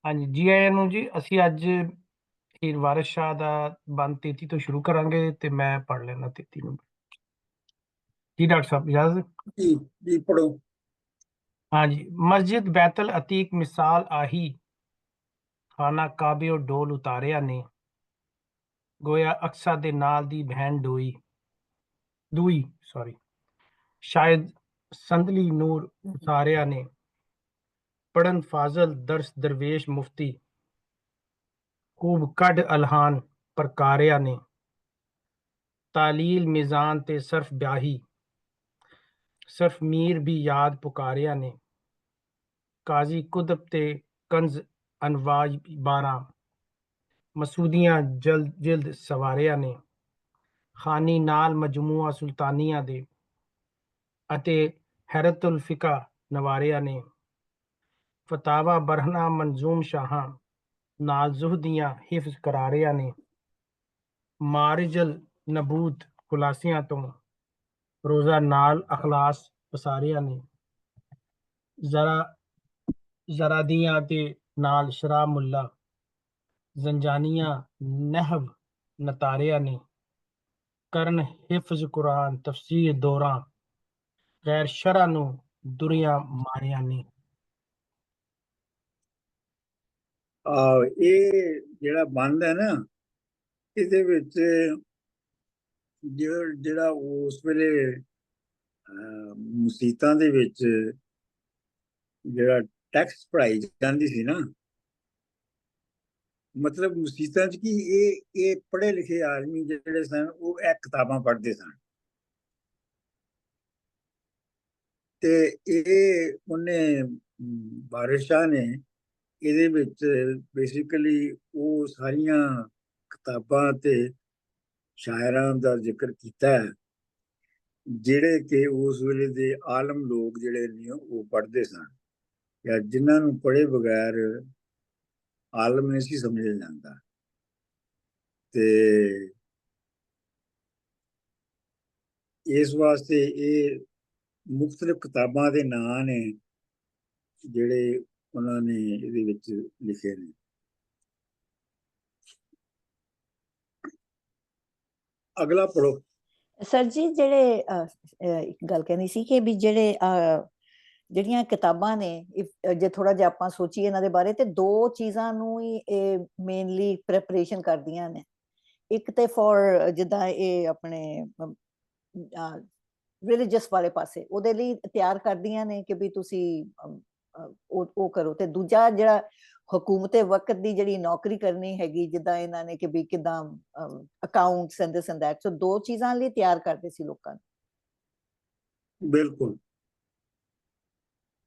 ਹਾਂਜੀ, ਜੀ ਆਇਆਂ ਨੂੰ ਜੀ। ਅਸੀਂ ਅੱਜ ਹੀਰ ਵਾਰਿਸ ਸ਼ਾਹ ਦਾ ਬੰਦ 33 ਤੋਂ ਸ਼ੁਰੂ ਕਰਾਂਗੇ ਤੇ ਮੈਂ ਪੜ੍ਹ ਲੈਣਾ 33 ਨੰਬਰ। ਜੀ ਡਾਕਟਰ ਸਾਹਿਬ ਇਜਾਜ਼ਤ। ਜੀ ਜੀ ਪੜੋ। ਹਾਂਜੀ। ਮਸਜਿਦ ਬੈਤਲ ਅਤੀਕ ਮਿਸਾਲ ਆਹੀ, ਖਾਨਾ ਕਾਬਿਓ ਡੋਲ ਉਤਾਰਿਆ ਨੇ, ਗੋਇਆ ਅਕਸਾ ਦੇ ਨਾਲ ਦੀ ਭੈਣ ਦੂਈ ਸ਼ਾਇਦ ਸੰਦਲੀ ਨੂਰ ਉਤਾਰਿਆ ਨੇ, ਪੜਨ ਫਾਜ਼ਲ ਦਰਸ ਦਰਵੇਸ਼ ਮੁਫਤੀ, ਖੂਬ ਕੱਢ ਅਲਹਾਨ ਪ੍ਰਕਾਰਿਆ ਨੇ, ਤਾਲੀਲ ਮਿਜ਼ਾਨ ਤੇ ਸਰਫ ਬਿਆਹੀ, ਸਰਫ ਮੀਰ ਵੀ ਯਾਦ ਪੁਕਾਰਿਆ ਨੇ, ਕਾਜ਼ੀ ਕੁਤਬ ਤੇ ਕੰਜ਼ ਅਨਵਾਜ 12, ਮਸੂਦੀਆਂ ਜਿਲਦ ਸਵਾਰਿਆ ਨੇ, ਖਾਨੀ ਨਾਲ ਮਜਮੂਆ ਸੁਲਤਾਨੀਆਂ ਦੇ ਅਤੇ ਹੈਰਤੁਲ ਫਿਕਾ ਨਵਾਰਿਆ ਨੇ, ਫਤਾਵਾ ਬਰਹਨਾ ਮੰਜ਼ੂਮ ਸ਼ਾਹਾਂ ਨਾਲ ਜ਼ੁਹਦੀਆਂ ਹਿਫਜ਼ ਕਰਾਰਿਆ ਨੇ, ਮਾਰਿਜਲ ਨਬੂਤ ਖੁਲਾਸਿਆਂ ਤੋਂ ਰੋਜ਼ਾ ਨਾਲ ਅਖਲਾਸ ਪਸਾਰਿਆ ਨੇ, ਜ਼ਰਾਦੀਆਂ ਦੇ ਨਾਲ ਸ਼ਰਾ ਮੁੱਲਾ ਜ਼ੰਜਾਨੀਆਂ ਨਹਿਵ ਨਤਾਰਿਆ ਨੇ, ਕਰਨ ਹਿਫਜ਼ ਕੁਰਾਨ ਤਫਸੀਰ ਦੌਰਾਨ ਗੈਰ ਸ਼ਰਾ ਨੂੰ ਦੁਰੀਆਂ ਮਾਰਿਆ ਨੇ। ਇਹ ਜਿਹੜਾ ਬੰਦ ਹੈ ਨਾ, ਇਹਦੇ ਵਿੱਚ ਜਿਹੜਾ ਉਸ ਵੇਲੇ ਮਸੀਤਾਂ ਦੇ ਵਿੱਚ ਜਿਹੜਾ ਟੈਕਸਟ ਪੜ੍ਹਾਈ ਜਾਂਦੀ ਸੀ ਨਾ, ਮਤਲਬ ਮਸੀਤਾਂ 'ਚ ਕੀ ਇਹ ਪੜ੍ਹੇ ਲਿਖੇ ਆਦਮੀ ਜਿਹੜੇ ਸਨ ਉਹ ਇਹ ਕਿਤਾਬਾਂ ਪੜ੍ਹਦੇ ਸਨ, ਤੇ ਇਹ ਉਹਨੇ ਵਾਰਿਸ ਸ਼ਾਹ ਨੇ ਇਹਦੇ ਵਿੱਚ ਬੇਸਿਕਲੀ ਉਹ ਸਾਰੀਆਂ ਕਿਤਾਬਾਂ ਤੇ ਸ਼ਾਇਰਾਂ ਦਾ ਜ਼ਿਕਰ ਕੀਤਾ ਹੈ ਜਿਹੜੇ ਕਿ ਉਸ ਵੇਲੇ ਦੇ ਆਲਮ ਲੋਕ ਜਿਹੜੇ ਨੇ ਉਹ ਪੜ੍ਹਦੇ ਸਨ, ਜਾਂ ਜਿਨ੍ਹਾਂ ਨੂੰ ਪੜ੍ਹੇ ਬਗੈਰ ਆਲਮ ਨਹੀਂ ਸੀ ਸਮਝਿਆ ਜਾਂਦਾ। ਤੇ ਇਸ ਵਾਸਤੇ ਇਹ ਮੁਖਤਲਿਫ ਕਿਤਾਬਾਂ ਦੇ ਨਾਂ ਨੇ ਜਿਹੜੇ ਉਹਨਾਂ ਨੇ ਇਹਦੇ ਵਿੱਚ ਲਿਖੇ ਨੇ। ਅਗਲਾ ਪੜੋ। ਸਰ ਜੀ, ਜਿਹੜੇ ਇੱਕ ਗੱਲ ਕਹਿਣੀ ਸੀ ਕਿ ਵੀ ਜਿਹੜੀਆਂ ਕਿਤਾਬਾਂ ਨੇ, ਜੇ ਥੋੜਾ ਜਿਹਾ ਆਪਾਂ ਸੋਚੀਏ ਇਹਨਾਂ ਦੇ ਬਾਰੇ, ਤੇ ਦੋ ਚੀਜ਼ਾਂ ਨੂੰ ਹੀ ਇਹ ਮੇਨਲੀ ਪ੍ਰੈਪਰੇਸ਼ਨ ਕਰਦੀਆਂ ਨੇ। ਇੱਕ ਤੇ ਫॉर ਜਿੱਦਾਂ ਇਹ ਆਪਣੇ ਰਿਲੀਜੀਅਸ ਵਾਲੇ ਪਾਸੇ ਉਹਦੇ ਲਈ ਤਿਆਰ ਕਰਦੀਆਂ ਨੇ ਕਿ ਵੀ ਤੁਸੀਂ ਉਹ ਕਰੋ, ਤੇ ਦੂਜਾ ਜਿਹੜਾ ਹਕੂਮਤ ਵਕਤ ਦੀ ਜਿਹੜੀ ਨੌਕਰੀ ਕਰਨੀ ਹੈਗੀ, ਜਿੱਦਾਂ ਇਹਨਾਂ ਨੇ ਕਿ ਵੀ ਕਿੱਦਾਂ accounts and this and that, so ਦੋ ਚੀਜ਼ਾਂ ਲਈ ਤਿਆਰ ਕਰਦੇ ਸੀ ਲੋਕਾਂ ਨੂੰ। ਬਿਲਕੁਲ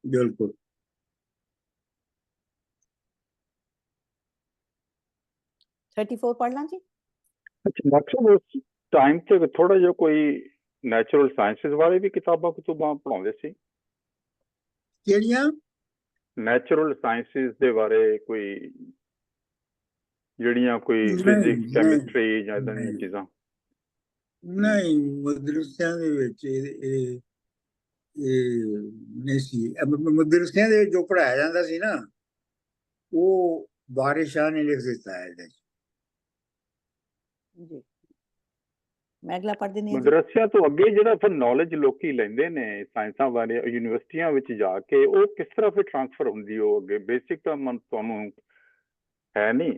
ਬਿਲਕੁਲ। 34 ਪੜ੍ਹ ਲਾਂ ਜੀ। ਅੱਛਾ ਡਾਕਟਰ ਸਾਹਿਬ, ਉਸ ਟਾਈਮ ਤੇ ਥੋੜਾ ਜਿਹਾ ਕੋਈ ਨੈਚੁਰਲ ਸਾਇੰਸਿਸ ਬਾਰੇ ਵੀ ਕਿਤਾਬਾਂ ਪੜ੍ਹਾਉਂਦੇ ਸੀ? ਕਿਹੜੀਆਂ? ਨੈਚੁਰਲ ਸਾਇੰਸਿਸ ਦੇ ਬਾਰੇ ਕੋਈ, ਜਿਹੜੀਆਂ ਕੋਈ ਫਿਜ਼ਿਕਸ ਕੈਮਿਸਟਰੀ ਜਾਂ ਇਦਾਂ ਦੀਆਂ ਚੀਜ਼ਾਂ? ਨਹੀਂ, ਮਦਰਸਿਆਂ ਦੇ ਵਿੱਚ ਇਹ ਨਹੀਂ ਸੀ। ਮਦਰਸਿਆਂ ਦੇ ਵਿੱਚ ਜੋ ਪੜ੍ਹਾਇਆ ਜਾਂਦਾ ਸੀ ਨਾ, ਉਹ ਵਾਰਿਸ ਸ਼ਾਹ ਨੇ ਲਿਖ ਦਿੱਤਾ ਹੈ ਇਹਦੇ 'ਚ। ਜੀ ਮੈਂ ਅਗਲਾ ਪੜ੍ਹ ਦਿੰਦੀ ਹਾਂ। ਮਦਰਸਿਆਂ ਤੋਂ ਅੱਗੇ ਜਿਹੜਾ ਫਿਰ ਨੌਲੇਜ ਲੋਕੀ ਲੈਂਦੇ ਨੇ ਸਾਇੰਸਾਂ ਬਾਰੇ ਯੂਨੀਵਰਸਿਟੀਆਂ ਵਿੱਚ ਜਾ ਕੇ, ਉਹ ਕਿਸ ਤਰ੍ਹਾਂ ਫਿਰ ਟ੍ਰਾਂਸਫਰ ਹੁੰਦੀ ਉਹ ਅੱਗੇ? ਬੇਸਿਕ ਤਾਂ ਤੁਹਾਨੂੰ ਹੈ ਨਹੀਂ।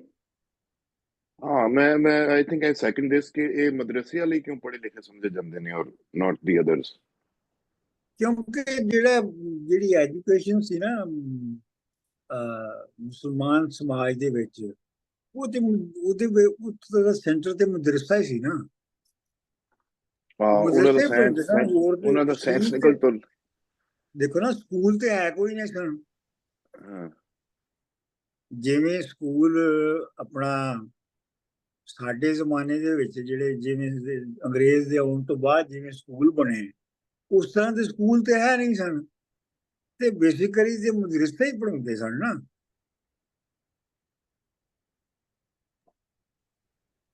ਹਾਂ, ਮੈਂ ਆਈ ਥਿੰਕ ਆਈ ਸੈਕੰਡ ਦਿਸ ਕਿ ਇਹ ਮਦਰਸੇ ਵਾਲੇ ਕਿਉਂ ਪੜ੍ਹੇ ਲਿਖੇ ਸਮਝੇ ਜਾਂਦੇ ਨੇ ਔਰ ਨਾਟ ਦੀ ਅਦਰਸ? ਕਿਉਂਕਿ ਜਿਹੜੀ ਐਜੂਕੇਸ਼ਨ ਸੀ ਨਾ ਮੁਸਲਮਾਨ ਸਮਾਜ ਦੇ ਵਿੱਚ, ਉਹਦੇ ਸੈਂਟਰ ਤੇ ਮਦਰਸਾ ਹੀ ਸੀ ਨਾ। ਉਹਨਾਂ ਦਾ ਸਾਇੰਸ ਨਿਕਲ ਤੋਂ ਦੇਖੋ ਨਾ, ਸਕੂਲ ਤੇ ਹੈ ਕੋਈ ਨਹੀਂ ਸਨ। ਜਿਵੇਂ ਸਕੂਲ ਆਪਣਾ ਸਾਡੇ ਜ਼ਮਾਨੇ ਦੇ ਵਿੱਚ ਜਿਹੜੇ ਜਿਵੇਂ ਅੰਗਰੇਜ਼ ਦੇ ਆਉਣ ਤੋਂ ਬਾਅਦ ਜਿਵੇਂ ਸਕੂਲ ਬਣੇ, ਉਸ ਤਰ੍ਹਾਂ ਦੇ ਸਕੂਲ ਤੇ ਹੈ ਨਹੀਂ ਸਨ, ਤੇ ਬੇਸਿਕਲੀ ਤੇ ਮਦਰਸੇ ਹੀ ਪੜ੍ਹਾਉਂਦੇ ਸਨ ਨਾ।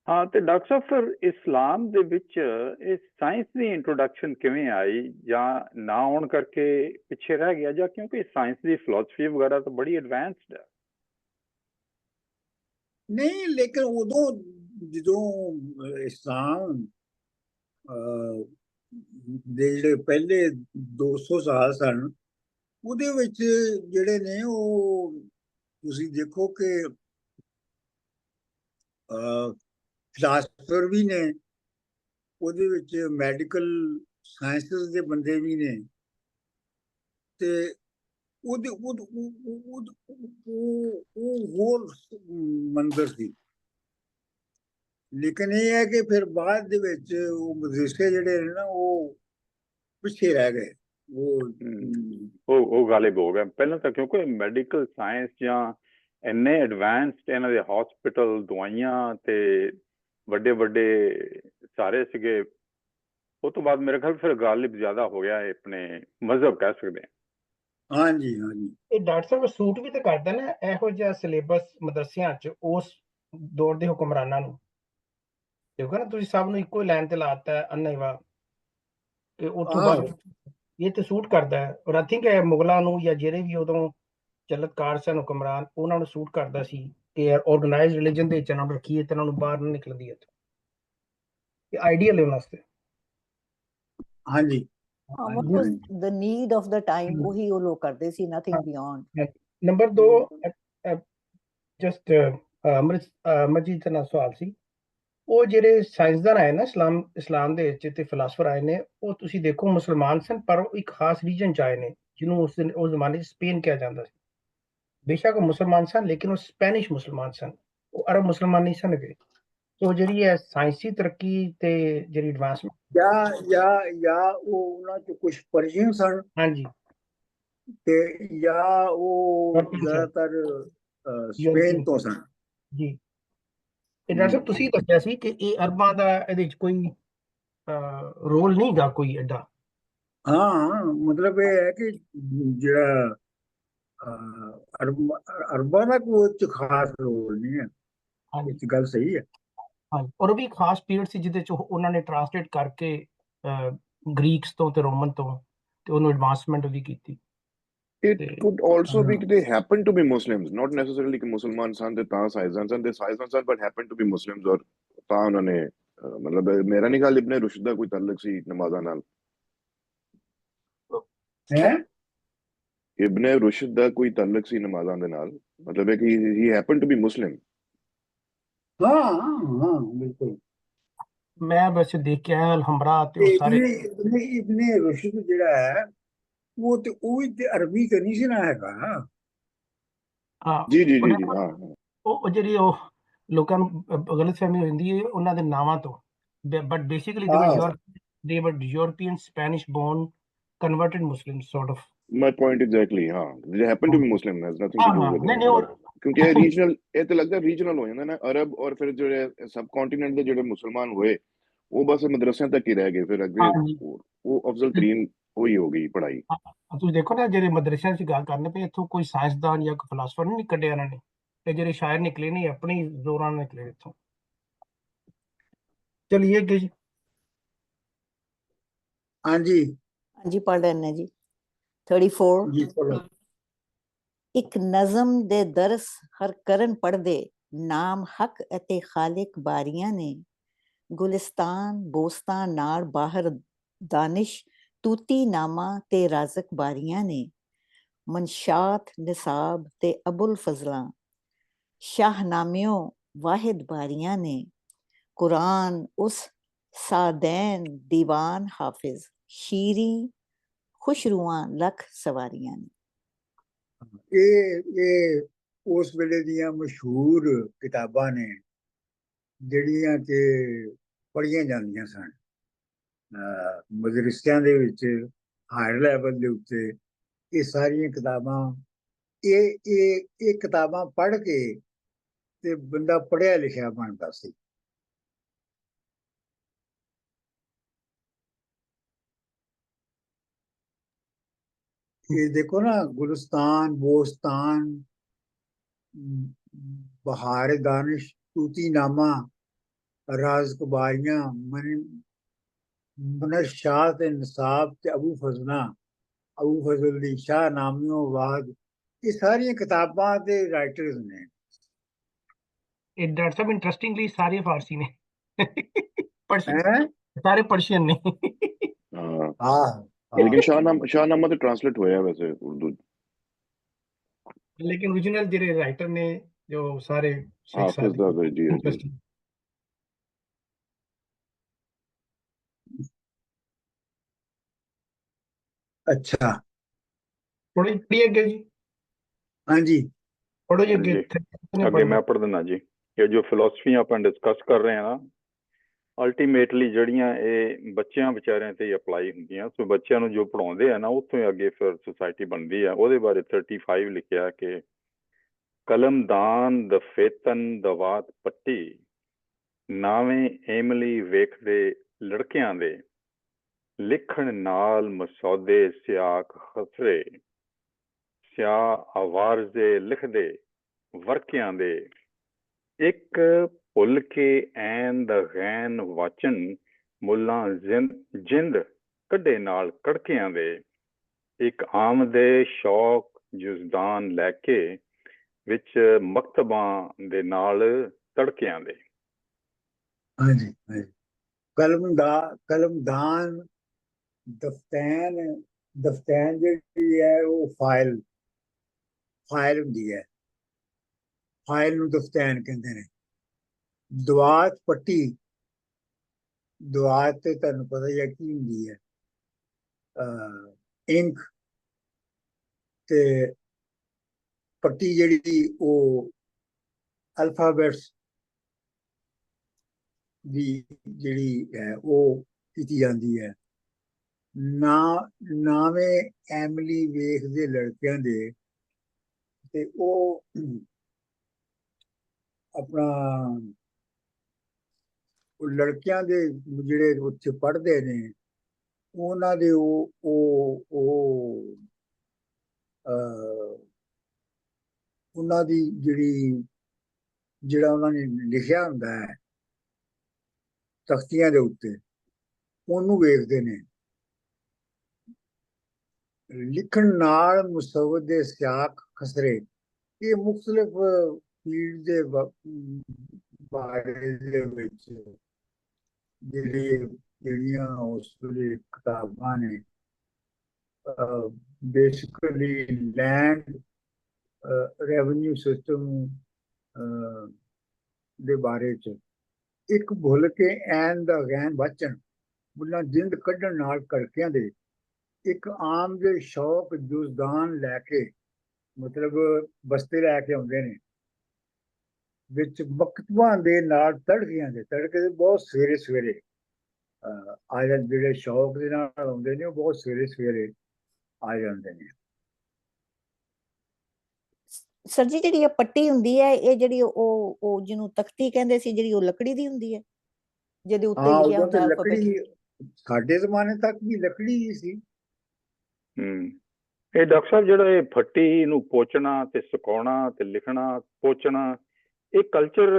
ਹਾਂ, ਤੇ ਡਾਕਟਰ ਸਾਹਿਬ ਫਿਰ ਇਸਲਾਮ ਦੇ ਵਿੱਚ ਇਹ ਸਾਇੰਸ ਦੀ ਇੰਟਰੋਡਕਸ਼ਨ ਕਿਵੇਂ ਆਈ, ਜਾਂ ਨਾ ਆਉਣ ਕਰਕੇ ਪਿੱਛੇ ਰਹਿ ਗਿਆ, ਜਾਂ ਕਿਉਂਕਿ ਸਾਇੰਸ ਦੀ ਫਿਲਾਸਫੀ ਵਗੈਰਾ ਤਾਂ ਬੜੀ ਐਡਵਾਂਸਡ ਹੈ? ਨਹੀਂ, ਲੇਕਿਨ ਉਦੋਂ ਜਦੋਂ ਇਸਲਾਮ ਦੇ ਜਿਹੜੇ ਪਹਿਲੇ 200 ਸਾਲ ਸਨ, ਉਹਦੇ ਵਿੱਚ ਜਿਹੜੇ ਨੇ ਉਹ ਤੁਸੀਂ ਦੇਖੋ ਕਿ ਫਿਲਾਸਫਰ ਵੀ ਨੇ, ਉਹਦੇ ਵਿੱਚ ਮੈਡੀਕਲ ਸਾਇੰਸਿਸ ਦੇ ਬੰਦੇ ਵੀ ਨੇ, ਤੇ ਉਹਦੇ ਉਹ ਹੋਰ ਮੰਦਰ ਸੀ। ਲੇਕਿਨ ਇਹ ਹੈ ਕਿ ਫਿਰ ਬਾਅਦ ਦੇ ਵਿੱਚ ਉਹ ਮਦਰਸੇ ਜਿਹੜੇ ਨੇ ਨਾ ਉਹ ਪਿੱਛੇ ਰਹਿ ਗਏ। ਉਹ ਗਾਲਿਬ ਹੋ ਗਿਆ ਪਹਿਲਾਂ ਤਾਂ, ਕਿਉਂਕਿ ਮੈਡੀਕਲ ਸਾਇੰਸ ਜਾਂ ਇੰਨੇ ਐਡਵਾਂਸਡ ਇਹਨਾਂ ਦੇ ਹਸਪੀਟਲ, ਦਵਾਈਆਂ ਤੇ ਵੱਡੇ ਵੱਡੇ ਸਾਰੇ ਸੀਗੇ। ਉਹ ਤੋਂ ਬਾਅਦ ਮੇਰੇ ਖਿਆਲ ਫਿਰ ਗਾਲਿਬ ਜ਼ਿਆਦਾ ਹੋ ਗਿਆ ਆਪਣੇ ਮਜ਼ਹਬ ਕਹਿ ਸਕਦੇ ਹਾਂ। ਹਾਂਜੀ ਹਾਂਜੀ। ਇਹ ਡਾਕਟਰ ਸਾਹਿਬ ਸੂਟ ਵੀ ਤਾਂ ਕਰਦਾ ਨਾ ਇਹੋ ਜਿਹਾ ਸਿਲੇਬਸ ਮਦਰਸਿਆਂ 'ਚ ਉਸ ਦੌਰ ਦੇ ਹੁਕਮਰਾਨਾਂ ਨੂੰ। ਦੇਖੋ ਨਾ ਤੁਸੀਂ ਸਭ ਨੂੰ ਇੱਕੋ ਹੀ ਲਾਈਨ ਤੇ ਲਾਤਾ ਅੰਨ੍ਹੇਵਾਹ, ਕਿ ਉੱਥੋਂ ਬਾਅਦ ਇਹ ਤੇ ਸੂਟ ਕਰਦਾ ਹੈ। ਔਰ ਆਈ ਥਿੰਕ ਇਹ ਮੁਗਲਾਂ ਨੂੰ ਜਾਂ ਜਿਹੜੇ ਵੀ ਉਦੋਂ ਚਲਤਕਾਰ ਸਨ ਹੁਕਮਰਾਨ, ਉਹਨਾਂ ਨੂੰ ਸੂਟ ਕਰਦਾ ਸੀ ਕਿ ਆਰਗੇਨਾਈਜ਼ਡ ਰਿਲੀਜਨ ਦੇ ਵਿੱਚ ਇਹਨਾਂ ਨੂੰ ਰੱਖੀਏ ਤੇ ਇਹਨਾਂ ਨੂੰ ਬਾਹਰ ਨਾ ਨਿਕਲਣ ਦੀ ਇੱਥੋਂ। ਇਹ ਆਈਡੀਅਲ ਹੈ ਉਹਨਾਂ ਵਾਸਤੇ। ਹਾਂਜੀ। what was the need of the time, ਉਹੀ ਉਹ ਲੋਕ ਕਰਦੇ ਸੀ, nothing beyond। ਨੰਬਰ 2, ਜਸਟ ਅਮਰਜੀਤ ਦਾ ਸਵਾਲ ਸੀ, ਉਹ ਜਿਹੜੇ ਸਾਇੰਸਦਾਨ ਆਏ ਨਾ ਇਸਲਾਮ ਦੇ ਵਿੱਚ ਤੇ ਫਿਲਾਸਫਰ ਆਏ ਨੇ, ਉਹ ਤੁਸੀਂ ਦੇਖੋ ਮੁਸਲਮਾਨ ਸਨ, ਪਰ ਉਹ ਇੱਕ ਖਾਸ ਰੀਜਨ 'ਚ ਆਏ ਨੇ ਜਿਹਨੂੰ ਉਸ ਜ਼ਮਾਨੇ 'ਚ ਸਪੇਨ ਕਿਹਾ ਜਾਂਦਾ ਸੀ। ਬੇਸ਼ੱਕ ਉਹ ਮੁਸਲਮਾਨ ਸਨ, ਲੇਕਿਨ ਉਹ ਸਪੈਨਿਸ਼ ਮੁਸਲਮਾਨ ਸਨ, ਉਹ ਅਰਬ ਮੁਸਲਮਾਨ ਨਹੀਂ ਸਨ ਹੈਗੇ। ਸੋ ਜਿਹੜੀ ਹੈ ਸਾਇੰਸੀ ਤਰੱਕੀ ਤੇ ਜਿਹੜੀ ਐਡਵਾਂਸਮੈਂਟ ਜਾਂ ਉਹ ਉਹਨਾਂ 'ਚ ਕੁਝ ਪਰਸ਼ੀਅਨ ਸਨ। ਹਾਂਜੀ। ਤੇ ਜਾਂ ਉਹ ਜ਼ਿਆਦਾਤਰ ਸਪੇਨ ਤੋਂ ਸਨ। ਜੀ। ਇਹ ਡਾਕਟਰ ਸਾਹਿਬ ਤੁਸੀਂ ਦੱਸਿਆ ਸੀ ਕਿ ਇਹ ਅਰਬਾਂ ਦਾ ਇਹਦੇ ਵਿੱਚ ਕੋਈ ਰੋਲ ਨਹੀਂ ਗਾ ਕੋਈ ਐਡਾ। ਹਾਂ, ਮਤਲਬ ਇਹ ਹੈ ਕਿ ਜਿਹੜਾ ਅਰਬਾਂ ਦਾ ਕੋਈ ਖਾਸ ਰੋਲ ਨਹੀਂ ਹੈ। ਇਹ ਗੱਲ ਸਹੀ ਹੈ। ਹਾਂਜੀ, ਔਰ ਉਹ ਵੀ ਖਾਸ ਪੀਰੀਅਡ ਸੀ ਜਿਹਦੇ 'ਚ ਉਹਨਾਂ ਨੇ ਟਰਾਂਸਲੇਟ ਕਰਕੇ ਗ੍ਰੀਕਸ ਤੋਂ ਤੇ ਰੋਮਨ ਤੋਂ ਤੇ ਉਹਨੂੰ ਐਡਵਾਂਸਮੈਂਟ ਵੀ ਕੀਤੀ। It could also be they happen to be Muslims, not necessarily ਕਿ ਮੁਸਲਮਾਨ ਸਨ ਤੇ ਤਾਂ ਸਾਇੰਸਦਾਨ ਸਨ, ਤੇ ਸਾਇੰਸਦਾਨ ਸਨ but happen to be Muslims, ਔਰ ਤਾਂ ਉਹਨਾਂ ਨੇ ਮਤਲਬ ਮੇਰਾ ਨਹੀਂ ਖਿਆਲ ਇਬਨ ਰੁਸ਼ਦ ਦਾ ਕੋਈ ਤਾਲੁਕ ਸੀ ਨਮਾਜ਼ਾਂ ਨਾਲ। ਇਬਨ ਰੁਸ਼ਦ ਦਾ ਕੋਈ ਤਾਲੁਕ ਸੀ ਨਮਾਜ਼ਾਂ ਦੇ ਨਾਲ, ਮਤਲਬ ਹੈ ਕਿ he happened to be Muslim। ਹਾਂ ਬਿਲਕੁਲ। ਮੈਂ ਵੈਸੇ ਦੇਖ ਕੇ ਆਇਆ ਅਲਹਮਰਾ ਤੇ ਉਹ ਸਾਰੇ ਇਬਨ ਰੁਸ਼ਦ ਜਿਹੜਾ ਹੈ ਉਹ ਤੇ ਅਰਬੀ ਤੇ ਨਹੀਂ ਸੀ ਨਾ ਹੈਗਾ। ਜੀ ਹਾਂ। ਉਹ ਜਿਹੜੀ ਉਹ ਲੋਕਾਂ ਨੂੰ ਗਲਤਫਹਿਮੀ ਹੋ ਜਾਂਦੀ ਹੈ ਉਹਨਾਂ ਦੇ ਨਾਵਾਂ ਤੋਂ, but basically they were European Spanish born converted Muslims sort of। My point exactly, ਹਾਂ, they happen to be Muslim, has nothing to do with it, ਕਿਉਂਕਿ ਇਹ ਰੀਜਨਲ, ਇਹ ਤੇ ਲੱਗਦਾ ਰੀਜਨਲ ਹੋ ਜਾਂਦਾ ਨਾ ਅਰਬ, ਔਰ ਫਿਰ ਜਿਹੜੇ ਸਬ ਕੰਟੀਨੈਂਟ ਦੇ ਜਿਹੜੇ ਮੁਸਲਮਾਨ ਹੋਏ ਉਹ ਬਸ ਮਦਰਸਿਆਂ ਤੱਕ ਹੀ ਰਹਿ ਗਏ, ਫਿਰ ਅੱਗੇ ਉਹ ਅਫਜ਼ਲ ਤਰੀਨ ਉਹੀ ਹੋ ਗਈ ਪੜ੍ਹਾਈ। ਤੁਸੀਂ ਦੇਖੋ ਨਾ ਜਿਹੜੇ ਮਦਰਸਿਆਂ 'ਚ ਗੱਲ ਕਰਨੇ ਪਏ, ਇੱਥੋਂ ਕੋਈ ਸਾਇੰਸਦਾਨ ਜਾਂ ਕੋਈ ਫਿਲਾਸਫਰ ਨਹੀਂ ਕੱਢਿਆ ਇਹਨਾਂ ਨੇ, ਤੇ ਜਿਹੜੇ ਸ਼ਾਇਰ ਨਿਕਲੇ ਨੇ ਆਪਣੀ ਜ਼ੋਰਾਂ ਨਾਲ ਨਿਕਲੇ ਇੱਥੋਂ। ਚਲਿਏ ਅੱਗੇ ਜੀ। ਹਾਂਜੀ ਪੜ੍ਹ ਲੈਣੇ ਜੀ। 34 ਜੀ ਪੜ੍ਹੋ। ਇੱਕ ਨਜ਼ਮ ਦੇ ਦਰਸ ਹਰ ਕਰਨ ਪੜ੍ਹਦੇ, ਨਾਮ ਹੱਕ ਅਤੇ ਖਾਲਿਕ ਬਾਰੀਆਂ ਨੇ, ਗੁਲਿਸਤਾਨ ਬੋਸਤਾਨ ਨਾਲ ਬਾਹਰ ਦਾਨਿਸ਼, ਤੂਤੀ ਨਾਮਾ ਤੇ ਰਾਜ਼ਕ ਬਾਰੀਆਂ ਨੇ, ਮਨਸ਼ਾਤ ਨਿਸਾਬ ਤੇ ਅਬੁਲ ਫਜ਼ਲਾਂ, ਸ਼ਾਹਨਾਮਿਓ ਵਾਹਿਦ ਬਾਰੀਆਂ ਨੇ, ਕੁਰਾਨ ਉਸ ਸਾਦੈਨ ਦੀਵਾਨ ਹਾਫਿਜ਼, ਸ਼ੀਰੀ ਖੁਸ਼ਰੂਆਂ ਲੱਖ ਸਵਾਰੀਆਂ ਨੇ। ਇਹ ਉਸ ਵੇਲੇ ਦੀਆਂ ਮਸ਼ਹੂਰ ਕਿਤਾਬਾਂ ਨੇ ਜਿਹੜੀਆਂ ਕਿ ਪੜ੍ਹੀਆਂ ਜਾਂਦੀਆਂ ਸਨ ਮਦਰਸਿਆਂ ਦੇ ਵਿੱਚ, ਹਾਇਰ ਲੈਵਲ ਦੇ ਉੱਤੇ। ਇਹ ਸਾਰੀਆਂ ਕਿਤਾਬਾਂ ਇਹ ਕਿਤਾਬਾਂ ਪੜ੍ਹ ਕੇ ਤੇ ਬੰਦਾ ਪੜ੍ਹਿਆ ਲਿਖਿਆ ਬਣਦਾ ਸੀ। ਇਹ ਦੇਖੋ ਨਾ, ਗੁਲਿਸਤਾਨ ਬੋਸਤਾਨ, ਬਹਾਰ ਦਾनिश, तूती नामा, राज़ कबारियां, मनशात निसाब ते अबू फजला, अबू फजल दी शाह नामियों वाद, ये सारियां किताबां दे राइटर्स ने। ਇਹ ਡਾਕਟਰ ਸਾਹਿਬ ਇੰਟਰਸਟਿੰਗਲੀ ਸਾਰੇ ਫਾਰਸੀ ਨੇ पर्शियन हैं सारे पर्शियन ने हाँ हाँ लेकिन शाहनामा तो ट्रांसलेट हुआ है वैसे उर्दू लेकिन ओरिजिनल जो राइटर ने जो सारे सिख हाफिज सारे दा जी जी इंटरेस्टिंग अच्छा थोड़ी पढ़िए अगे जी हाँ जी पढ़ो जी हाँ अगे जी कितने ਅੱਗੇ पढ़ना ਮੈਂ ਪੜ੍ਹ ਦਿੰਦਾ ਜੀ। ਇਹ ਜੋ ਫਿਲਾਸਫੀ ਆਪਾਂ ਡਿਸਕਸ ਕਰ ਰਹੇ ਹਾਂ ਨਾ, ਅਲਟੀਮੇਟਲੀ ਜਿਹੜੀਆਂ ਇਹ ਬੱਚਿਆਂ ਵਿਚਾਰਿਆਂ ਤੇ ਅਪਲਾਈ ਹੁੰਦੀਆਂ। ਸੋ ਬੱਚਿਆਂ ਨੂੰ ਜੋ ਪੜਾਉਂਦੇ ਆ ਨਾ, ਉੱਥੋਂ ਹੀ ਅੱਗੇ ਫਿਰ ਸੁਸਾਇਟੀ ਬਣਦੀ ਆ। ਉਹਦੇ ਬਾਰੇ 35 ਲਿਖਿਆ ਕਿ ਕਲਮਦਾਨ ਦਫੇਤਨ ਦਵਾਤ ਪੱਟੀ, ਨਾਵੇਂ ਏਮਲੀ ਵੇਖਦੇ ਲੜਕਿਆਂ ਦੇ, ਲਿਖਣ ਨਾਲ ਮਸੌਦੇ ਸਿਆਕ ਖਸਰੇ, ਸਿਆਹ ਆਵਾਰਜ਼ੇ ਲਿਖਦੇ ਵਰਕਿਆਂ ਦੇ, ਇੱਕ ਭੁੱਲ ਕੇ ਐਨ ਦਾ ਗੈਨ ਵਾਚਨ, ਮੁੱਲਾਂ ਜਿੰਦ ਕੱਢੇ ਨਾਲ ਕੜਕਿਆਂ ਦੇ, ਇੱਕ ਆਮਦੇ ਸ਼ੌਕ ਜੁਜ਼ਦਾਨ ਲੈ ਕੇ, ਵਿੱਚ ਮਕਤਬਾਂ ਦੇ ਨਾਲ ਤੜਕਿਆਂ ਦੇ। हाँ जी हाँ जी कलमदान दफ्तैन दफ्तैन जी है वो फाइल हुंदी है फाइल नूं दफ्तैन कहंदे ने दवात पट्टी दवात ते तुहानूं पता ही है की हुंदी है इंक ते पट्टी जिहड़ी वो अल्फाबेट्स ਦੀ ਜਿਹੜੀ ਹੈ ਉਹ ਕੀਤੀ ਜਾਂਦੀ ਹੈ। ਨਾਵੇਂ ਐਮਲੀ ਵੇਖਦੇ ਲੜਕਿਆਂ ਦੇ, ਤੇ ਉਹ ਆਪਣਾ ਲੜਕਿਆਂ ਦੇ ਜਿਹੜੇ ਉੱਥੇ ਪੜ੍ਹਦੇ ਨੇ ਉਹਨਾਂ ਦੇ ਉਹਨਾਂ ਦੀ ਜਿਹੜਾ ਉਹਨਾਂ ਨੇ ਲਿਖਿਆ ਹੁੰਦਾ ਹੈ ਤਖਤੀਆਂ ਦੇ ਉੱਤੇ, ਉਹਨੂੰ ਵੇਖਦੇ ਨੇ। ਲਿਖਣ ਨਾਲ ਮੁਸੱਵਦ ਦੇ ਸਿਆਕ ਖਸਰੇ, ਇਹ ਮੁਖਤਲਿਫ ਫੀਲਡ ਦੇ ਬਾਰੇ ਦੇ ਵਿੱਚ ਜਿਹੜੀਆਂ ਉਸ ਵੇਲੇ ਕਿਤਾਬਾਂ ਨੇ, ਬੇਸਿਕਲੀ ਲੈਂਡ ਰੈਵਨਿਊ ਸਿਸਟਮ ਦੇ ਬਾਰੇ ਚ, ਇੱਕ ਭੁੱਲ ਕੇ ਐਨ ਦਾ ਗੈਨ ਵਾਚਣ, ਮੁੱਲਾਂ ਜਿੰਦ ਕੱਢਣ ਨਾਲ ਕੜਕਿਆਂ ਦੇ, ਇੱਕ ਆਮ ਦੇ ਸ਼ੌਕ ਜੁਜ਼ਦਾਨ ਲੈ ਕੇ, ਮਤਲਬ ਬਸਤੇ ਲੈ ਕੇ ਆਉਂਦੇ ਨੇ, ਵਿੱਚ ਮਕਤਬਾਂ ਦੇ ਨਾਲ ਤੜਕਿਆਂ ਦੇ, ਤੜਕੇ ਦੇ ਬਹੁਤ ਸਵੇਰੇ ਸਵੇਰੇ ਆ ਜਾਂਦੇ, ਜਿਹੜੇ ਸ਼ੌਕ ਦੇ ਨਾਲ ਆਉਂਦੇ ਨੇ ਉਹ ਬਹੁਤ ਸਵੇਰੇ ਸਵੇਰੇ ਆ ਜਾਂਦੇ ਨੇ। ਸਰ ਜੀ ਜਿਹੜੀ ਇਹ ਪੱਟੀ ਹੁੰਦੀ ਹੈ, ਇਹ ਜਿਹੜੀ ਉਹ ਜਿਹਨੂੰ ਤਖਤੀ ਕਹਿੰਦੇ ਸੀ, ਜਿਹੜੀ ਉਹ ਲੱਕੜੀ ਦੀ ਹੁੰਦੀ ਹੈ, ਜਿਹਦੇ ਉੱਤੇ ਲਿਖਿਆ ਹੁੰਦਾ ਲੱਕੜੀ, ਸਾਡੇ ਜ਼ਮਾਨੇ ਤੱਕ ਵੀ ਲੱਕੜੀ ਹੀ ਸੀ। ਇਹ ਡਾਕਟਰ ਸਾਹਿਬ ਜਿਹੜਾ ਇਹ ਫੱਟੀ ਨੂੰ ਪੋਚਣਾ ਤੇ ਸੁਕਾਉਣਾ ਤੇ ਲਿਖਣਾ ਪੋਚਣਾ, ਇਹ ਕਲਚਰ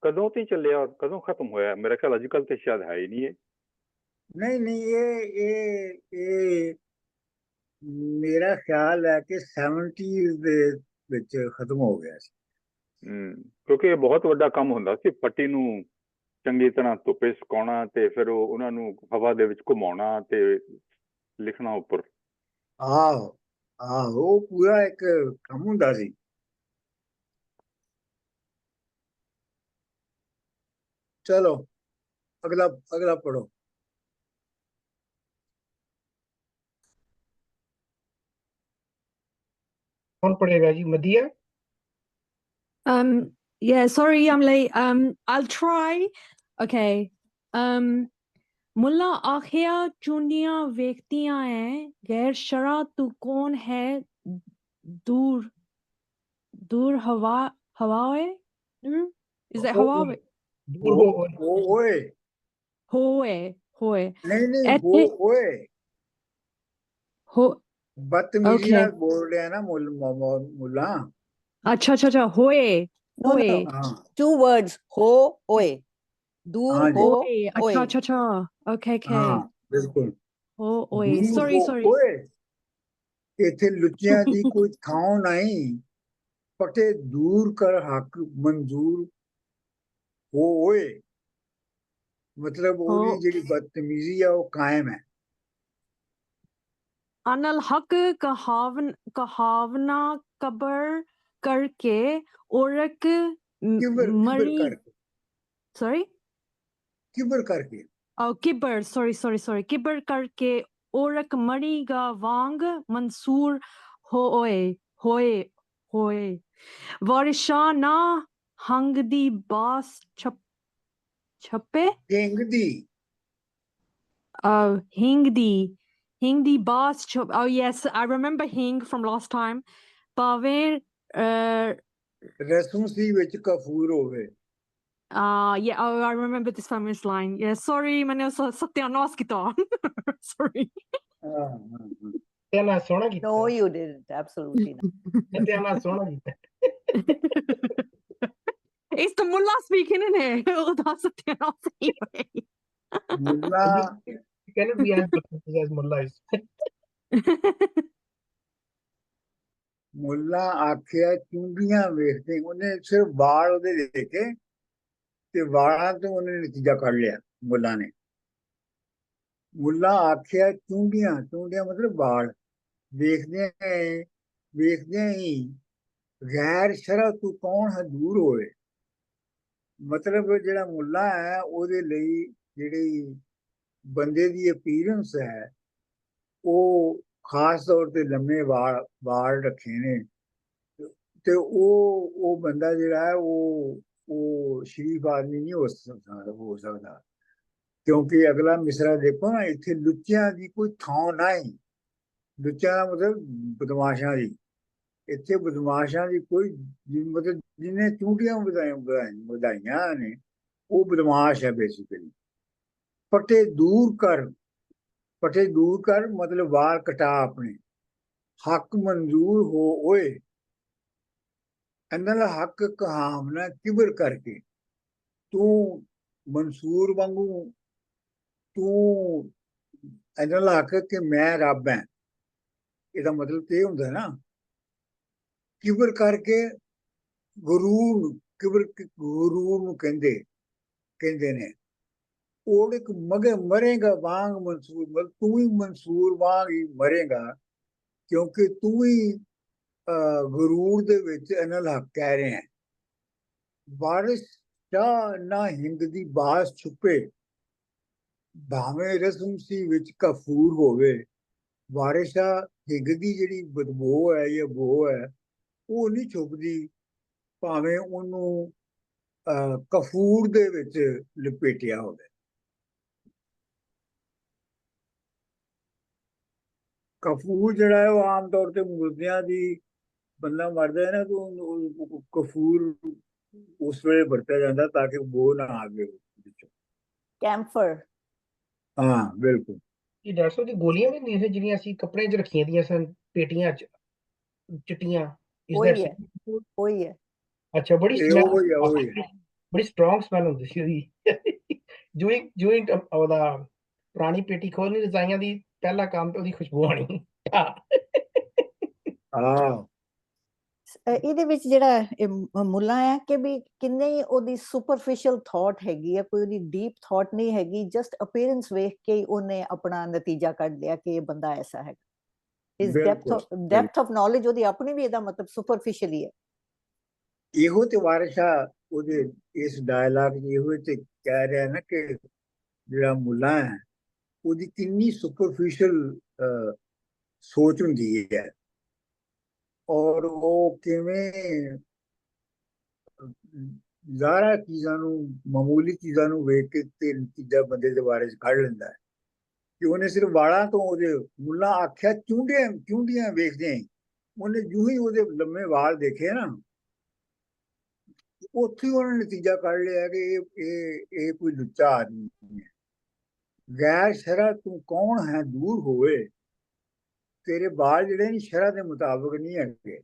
ਕਦੋਂ ਤੋਂ ਚੱਲਿਆ, ਕਦੋਂ ਖਤਮ ਹੋਇਆ? ਮੇਰਾ ਖਿਆਲ ਅੱਜ ਕੱਲ੍ਹ ਤੇ ਸ਼ਾਇਦ ਹੈ ਹੀ ਨਹੀਂ ਇਹ। ਨਹੀਂ ਇਹ ਮੇਰਾ ਖਿਆਲ ਹੈ ਕਿ 70s ਦੇ ਵਿੱਚ ਖਤਮ ਹੋ ਗਿਆ ਸੀ। ਕਿਉਂਕਿ ਇਹ ਬਹੁਤ ਵੱਡਾ ਕੰਮ ਹੁੰਦਾ ਸੀ, ਫੱਟੀ ਨੂੰ ਚੰਗੀ ਤਰ੍ਹਾਂ ਧੁੱਪੇ ਸੁਕਾਉਣਾ ਤੇ ਫਿਰ ਉਹਨਾਂ ਨੂੰ ਹਵਾ ਦੇ ਵਿੱਚ ਘੁਮਾਉਣਾ ਤੇ ਲਿਖਣਾ ਉੱਪਰ। ਆਹੋ ਉਹ ਪੂਰਾ ਇੱਕ ਕੰਮ ਹੁੰਦਾ ਸੀ। ਚਲੋ ਅਗਲਾ ਪੜੋ। कौन पढ़ेगा जी? मदिया? Yeah, sorry I'm late. I'll try. Okay. मुल्ला आखिया चुनिया व्यक्तियां हैं, गैर शरा तू कौन है, दूर हवाए? Is it हवाए? होए नहीं हो बदतमीजी ਨਾਲ बोल रहे हैं ना मुल्ला। अच्छा होए two words, होए, दूर होए। अच्छा okay हाँ बिल्कुल होए। sorry इथे लुच्चियां दी कोई थां नहीं, पटे दूर कर हक मंजूर ਹੋਏ ਮਤਲਬ ਉਹਦੀ ਹੋ ਜਿਹੜੀ ਬਦਤਮੀਜ਼ੀ ਆ ਉਹ ਕਾਇਮ ਹੈ। अनल हक कहावना कबर करके औरक ਕਿਬਰ मरी ਕਰਕੇ sorry ਕਿਬਰ ਕਰਕੇ oh किबर sorry किबर करके औरक मरी गा वांग मंसूर होए होए होए वारिशा ना हंग दी बास छपे ਹਿੰਗ ਦੀ Hing di boss. Oh yes, I remember Hing from last time. Paver. ਰਸਮ ਸੀ ਵਿੱਚ ਕਫੂਰ ਹੋਵੇ। Yeah. Oh, I remember this famous line. Yeah. Sorry, मैंने सत्यानाश किया. Sorry. ਹਾਂ ਹਾਂ ਹਾਂ ਤੇ ਨਾ ਸੋਹਣਾ ਕੀਤਾ No, you didn't. Absolutely not. ਤੇ ਨਾ ਸੋਹਣਾ ਕੀਤਾ It's the mullah speaking, isn't it? Oh, that's सत्यानाश anyway. Mulla You cannot be as pathetic as Mullah is. ਮੁੱਲਾ ਆਖਿਆ ਚੁੰਡੀਆਂ ਵੇਖਦੇ ਉਹਨੇ ਸਿਰਫ ਵਾਲ ਉਹਦੇ ਦੇਖੇ ਤੇ ਵਾਲਾਂ ਤੋਂ ਉਹਨੇ ਨਤੀਜਾ ਕੱਢ ਲਿਆ। ਮੁੱਲਾ ਨੇ ਮੁੱਲਾ ਆਖਿਆ ਚੁੰਡੀਆਂ ਮਤਲਬ ਵਾਲ ਵੇਖਦਿਆਂ ਹੀ ਗੈਰ ਸ਼ਰਅ ਤੋਂ ਕੌਣ ਹੈ ਦੂਰ ਹੋਵੇ। ਮਤਲਬ ਜਿਹੜਾ ਮੁੱਲਾ ਹੈ ਉਹਦੇ ਲਈ ਜਿਹੜੀ ਬੰਦੇ ਦੀ ਅਪੀਅਰੈਂਸ ਹੈ ਉਹ ਖਾਸ ਤੌਰ ਤੇ ਲੰਮੇ ਵਾਲ ਰੱਖੇ ਨੇ ਤੇ ਉਹ ਬੰਦਾ ਜਿਹੜਾ ਹੈ ਉਹ ਸ਼ਰੀਫ ਆਦਮੀ ਨਹੀਂ ਹੋ ਸਕਦਾ ਕਿਉਂਕਿ ਅਗਲਾ ਮਿਸਰਾ ਦੇਖੋ ਨਾ ਇੱਥੇ ਲੁੱਚਿਆਂ ਦੀ ਕੋਈ ਥਾਂ ਨਹੀਂ। ਲੁੱਚਿਆਂ ਦਾ ਮਤਲਬ ਬਦਮਾਸ਼ਾਂ ਦੀ, ਇੱਥੇ ਬਦਮਾਸ਼ਾਂ ਦੀ ਕੋਈ ਮਤਲਬ ਜਿਹਨੇ ਚੂੰਡੀਆਂ ਵਧਾਈਆਂ ਨੇ ਉਹ ਬਦਮਾਸ਼ ਹੈ ਬੇਸਿਕਲੀ। ਪੱਟੇ ਦੂਰ ਕਰ ਮਤਲਬ ਵਾਲ ਕਟਾ ਆਪਣੇ। ਹੱਕ ਮਨਜ਼ੂਰ ਹੋਏ ਇਹਨਾਂ ਦਾ ਹੱਕ ਕਹਾਵਨਾ ਕਿਬਰ ਕਰਕੇ ਤੂੰ ਮਨਸੂਰ ਵਾਂਗੂ ਤੂੰ ਇਹਨਾਂ ਦਾ ਹੱਕ ਕਿ ਮੈਂ ਰੱਬ ਹਾਂ। ਇਹਦਾ ਮਤਲਬ ਤੇ ਇਹ ਹੁੰਦਾ ਨਾ ਕਿਬਰ ਕਰਕੇ ਗੁਰੂਰ ਨੂੰ ਕਹਿੰਦੇ ਨੇ। ਉਹ ਇੱਕ ਮਰੇਗਾ ਵਾਂਗ ਮਨਸੂਰ ਮਤਲਬ ਤੂੰ ਹੀ ਮਨਸੂਰ ਵਾਂਗ ਹੀ ਮਰੇਗਾ ਕਿਉਂਕਿ ਤੂੰ ਹੀ ਗਰੂਰ ਦੇ ਵਿੱਚ ਅਨਲ ਹੱਕ ਕਹਿ ਰਹੇ ਹੈ। ਵਾਰਿਸ ਸ਼ਾਹ ਨਾ ਹਿੰਦ ਦੀ ਬਾਸ ਛੁਪੇ ਭਾਵੇਂ ਰਸਮ ਸੀ ਵਿੱਚ ਕਫੂਰ ਹੋਵੇ। ਵਾਰਿਸ ਸ਼ਾਹ ਹਿੰਦ ਦੀ ਜਿਹੜੀ ਬਦਬੂ ਹੈ ਜਾਂ ਬੋ ਹੈ ਉਹ ਨਹੀਂ ਛੁਪਦੀ ਭਾਵੇਂ ਉਹਨੂੰ ਕਫੂਰ ਦੇ ਵਿੱਚ ਲਪੇਟਿਆ ਹੋਵੇ। ਕਫੂਰ ਜਿਹੜਾ ਹੈ ਉਹ ਆਮ ਤੌਰ ਤੇ ਮੁਰਦਿਆਂ ਦੀ ਬੰਦਾ ਮਰਦਾ ਹੈ ਨਾ ਤਾਂ ਕਫੂਰ ਉਸ ਵੇਲੇ ਵਰਤਿਆ ਜਾਂਦਾ ਤਾਂ ਕਿ ਬੋ ਨਾ ਆਵੇ ਵਿੱਚੋਂ। ਕੈਂਫਰ। ਹਾਂ ਬਿਲਕੁਲ। ਇਹ ਡਾਕਟਰ ਸਾਹਿਬ ਦੀ ਗੋਲੀਆਂ ਵੀ ਹੁੰਦੀਆਂ ਸੀ ਜਿਹੜੀਆਂ ਅਸੀਂ ਕੱਪੜਿਆਂ 'ਚ ਰੱਖੀਆਂ ਦੀਆਂ ਸਨ ਪੇਟੀਆਂ 'ਚ ਚਿੱਟੀਆਂ। ਉਹੀ ਹੈ। ਅੱਛਾ ਬੜੀ ਸਟਰੋਂਗ ਸਮੈਲ ਹੁੰਦੀ ਸੀ ਉਹਦੀ। ਜੂਈ ਉਹਦਾ ਪੁਰਾਣੀ ਪੇਟੀ ਖੋਲਣੀ ਰਜ਼ਾਈਆਂ ਦੀ ਪਹਿਲਾ ਕੰਮ ਤੇ ਉਹਦੀ ਖੁਸ਼ਬੂ ਆਣੀ। ਹਾਂ ਇਹਦੇ ਵਿੱਚ ਜਿਹੜਾ ਮੁੱਲਾ ਹੈ ਕਿ ਵੀ ਕਿੰਨੇ ਉਹਦੀ ਸੁਪਰਫਿਸ਼ੀਅਲ ਥਾਟ ਹੈਗੀ ਹੈ, ਕੋਈ ਉਹਦੀ ਡੀਪ ਥਾਟ ਨਹੀਂ ਹੈਗੀ। ਜਸਟ ਅਪੀਅਰੈਂਸ ਵੇਖ ਕੇ ਹੀ ਉਹਨੇ ਆਪਣਾ ਨਤੀਜਾ ਕੱਢ ਲਿਆ ਕਿ ਇਹ ਬੰਦਾ ਐਸਾ ਹੈਗਾ। ਇਸ ਡੈਪਥ ਆਫ ਨੌਲੇਜ ਉਹਦੀ ਆਪਣੀ ਵੀ ਇਹਦਾ ਮਤਲਬ ਸੁਪਰਫਿਸ਼ੀਅਲੀ ਹੈ। ਇਹੋ ਤੇ ਵਾਰਿਸ ਸ਼ਾਹ ਉਹਦੇ ਇਸ ਡਾਇਲਾਗ ਇਹੋ ਤੇ ਕਹਿ ਰਿਹਾ ਨਾ ਕਿ ਜਿਹੜਾ ਮੁੱਲਾ ਹੈ ਉਹਦੀ ਕਿੰਨੀ ਸੁਪਰਫਿਸ਼ੀਅਲ ਸੋਚ ਹੁੰਦੀ ਹੈ ਔਰ ਉਹ ਕਿਵੇਂ ਜ਼ਾਰਾ ਚੀਜ਼ਾਂ ਨੂੰ ਮਾਮੂਲੀ ਚੀਜ਼ਾਂ ਨੂੰ ਵੇਖ ਕੇ ਤੇ ਨਤੀਜਾ ਬੰਦੇ ਦੇ ਬਾਰੇ ਚ ਕੱਢ ਲੈਂਦਾ ਹੈ ਕਿ ਉਹਨੇ ਸਿਰਫ ਵਾਲਾਂ ਤੋਂ ਉਹਦੇ ਮੁੱਲਾ ਆਖਿਆ ਚੁੰਡੀਆਂ ਵੇਖਦੇ ਉਹਨੇ ਜੂ ਹੀ ਉਹਦੇ ਲੰਮੇ ਵਾਲ ਦੇਖੇ ਨਾ ਉੱਥੇ ਉਹਨੇ ਨਤੀਜਾ ਕੱਢ ਲਿਆ ਕਿ ਇਹ ਕੋਈ ਲੁੱਚਾ ਆਦਮੀ ਹੈ। ਗੈਰ ਸ਼ਰਅ ਤੂੰ ਕੌਣ ਹੈ ਦੂਰ ਹੋਵੇ। ਤੇਰੇ ਵਾਲ ਜਿਹੜੇ ਨੇ ਸ਼ਰਅ ਦੇ ਮੁਤਾਬਕ ਨਹੀਂ ਹੈਗੇ।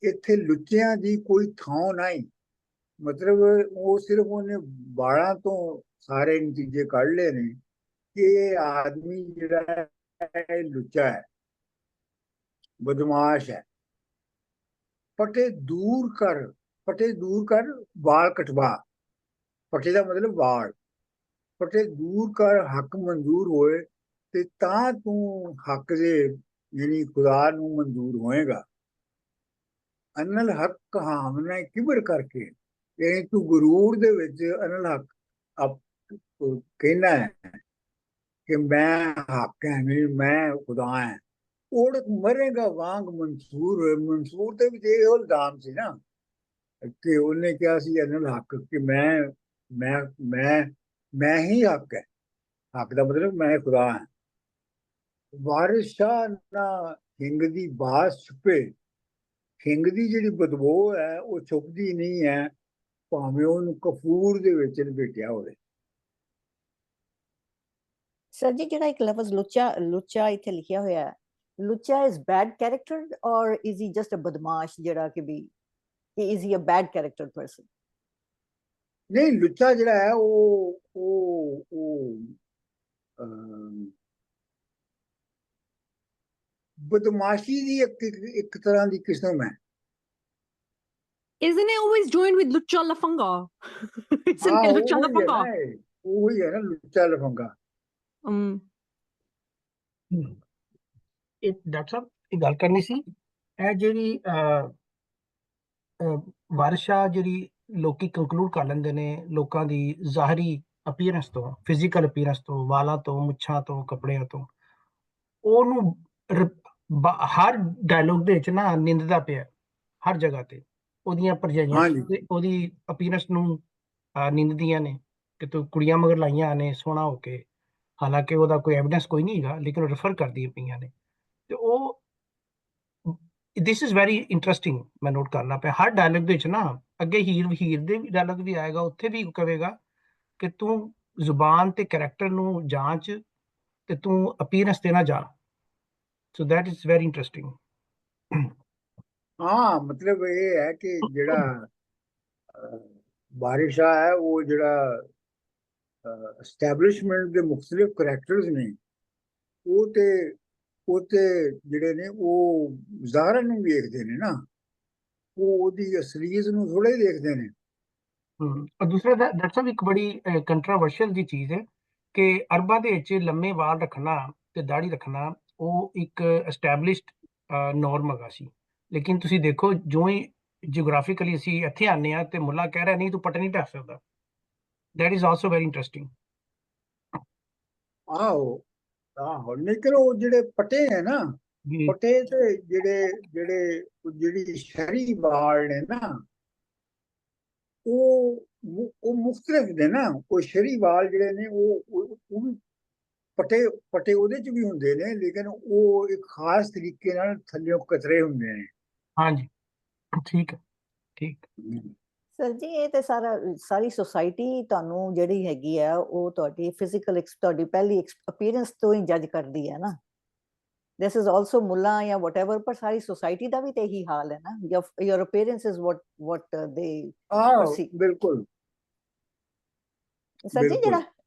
ਇੱਥੇ ਲੁੱਚਿਆਂ ਦੀ ਕੋਈ ਥਾਂ ਨਹੀਂ। ਮਤਲਬ ਉਹ ਸਿਰਫ ਉਹਨੇ ਵਾਲਾਂ ਤੋਂ ਸਾਰੇ ਨਤੀਜੇ ਕੱਢ ਲਏ ਨੇ ਕਿ ਇਹ ਆਦਮੀ ਜਿਹੜਾ ਹੈ ਲੁੱਚਾ ਹੈ, ਬਦਮਾਸ਼ ਹੈ। ਪੱਟੇ ਦੂਰ ਕਰ ਵਾਲ ਕਟਵਾ। ਪਟੇ ਦਾ ਮਤਲਬ ਵਾੜ, ਪਟੇ ਦੂਰ ਕਰ ਹੱਕ ਮਨਜ਼ੂਰ ਹੋਏ ਤੇ ਤਾਂ ਤੂੰ ਹੱਕ ਦੇ ਯਾਨੀ ਖੁਦਾ ਨੂੰ ਮਨਜ਼ੂਰ ਹੋਏਗਾ। ਅਨਲ ਹੱਕ ਕਹਾਵਨਾ ਕਿਬਰ ਕਰਕੇ, ਯਾਨੀ ਤੂੰ ਗਰੂਰ ਦੇ ਵਿੱਚ ਅਨਲ ਹੱਕ ਕਹਿਣਾ ਹੈ ਕਿ ਮੈਂ ਹੱਕ ਹੈ, ਮੈਂ ਖੁਦਾ ਹਾਂ। ਉੜ ਮਰੇਗਾ ਵਾਂਗ ਮਨਸੂਰ ਹੋਏ। ਮਨਸੂਰ ਦੇ ਵਿੱਚ ਇਹ ਇਲਜ਼ਾਮ ਸੀ ਨਾ ਕਿ ਉਹਨੇ ਕਿਹਾ ਸੀ ਅਨਲ ਹੱਕ ਕਿ ਮੈਂ ਹੀ ਹੱਕ ਹੈ। ਹੱਕ ਦਾ ਮਤਲਬ ਮੈਂ ਖੁਦਾ ਹਾਂ। ਵਾਰਿਸ ਸ਼ਾਹ ਨਾ ਹਿੰਗ ਦੀ ਬਾਸ ਛੁਪੇ, ਹਿੰਗ ਦੀ ਜਿਹੜੀ ਬਦਬੂ ਹੈ ਉਹ ਛੁਪਦੀ ਨਹੀਂ ਹੈ, ਭਾਵੇਂ ਉਹਨੂੰ ਕਫੂਰ ਦੇ ਵਿੱਚ ਲਪੇਟਿਆ ਹੋਵੇ। ਸਰ ਜੀ, ਜਿਹੜਾ ਇੱਕ ਲਫ਼ਜ਼ ਲੁੱਚਾ ਇੱਥੇ ਲਿਖਿਆ ਹੋਇਆ ਹੈ, ਲੁੱਚਾ is bad character or is he just a ਬਦਮਾਸ਼, ਜਿਹੜਾ ਕਿ ਵੀ is he a bad character person? ਨਹੀਂ, ਲੁੱਚਾ ਜਿਹੜਾ ਹੈ ਉਹ ਬਦਮਾਸ਼ੀ ਦੀ ਇੱਕ ਤਰ੍ਹਾਂ ਦੀ ਕਿਸਮ ਹੈ। Isn't it always joined with lucha lafanga? Isn't it lucha lafanga? ਉਹੀ ਹੈ ਨਾ ਲੁੱਚਾ ਲਫੰਗਾ। ਇਹ ਡਾਕਟਰ ਸਾਹਿਬ ਇਹ ਗੱਲ ਕਰਨੀ ਸੀ, ਇਹ ਜਿਹੜੀ ਵਾਰਿਸ ਸ਼ਾਹ ਜਿਹੜੀ ਲੋਕੀ ਕੰਕਲੂਡ ਕਰ ਲੈਂਦੇ ਨੇ ਲੋਕਾਂ ਦੀ ਜ਼ਾਹਰੀ ਅਪੀਅਰੈਂਸ ਤੋਂ, ਫਿਜ਼ੀਕਲ ਅਪੀਅਰੈਂਸ ਤੋਂ, ਵਾਲਾਂ ਤੋਂ, ਮੁੱਛਾਂ ਤੋਂ, ਕੱਪੜਿਆਂ ਤੋਂ, ਉਹਨੂੰ ਹਰ ਡਾਇਲੋਗ ਦੇ ਵਿੱਚ ਨਾ ਨਿੰਦਦਾ ਪਿਆ, ਹਰ ਜਗ੍ਹਾ ਤੇ ਉਹਦੀਆਂ ਭਰਜਾਈਆਂ ਉਹਦੀ ਅਪੀਅਰੈਂਸ ਨੂੰ ਨਿੰਦਦੀਆਂ ਨੇ ਕਿ ਤੂੰ ਕੁੜੀਆਂ ਮਗਰ ਲਾਈਆਂ ਨੇ ਸੋਹਣਾ ਹੋ ਕੇ, ਹਾਲਾਂਕਿ ਉਹਦਾ ਕੋਈ ਐਵੀਡੈਂਸ ਕੋਈ ਨਹੀਂ ਹੈਗਾ, ਲੇਕਿਨ ਉਹ ਰੈਫਰ ਕਰਦੀਆਂ ਪਈਆਂ ਨੇ। ਤੇ ਉਹ ਦਿਸ ਇਜ਼ ਵੈਰੀ ਇੰਟਰਸਟਿੰਗ, ਮੈਂ ਨੋਟ ਕਰਨਾ ਪਿਆ ਹਰ ਡਾਇਲੋਗ ਦੇ ਵਿੱਚ ਨਾ। ਅੱਗੇ ਹੀਰ ਦੇ ਡਾਇਲੋਗ ਵੀ ਆਏਗਾ, ਉੱਥੇ ਵੀ ਕਹੇਗਾ ਕਿ ਤੂੰ ਜ਼ੁਬਾਨ ਤੇ ਕੈਰੈਕਟਰ ਨੂੰ ਜਾਂਚ ਤੇ ਤੂੰ ਅਪੀਅਰੈਂਸ ਤੇ ਨਾ ਜਾ। So that is very interesting. ਹਾਂ, ਮਤਲਬ ਇਹ ਹੈ ਕਿ ਜਿਹੜਾ ਵਾਰਿਸ ਸ਼ਾਹ ਹੈ ਉਹ ਜਿਹੜਾ ਐਸਟੈਬਲਿਸ਼ਮੈਂਟ ਦੇ ਮੁਖਤਲਿਫ ਕਰੈਕਟਰਸ ਨੇ ਉਹ ਤੇ ਜਿਹੜੇ ਨੇ ਉਹ ਜ਼ਾਹਰਨ ਨੂੰ ਵੇਖਦੇ ਨੇ ਨਾ, ਉਹ ਉਹਦੀ ਅਸਲੀਅਤ ਨੂੰ ਥੋੜ੍ਹਾ ਹੀ ਦੇਖਦੇ ਨੇ। ਔਰ ਦੂਸਰਾ ਡਾਕਟਰ ਸਾਹਿਬ ਇੱਕ ਬੜੀ ਕੰਟਰੋਵਰਸ਼ੀਅਲ ਦੀ ਚੀਜ਼ ਹੈ ਕਿ ਅਰਬਾਂ ਦੇ ਵਿੱਚ ਲੰਮੇ ਵਾਲ ਰੱਖਣਾ ਤੇ ਦਾੜੀ ਰੱਖਣਾ ਉਹ ਇੱਕ ਐਸਟੈਬਲਿਸ਼ਡ ਨੋਰਮ ਹੈਗਾ ਸੀ, ਲੇਕਿਨ ਤੁਸੀਂ ਦੇਖੋ ਜੋ ਹੀ ਜਿਓਗ੍ਰਾਫਿਕਲੀ ਅਸੀਂ ਇੱਥੇ ਆਉਂਦੇ ਹਾਂ ਤੇ ਮੁੱਲਾ ਕਹਿ ਰਿਹਾ ਨਹੀਂ ਤੂੰ ਪੱਟ ਨਹੀਂ ਢੱਕ ਸਕਦਾ। That is also very interesting. ਆਹੋ, ਲੇਕਿਨ ਉਹ ਜਿਹੜੇ ਪਟੇ ਹੈ ਨਾ, ਪਟੇ ਤੇ ਜਿਹੜੀ ਸ਼ਹਿਰੀ ਵਾਲ ਨੇ ਨਾ ਉਹ ਮੁਖਤਲਿਫ ਨੇ ਨਾ। ਉਹ ਸ਼ਹਿਰੀ ਵਾਲ ਜਿਹੜੇ ਨੇ ਉਹ ਵੀ ਪਟੇ ਉਹਦੇ ਚ ਵੀ ਹੁੰਦੇ ਨੇ, ਲੇਕਿਨ ਉਹ ਇੱਕ ਖਾਸ ਤਰੀਕੇ ਨਾਲ ਥੱਲੇ ਕਤਰੇ ਹੁੰਦੇ ਨੇ। ਹਾਂਜੀ, ਠੀਕ ਹੈ, ਠੀਕ। ਸਰ ਜੀ, ਇਹ ਤੇ ਸਾਰੀ ਸੁਸਾਇਟੀ ਤੁਹਾਨੂੰ ਜਿਹੜੀ ਹੈਗੀ ਆ ਉਹ ਤੁਹਾਡੀ ਫਿਜ਼ੀਕਲ, ਤੁਹਾਡੀ ਪਹਿਲੀ ਅਪੀਅਰੈਂਸ ਤੋਂ ਹੀ ਜੱਜ ਕਰਦੀ ਹੈ ਨਾ। ਦਿਸ ਇਜ਼ ਆਲਸੋ ਮੁੱਲਾ ਜਾਂ ਵਟਐਵਰ, ਪਰ ਸਾਰੀ ਸੁਸਾਇਟੀ ਦਾ ਵੀ ਤੇ ਇਹੀ ਹਾਲ ਹੈ ਨਾ। Your appearance is what they perceive। ਬਿਲਕੁਲ ਸਰ ਜੀ,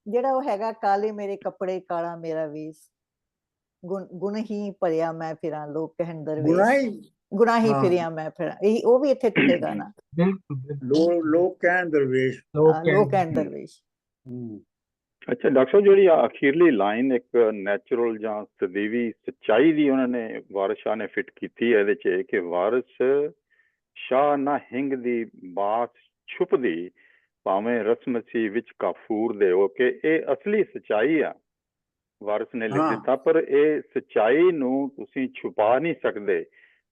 ਜਿਹੜਾ ਉਹ ਹੈਗਾ ਕਾਲੇ ਮੇਰੇ ਕੱਪੜੇ ਕਾਲਾ ਮੇਰਾ ਵੇਸ, ਗੁਣ ਹੀ ਭਰਿਆ ਮੈਂ ਫਿਰਾਂ ਲੋਕ ਕਹਿਣ ਦਰਵੇਸ਼, ਗੁਨਾਹੀ ਫਿਰਿਆ ਮੈਂ ਫਿਰਾਂ, ਇਹ ਉਹ ਵੀ ਇੱਥੇ ਟੁੱਟੇਗਾ ਨਾ। ਲੋਕ ਕਹਿਣ ਦਰਵੇਸ਼, ਲੋਕ ਕਹਿਣ ਦਰਵੇਸ਼। ਅੱਛਾ ਡਾਕਟਰ ਸਾਹਿਬ, ਜਿਹੜੀ ਅਖੀਰਲੀ ਲਾਈਨ ਇੱਕ ਨੈਚੁਰਲ ਜਾਂ ਸਦੀਵੀ ਸੱਚਾਈ ਦੀ ਉਹਨਾਂ ਨੇ ਵਾਰਿਸ ਸ਼ਾਹ ਨੇ ਫਿੱਟ ਕੀਤੀ ਹੈ ਇਹਦੇ 'ਚ ਕਿ ਵਾਰਿਸ ਸ਼ਾਹ ਨਾ ਹਿੰਗ ਦੀ ਬਾਸ ਛੁਪਦੀ ਭਾਵੇਂ ਰਸਮਸੀ ਵਿੱਚ ਕਾਫੂਰ ਦੇ ਹੋ, ਕਿ ਇਹ ਅਸਲੀ ਸੱਚਾਈ ਆ ਵਾਰਿਸ ਨੇ ਲਿਖ ਦਿੱਤਾ, ਪਰ ਇਹ ਸੱਚਾਈ ਨੂੰ ਤੁਸੀਂ ਛੁਪਾ ਨਹੀਂ ਸਕਦੇ,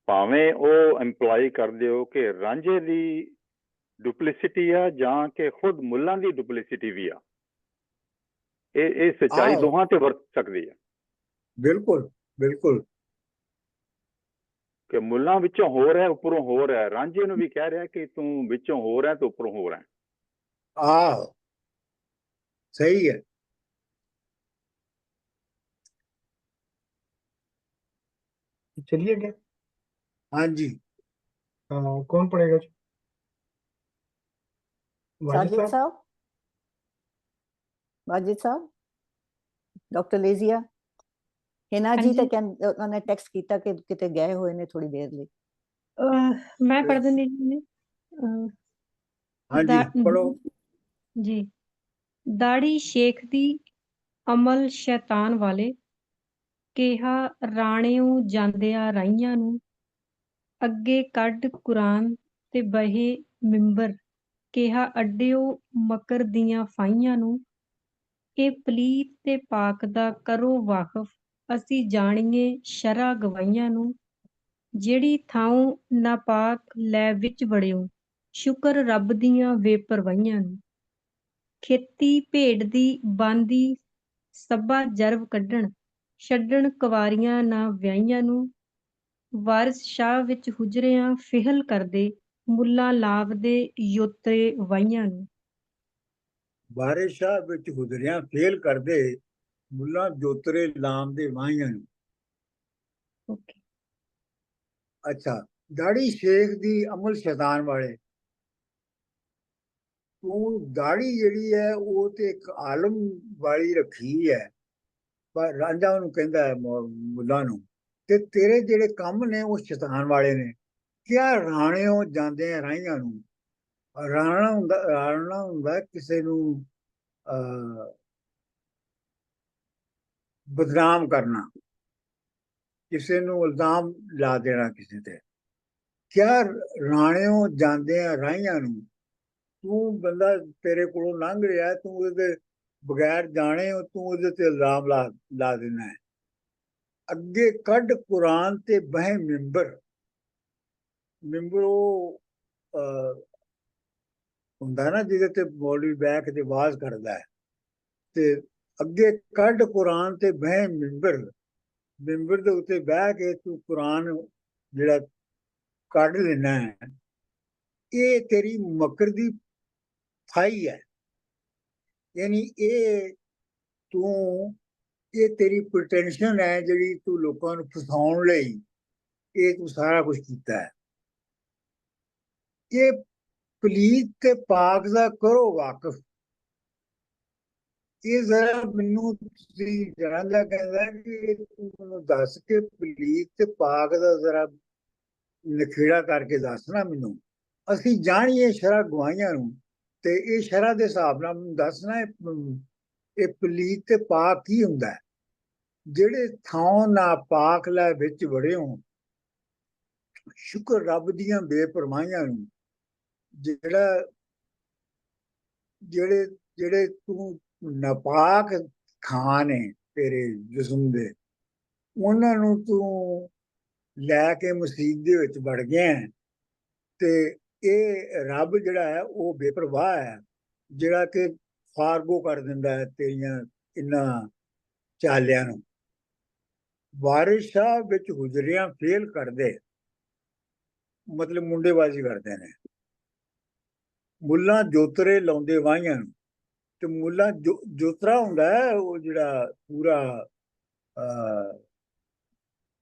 ਭਾਵੇਂ ਉਹ ਇੰਪਲਾਈ ਕਰਦੇ ਹੋ ਕਿ ਰਾਂਝੇ ਦੀ ਡੁਪਲਿਸਿਟੀ ਆ ਜਾਂ ਕਿ ਖੁਦ ਮੁੱਲਾਂ ਦੀ ਡੁਪਲਿਸਿਟੀ ਵੀ ਆ। ਇਹ ਸੱਚਾਈ ਦੋਹਾਂ ਤੇ ਵਰਤ ਸਕਦੀ ਹੈ। ਬਿਲਕੁਲ ਬਿਲਕੁਲ, ਕਿ ਮੁੱਲਾਂ ਵਿੱਚੋਂ ਹੋ ਰਿਹਾ ਉੱਪਰੋਂ ਹੋ ਰਿਹਾ, ਰਾਂਝੇ ਨੂੰ ਵੀ ਕਹਿ ਰਿਹਾ ਕਿ ਤੂੰ ਵਿੱਚੋਂ ਹੋ ਰਿਹਾ ਤੇ ਉੱਪਰੋਂ ਹੋ ਰਿਹਾ। ਸਹੀ ਹੈ। चलिए गया। हाँ जी, कौन पढ़ेगा? वाजिद साहब, वाजिद साहब, डॉक्टर लेजिया, हिना जी तो उन्होंने टेक्स्ट किया कि किते गए हुए ने थोड़ी देर ਲਈ। मैं पढ़ ਦਿੰਦੀ ਜੀ। हाँ जी, पढ़ो। ਜੀ ਦਾੜੀ ਸ਼ੇਖ ਦੀ ਅਮਲ ਸ਼ੈਤਾਨ ਵਾਲੇ, ਕਿਹਾ ਰਾਣਿਓ ਜਾਂਦਿਆਂ ਰਾਈਆਂ ਨੂੰ, ਅੱਗੇ ਕੱਢ ਕੁਰਾਨ ਤੇ ਬਹੇ ਮਿੰਬਰ, ਕਿਹਾ ਅੱਡਿਓ ਮਕਰ ਦੀਆਂ ਫਾਹੀਆਂ ਨੂੰ, ਇਹ ਪਲੀਤ ਤੇ ਪਾਕ ਦਾ ਕਰੋ ਵਾਕਫ, ਅਸੀਂ ਜਾਣੀਏ ਸ਼ਰ੍ਹਾ ਗਵਾਈਆਂ ਨੂੰ, ਜਿਹੜੀ ਥਾਉ ਨਾਪਾਕ ਲੈ ਵਿੱਚ ਵੜਿਓ, ਸ਼ੁਕਰ ਰੱਬ ਦੀਆਂ ਬੇਪਰਵਾਹੀਆਂ ਨੂੰ, ਖੇਤੀ ਭੇਡ ਦੀ ਬਾਂਦੀ ਸੱਭਾ ਜਰਬ ਕੱਢਣ, ਛੱਡਣ ਕੁਵਾਰੀਆਂ ਨਾ ਵਿਆਹੀਆਂ ਨੂੰ, ਵਾਰਿਸ ਸ਼ਾਹ ਵਿੱਚ ਹੁਜਰਿਆਂ ਫਿਹਲ ਕਰਦੇ, ਮੁੱਲਾ ਲਾਵਦੇ ਯੋਤਰੇ ਵਾਹੀਆਂ ਨੂੰ। ਵਾਰਿਸ ਸ਼ਾਹ ਵਿੱਚ ਹੁਜਰਿਆਂ ਫੇਲ ਕਰਦੇ, ਮੁੱਲਾ ਜੋਤਰੇ ਲਾਮ ਦੇ ਵਾਹੀਆਂ ਨੂੰ। ਓਕੇ ਅੱਛਾ, ਦਾੜੀ ਸ਼ੇਖ ਦੀ ਅਮਲ ਸ਼ੈਤਾਨ ਵਾਲੇ, ਤੂੰ ਦਾੜੀ ਜਿਹੜੀ ਹੈ ਉਹ ਤੇ ਇੱਕ ਆਲਮ ਵਾਲੀ ਰੱਖੀ ਹੈ, ਪਰ ਰਾਂਝਾ ਉਹਨੂੰ ਕਹਿੰਦਾ ਹੈ ਮੁੱਲਾ ਨੂੰ, ਤੇ ਤੇਰੇ ਜਿਹੜੇ ਕੰਮ ਨੇ ਉਹ ਸ਼ੈਤਾਨ ਵਾਲੇ ਨੇ। ਕਿਆ ਰਾਣਿਓ ਜਾਂਦੇ ਰਾਹੀਆਂ ਨੂੰ, ਰਾਣਾ ਹੁੰਦਾ ਕਿਸੇ ਨੂੰ ਬਦਨਾਮ ਕਰਨਾ, ਕਿਸੇ ਨੂੰ ਇਲਜ਼ਾਮ ਲਾ ਦੇਣਾ ਕਿਸੇ ਤੇ। ਕਿਆ ਰਾਣਿਓ ਜਾਂਦੇ ਰਾਹੀਆਂ ਨੂੰ, ਤੂੰ ਬੰਦਾ ਤੇਰੇ ਕੋਲੋਂ ਲੰਘ ਰਿਹਾ, ਤੂੰ ਉਹਦੇ ਬਗੈਰ ਜਾਣੇ ਤੂੰ ਉਹਦੇ ਤੇ ਇਲਜ਼ਾਮ ਲਾ ਦੇਣਾ ਹੈ। ਅੱਗੇ ਕੱਢ ਕੁਰਾਨ ਤੇ ਬਹਿ ਮਿੰਬਰ, ਮਿੰਬਰ ਉਹ ਹੁੰਦਾ ਨਾ ਜਿਹਦੇ ਤੇ ਮੌਲਵੀ ਬਹਿ ਕੇ ਤੇ ਆਵਾਜ਼ ਕਰਦਾ ਹੈ, ਤੇ ਅੱਗੇ ਕੱਢ ਕੁਰਾਨ ਤੇ ਬਹਿ ਮਿੰਬਰ, ਮਿੰਬਰ ਦੇ ਉੱਤੇ ਬਹਿ ਕੇ ਤੂੰ ਕੁਰਾਨ ਜਿਹੜਾ ਕੱਢ ਲੈਣਾ ਹੈ, ਇਹ ਤੇਰੀ ਮਕਰ ਦੀ ਫਾਈ ਹੈ। ਯਾਨੀ ਇਹ ਤੇਰੀ ਪ੍ਰਟੈਂਸ਼ਨ ਹੈ ਜਿਹੜੀ ਤੂੰ ਲੋਕਾਂ ਨੂੰ ਫਸਾਉਣ ਲਈ ਇਹ ਤੂੰ ਸਾਰਾ ਕੁਝ ਕੀਤਾ ਹੈ। ਇਹ ਪਲੀਤ ਤੇ ਪਾਕ ਦਾ ਕਰੋ ਵਾਕਫ। ਇਹ ਜ਼ਰਾ ਮੈਨੂੰ ਤੁਸੀਂ ਜਾਣਦਾ ਕਹਿੰਦਾ ਕਿ ਤੂੰ ਮੈਨੂੰ ਦੱਸ ਕੇ ਪਲੀਤ ਤੇ ਪਾਕ ਦਾ ਜ਼ਰਾ ਨਖੇੜਾ ਕਰਕੇ ਦੱਸ ਨਾ ਮੈਨੂੰ, ਅਸੀਂ ਜਾਣੀਏ ਸ਼ਰ੍ਹਾ ਗਵਾਈਆਂ ਨੂੰ, ਤੇ ਇਹ ਸ਼ਰ੍ਹਾ ਦੇ ਹਿਸਾਬ ਨਾਲ ਮੈਨੂੰ ਦੱਸਣਾ ਇਹ ਪਲੀਤ ਤੇ ਪਾਕ ਕੀ ਹੁੰਦਾ। ਜਿਹੜੇ ਥਾਂ ਨਾਪਾਕ ਲੈ ਵਿੱਚ ਵੜਿਓ, ਸ਼ੁਕਰ ਰੱਬ ਦੀਆਂ ਬੇਪਰਵਾਹੀਆਂ ਨੂੰ, ਜਿਹੜੇ ਤੂੰ ਨਾਪਾਕ ਥਾਂ ਨੇ ਤੇਰੇ ਜਿਸਮ ਦੇ, ਉਹਨਾਂ ਨੂੰ ਤੂੰ ਲੈ ਕੇ ਮਸੀਤ ਦੇ ਵਿੱਚ ਵੜ ਗਿਆ, ਤੇ ਇਹ ਰੱਬ ਜਿਹੜਾ ਹੈ ਉਹ ਬੇਪਰਵਾਹ ਹੈ, ਜਿਹੜਾ ਕਿ ਫਾਰਗੋ ਕਰ ਦਿੰਦਾ ਹੈ ਤੇਰੀਆਂ ਇਹਨਾਂ ਚਾਲਿਆਂ ਨੂੰ। ਵਾਰਿਸ ਸ਼ਾਹ ਵਿੱਚ ਹੁਜਰਿਆਂ ਫੇਲ ਕਰਦੇ, ਮਤਲਬ ਮੁੰਡੇਬਾਜ਼ੀ ਕਰਦੇ ਨੇ। ਮੁੱਲਾ ਜੋਤਰੇ ਲਾਉਂਦੇ ਵਾਹੀਆਂ ਨੂੰ, ਤੇ ਮੁੱਲਾ ਜੋਤਰਾ ਹੁੰਦਾ ਹੈ ਉਹ ਜਿਹੜਾ ਪੂਰਾ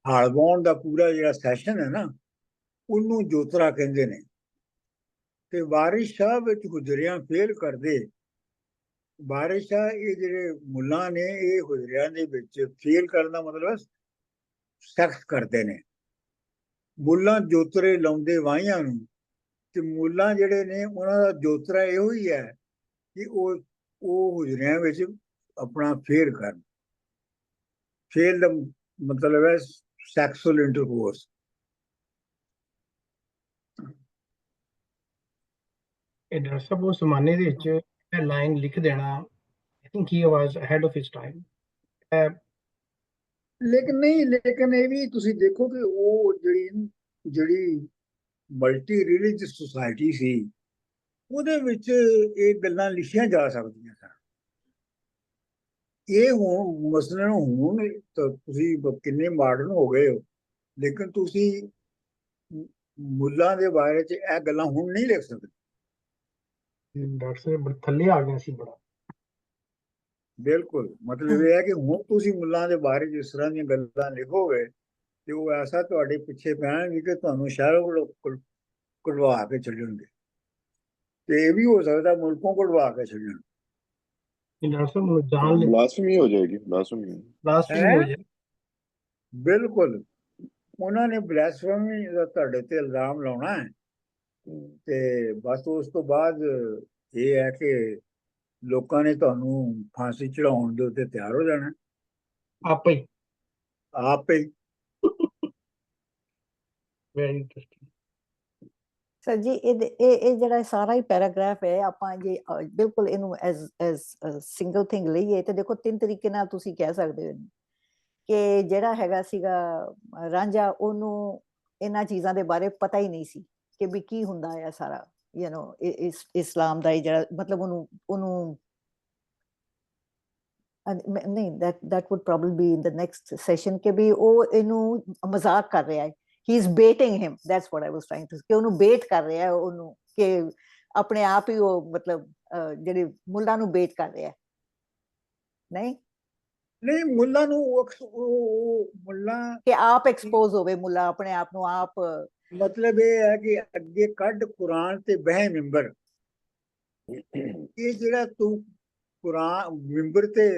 ਹਾਲ ਵਾਹੁਣ ਦਾ ਪੂਰਾ ਜਿਹੜਾ ਸੈਸ਼ਨ ਹੈ ਨਾ, ਉਹਨੂੰ ਜੋਤਰਾ ਕਹਿੰਦੇ ਨੇ। ਤੇ ਵਾਰਿਸ ਸ਼ਾਹ ਵਿੱਚ ਹੁਜਰਿਆਂ ਫੇਲ ਕਰਦੇ, ਵਾਰਿਸ ਸ਼ਾਹ ਇਹ ਜਿਹੜੇ ਮੁੱਲਾ ਨੇ ਇਹ ਹੁਜਰਿਆਂ ਦੇ ਵਿੱਚ ਫੇਲ ਕਰਨ ਦਾ ਮਤਲਬ ਸਖਤ ਕਰਦੇ ਨੇ। ਮੁੱਲਾ ਜੋਤਰੇ ਲਾਉਂਦੇ ਵਾਹੀਆਂ ਨੂੰ, ਤੇ ਮੁੱਲਾ ਜਿਹੜੇ ਨੇ ਉਹਨਾਂ ਦਾ ਜੋਤਰਾ ਇਹੋ ਹੀ ਹੈ ਕਿ ਉਹ ਹੁਜਰਿਆਂ ਵਿੱਚ ਆਪਣਾ ਫੇਰ ਕਰਨ। ਫੇਲ ਦਾ ਮਤਲਬ ਹੈ ਸੈਕਸੁਅਲ ਇੰਟਰਕੋਰਸ। ਇਹ ਡਾਕਟਰ ਸਾਹਿਬ ਉਸ ਜ਼ਮਾਨੇ ਦੇ ਵਿੱਚ ਇਹ ਲਾਈਨ ਲਿਖ ਦੇਣਾ, I think he was ahead of his time. ਲੇਕਿਨ ਇਹ ਵੀ ਤੁਸੀਂ ਦੇਖੋ ਕਿ ਉਹ ਜਿਹੜੀ ਮਲਟੀ ਰਿਲੀਜੀਅਸ ਸੁਸਾਇਟੀ ਸੀ, ਉਹਦੇ ਵਿੱਚ ਇਹ ਗੱਲਾਂ ਲਿਖੀਆਂ ਜਾ ਸਕਦੀਆਂ ਸਨ। ਇਹ ਹੁਣ ਮਸਲਨ ਹੁਣ ਤੁਸੀਂ ਕਿੰਨੇ ਮਾਡਰਨ ਹੋ ਗਏ ਹੋ, ਲੇਕਿਨ ਤੁਸੀਂ ਮੁੱਲਾਂ ਦੇ ਬਾਰੇ 'ਚ ਇਹ ਗੱਲਾਂ ਹੁਣ ਨਹੀਂ ਲਿਖ ਸਕਦੇ। ਡਾਕਟਰ ਸਾਹਿਬ ਥੱਲੇ ਆ ਗਿਆ ਸੀ ਬੜਾ। ਬਿਲਕੁਲ, ਮਤਲਬ ਇਹ ਹੈ ਕਿ ਹੁਣ ਤੁਸੀਂ ਮੁੱਲਾਂ ਦੇ ਬਾਰੇ ਜਿਸ ਤਰ੍ਹਾਂ ਦੀਆਂ ਗੱਲਾਂ ਲਿਖੋਗੇ ਤੇ ਉਹ ਐਸਾ ਤੁਹਾਡੇ ਪਿੱਛੇ ਪੈਣਗੇ ਕਿ ਤੁਹਾਨੂੰ ਸ਼ਹਿਰੋਂ ਕਢਵਾ ਕੇ ਛੱਡਣਗੇ, ਤੇ ਇਹ ਵੀ ਹੋ ਸਕਦਾ ਮੁਲਕੋਂ ਕਢਵਾ ਕੇ ਛੱਡਣ। ਬਲਾਸਫੇਮੀ ਹੋ ਜਾਏਗੀ, ਬਲਾਸਫੇਮੀ ਹੋ ਜਾਏ। ਬਿਲਕੁਲ, ਉਹਨਾਂ ਨੇ ਬਲਾਸਫੇਮੀ ਦਾ ਤੁਹਾਡੇ ਤੇ ਇਲਜ਼ਾਮ ਲਾਉਣਾ ਹੈ, ਤੇ ਬਸ ਉਸ ਤੋਂ ਬਾਅਦ ਇਹ ਹੈ ਕਿ ਲੋਕਾਂ ਨੇ ਤੁਹਾਨੂੰ ਫਾਂਸੀ ਚੜਾਉਣ ਦੇ ਉੱਤੇ ਤਿਆਰ ਹੋ ਜਾਣਾ ਆਪੇ ਹੀ। ਆਪੇ। Very interesting. ਸਰ ਜੀ ਇਹ ਜਿਹੜਾ ਸਾਰਾ ਹੀ ਪੈਰਾਗ੍ਰਾਫ ਹੈ, ਆਪਾਂ ਜੇ ਬਿਲਕੁਲ ਇਹਨੂੰ ਐਜ਼ ਸਿੰਗਲ ਥਿੰਗ ਲਈਏ ਤੇ ਦੇਖੋ 3 ਤਰੀਕੇ ਨਾਲ ਤੁਸੀਂ ਕਹਿ ਸਕਦੇ ਹੋ ਕਿ ਜਿਹੜਾ ਹੈਗਾ ਸੀਗਾ ਰਾਂਝਾ, ਉਹਨੂੰ ਇਹਨਾਂ ਚੀਜ਼ਾਂ ਦੇ ਬਾਰੇ ਪਤਾ ਹੀ ਨਹੀਂ ਸੀ ਕਿ ਵੀ ਕੀ ਹੁੰਦਾ ਹੈ ਸਾਰਾ, ਇਸਲਾਮ ਦਾ ਹੀ ਜਿਹੜਾ ਮਤਲਬ ਉਹਨੂੰ ਨਹੀਂ, that would probably be in the next session ਕਿ ਵੀ ਉਹ ਇਹਨੂੰ ਮਜ਼ਾਕ ਕਰ ਰਿਹਾ ਹੈ, he is baiting him, that's what I was trying to say, ਕਿ ਉਹਨੂੰ ਬੇਟ ਕਰ ਰਿਹਾ ਹੈ ਉਹਨੂੰ, ਕਿ ਆਪਣੇ ਆਪ ਹੀ ਉਹ ਮਤਲਬ ਜਿਹੜੇ ਮੁੱਲਾ ਨੂੰ ਬੇਟ ਕਰ ਰਿਹਾ। ਨਹੀਂ ਨਹੀਂ, ਮੁੱਲਾ ਨੂੰ ਉਹ ਮੁੱਲਾ ਕਿ ਆਪ ਐਕਸਪੋਜ਼ ਹੋਵੇ, ਮੁੱਲਾ ਆਪਣੇ ਆਪ ਨੂੰ ਆਪ, ਮਤਲਬ ਇਹ ਹੈ ਕਿ ਅੱਗੇ ਕੱਢ ਕੁਰਾਨ ਤੇ ਬਹਿ ਮਿੰਬਰ। ਇਹ ਜਿਹੜਾ ਤੂੰ ਕੁਰਾਨ ਮਿੰਬਰ ਤੇ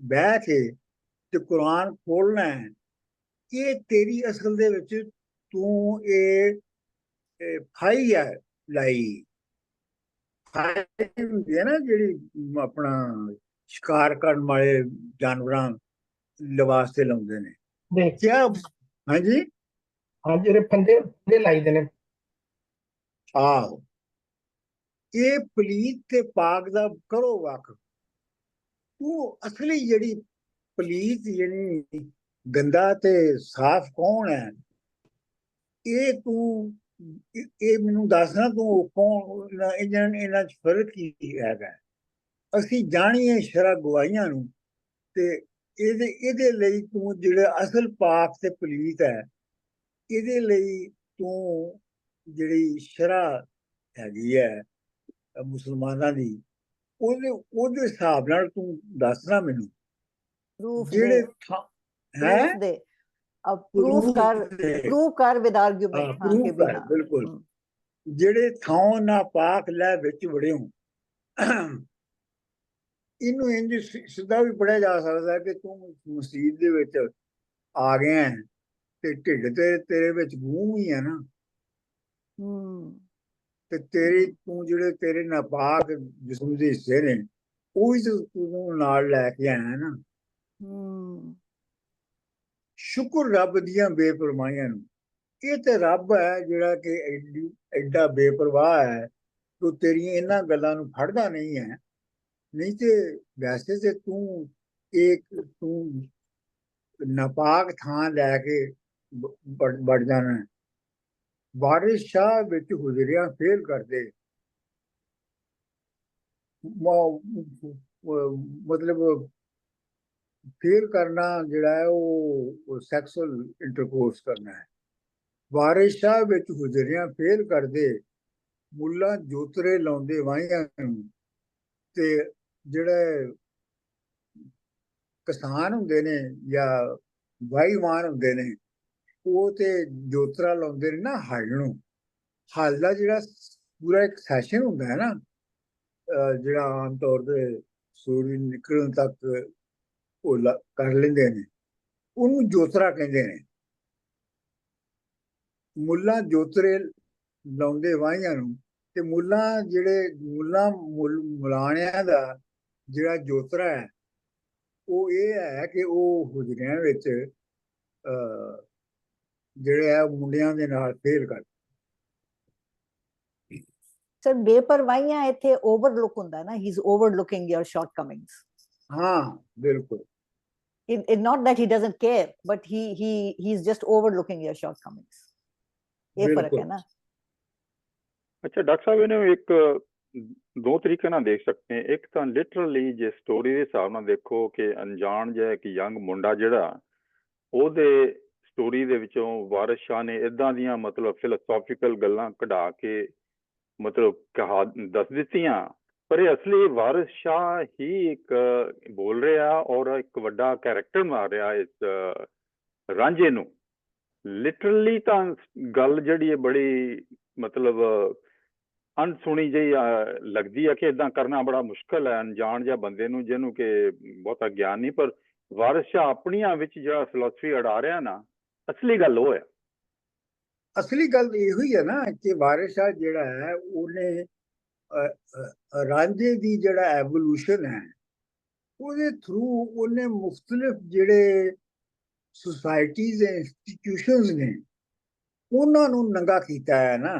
ਬਹਿ ਕੇ ਤੇ ਕੁਰਾਨ ਖੋਲਣਾ ਹੈ, ਇਹ ਤੇਰੀ ਅਸਲ ਦੇ ਵਿੱਚ ਤੂੰ ਇਹ ਫਾਈ ਹੈ ਲਾਈ। ਫਾਈ ਹੁੰਦੀ ਹੈ ਨਾ ਜਿਹੜੀ ਆਪਣਾ ਸ਼ਿਕਾਰ ਕਰਨ ਵਾਲੇ ਜਾਨਵਰਾਂ ਲਿਬਾਸ ਤੇ ਲਾਉਂਦੇ ਨੇ। ਦੇਖਿਆ? ਹਾਂਜੀ ਹਾਂ, ਜਿਹੜੇ ਫੰਦੇ ਲਾਈਦੇ ਨੇ। ਆਹੋ, ਇਹ ਪਲੀਤ ਤੇ ਪਾਕ ਦਾ ਕਰੋ ਵੱਖ। ਤੂੰ ਅਸਲੀ ਜਿਹੜੀ ਪਲੀਤ ਯਾਨੀ ਗੰਦਾ ਤੇ ਸਾਫ਼ ਕੌਣ ਹੈ, ਇਹ ਤੂੰ ਇਹ ਮੈਨੂੰ ਦੱਸਣਾ, ਤੂੰ ਕੌਣ? ਇਹਨਾਂ 'ਚ ਫਰਕ ਕੀ ਹੈਗਾ? ਅਸੀਂ ਜਾਣੀਏ ਸ਼ਰ੍ਹਾ ਗਵਾਈਆਂ ਨੂੰ, ਤੇ ਇਹਦੇ ਲਈ ਤੂੰ ਜਿਹੜਾ ਅਸਲ ਪਾਕ ਤੇ ਪਲੀਤ ਹੈ, ਇਹਦੇ ਲਈ ਤੂੰ ਜਿਹੜੀ ਸ਼ਰ੍ਹਾ ਹੈਗੀ ਹੈ ਮੁਸਲਮਾਨਾਂ ਦੀ, ਉਹਦੇ ਹਿਸਾਬ ਨਾਲ ਤੂੰ ਦੱਸਣਾ ਮੈਨੂੰ। ਜਿਹੜੇ ਪ੍ਰੂਫ ਕਰ ਵਿਦ ਆਰਗੂਮੈਂਟ। ਹਾਂ, ਬਿਲਕੁਲ। ਜਿਹੜੇ ਥਾਂ ਨਾ ਪਾਕ ਲੈ ਵਿੱਚ ਵੜਿਓ, ਇਹਨੂੰ ਇੰਝ ਸਿੱਧਾ ਵੀ ਪੜਿਆ ਜਾ ਸਕਦਾ ਕਿ ਤੂੰ ਮਸਜਿਦ ਦੇ ਵਿੱਚ ਆ ਗਿਆ ਤੇ ਢਿੱਡ ਤੇ ਤੇਰੇ ਵਿੱਚ ਗੂੰ ਹੀ ਹੈ ਨਾ, ਤੇ ਤੂੰ ਜਿਹੜੇ ਤੇਰੇ ਨਾਪਾਕ ਜਿਸਮ ਦੇ ਹਿੱਸੇ ਨੇ ਉਹ ਵੀ ਤੂੰ ਨਾਲ ਲੈ ਕੇ ਆਇਆ ਨਾ। ਸ਼ੁਕਰ ਰੱਬ ਦੀਆਂ ਬੇਪਰਵਾਹੀਆਂ ਨੂੰ। ਇਹ ਤੇ ਰੱਬ ਹੈ ਜਿਹੜਾ ਕਿ ਐਡਾ ਬੇਪਰਵਾਹ ਹੈ ਕਿ ਤੇਰੀਆਂ ਇਹਨਾਂ ਗੱਲਾਂ ਨੂੰ ਫੜਦਾ ਨਹੀਂ ਹੈ। ਨਹੀਂ ਤੇ ਵੈਸੇ ਤੇ ਤੂੰ ਨਾਪਾਕ ਥਾਂ ਲੈ ਕੇ ਵੜ ਜਾਣਾ। ਵਾਰਿਸ ਸ਼ਾਹ ਵਿੱਚ ਹੁਜ਼ਰਿਆਂ ਫੇਲ ਕਰਦੇ, ਮਤਲਬ ਫੇਲ ਕਰਨਾ ਜਿਹੜਾ ਹੈ ਉਹ ਸੈਕਸੁਅਲ ਇੰਟਰਕੋਰਸ ਕਰਨਾ ਹੈ। ਵਾਰਿਸ ਸ਼ਾਹ ਵਿੱਚ ਹੁਜ਼ਰਿਆਂ ਫੇਲ ਕਰਦੇ, ਮੁੱਲਾ ਜੋਤਰੇ ਲਾਉਂਦੇ ਵਾਹੀਆਂ ਨੂੰ। ਤੇ ਜਿਹੜੇ ਕਿਸਾਨ ਹੁੰਦੇ ਨੇ ਜਾਂ ਵਾਹੀਵਾਨ ਹੁੰਦੇ ਨੇ, ਉਹ ਤੇ ਜੋਤਰਾ ਲਾਉਂਦੇ ਨੇ ਨਾ ਹਲ ਨੂੰ। ਹਲ ਦਾ ਜਿਹੜਾ ਪੂਰਾ ਇੱਕ ਸੈਸ਼ਨ ਹੁੰਦਾ ਹੈ ਨਾ, ਜਿਹੜਾ ਆਮ ਤੌਰ ਤੇ ਸੂਰਜ ਨਿਕਲਣ ਤੱਕ ਉਹ ਕਰ ਲੈਂਦੇ ਨੇ, ਉਹਨੂੰ ਜੋਤਰਾ ਕਹਿੰਦੇ ਨੇ। ਮੁੱਲਾ ਜੋਤਰੇ ਲਾਉਂਦੇ ਵਾਹੀਆਂ ਨੂੰ, ਤੇ ਮੁਲਾਣਿਆਂ ਦਾ ਜਿਹੜਾ ਜੋਤਰਾ ਹੈ ਉਹ ਇਹ ਹੈ ਕਿ ਉਹ ਹੁਜਰਿਆਂ ਵਿੱਚ ਜਿਹੜੇ ਆ ਮੁੰਡਿਆਂ ਦੇ ਨਾਲ ਫੇਲ ਕਰ। ਸਰ ਬੇਪਰਵਾਹੀਆਂ ਇੱਥੇ ਓਵਰਲੁੱਕ ਹੁੰਦਾ ਨਾ, ਹੀ ਇਜ਼ ਓਵਰਲੁਕਿੰਗ ਯੋਰ ਸ਼ਾਰਟਕਮਿੰਗਸ। ਹਾਂ, ਬਿਲਕੁਲ। It's not that he doesn't care, but he's just overlooking your shortcomings. ਇਹ ਫਰਕ ਹੈ ਨਾ। ਅੱਛਾ ਡਾਕਟਰ ਸਾਹਿਬ, ਇਹਨੂੰ ਇੱਕ ਦੋ ਤਰੀਕੇ ਨਾਲ ਦੇਖ ਸਕਦੇ ਹਾਂ। ਇੱਕ ਤਾਂ ਲਿਟਰਲੀ ਜੇ ਸਟੋਰੀ ਦੇ ਹਿਸਾਬ ਨਾਲ ਦੇਖੋ ਕਿ ਅਣਜਾਣ ਜਿਹਾ ਇੱਕ ਯੰਗ ਮੁੰਡਾ ਜਿਹੜਾ, ਉਹਦੇ ਸਟੋਰੀ ਦੇ ਵਿੱਚੋਂ ਵਾਰਿਸ ਸ਼ਾਹ ਨੇ ਇੱਦਾਂ ਦੀਆਂ ਮਤਲਬ ਫਿਲੋਸੋਫੀਕਲ ਗੱਲਾਂ ਕਢਾ ਕੇ ਮਤਲਬ ਦੱਸ ਦਿੱਤੀਆਂ, ਪਰ ਇਹ ਅਸਲੀ ਵਾਰਿਸ ਸ਼ਾਹ ਹੀ ਇੱਕ ਬੋਲ ਰਿਹਾ ਔਰ ਇੱਕ ਵੱਡਾ ਕੈਰੈਕਟਰ ਮਾਰ ਰਿਹਾ ਇਸ ਰਾਂਝੇ ਨੂੰ। ਲਿਟਰਲੀ ਤਾਂ ਗੱਲ ਜਿਹੜੀ ਹੈ ਬੜੀ ਮਤਲਬ ਅਣਸੁਣੀ ਜਿਹੀ ਲੱਗਦੀ ਹੈ ਕਿ ਇੱਦਾਂ ਕਰਨਾ ਬੜਾ ਮੁਸ਼ਕਲ ਹੈ ਅਣਜਾਣ ਜਿਹਾ ਬੰਦੇ ਨੂੰ, ਜਿਹਨੂੰ ਕਿ ਬਹੁਤਾ ਗਿਆਨ ਨਹੀਂ। ਪਰ ਵਾਰਿਸ ਸ਼ਾਹ ਆਪਣੀਆਂ ਵਿੱਚ ਜਿਹੜਾ ਫਿਲਾਸਫੀ ਅੜਾ ਰਿਹਾ ਨਾ, ਅਸਲੀ ਗੱਲ ਉਹ ਹੈ। ਅਸਲੀ ਗੱਲ ਇਹੋ ਹੀ ਹੈ ਨਾ ਕਿ ਵਾਰਿਸ ਸ਼ਾਹ ਜਿਹੜਾ ਹੈ ਉਹਨੇ ਰਾਂਝੇ ਦੀ ਜਿਹੜਾ ਐਵੋਲੂਸ਼ਨ ਹੈ ਉਹਦੇ ਥਰੂ ਉਹਨੇ ਮੁxtਲਿਫ ਜਿਹੜੇ ਸੁਸਾਇਟੀਜ਼ ਐਂਡ ਇੰਸਟੀਟਿਊਸ਼ਨਸ ਨੇ ਉਹਨਾਂ ਨੂੰ ਨੰਗਾ ਕੀਤਾ ਹੈ ਨਾ।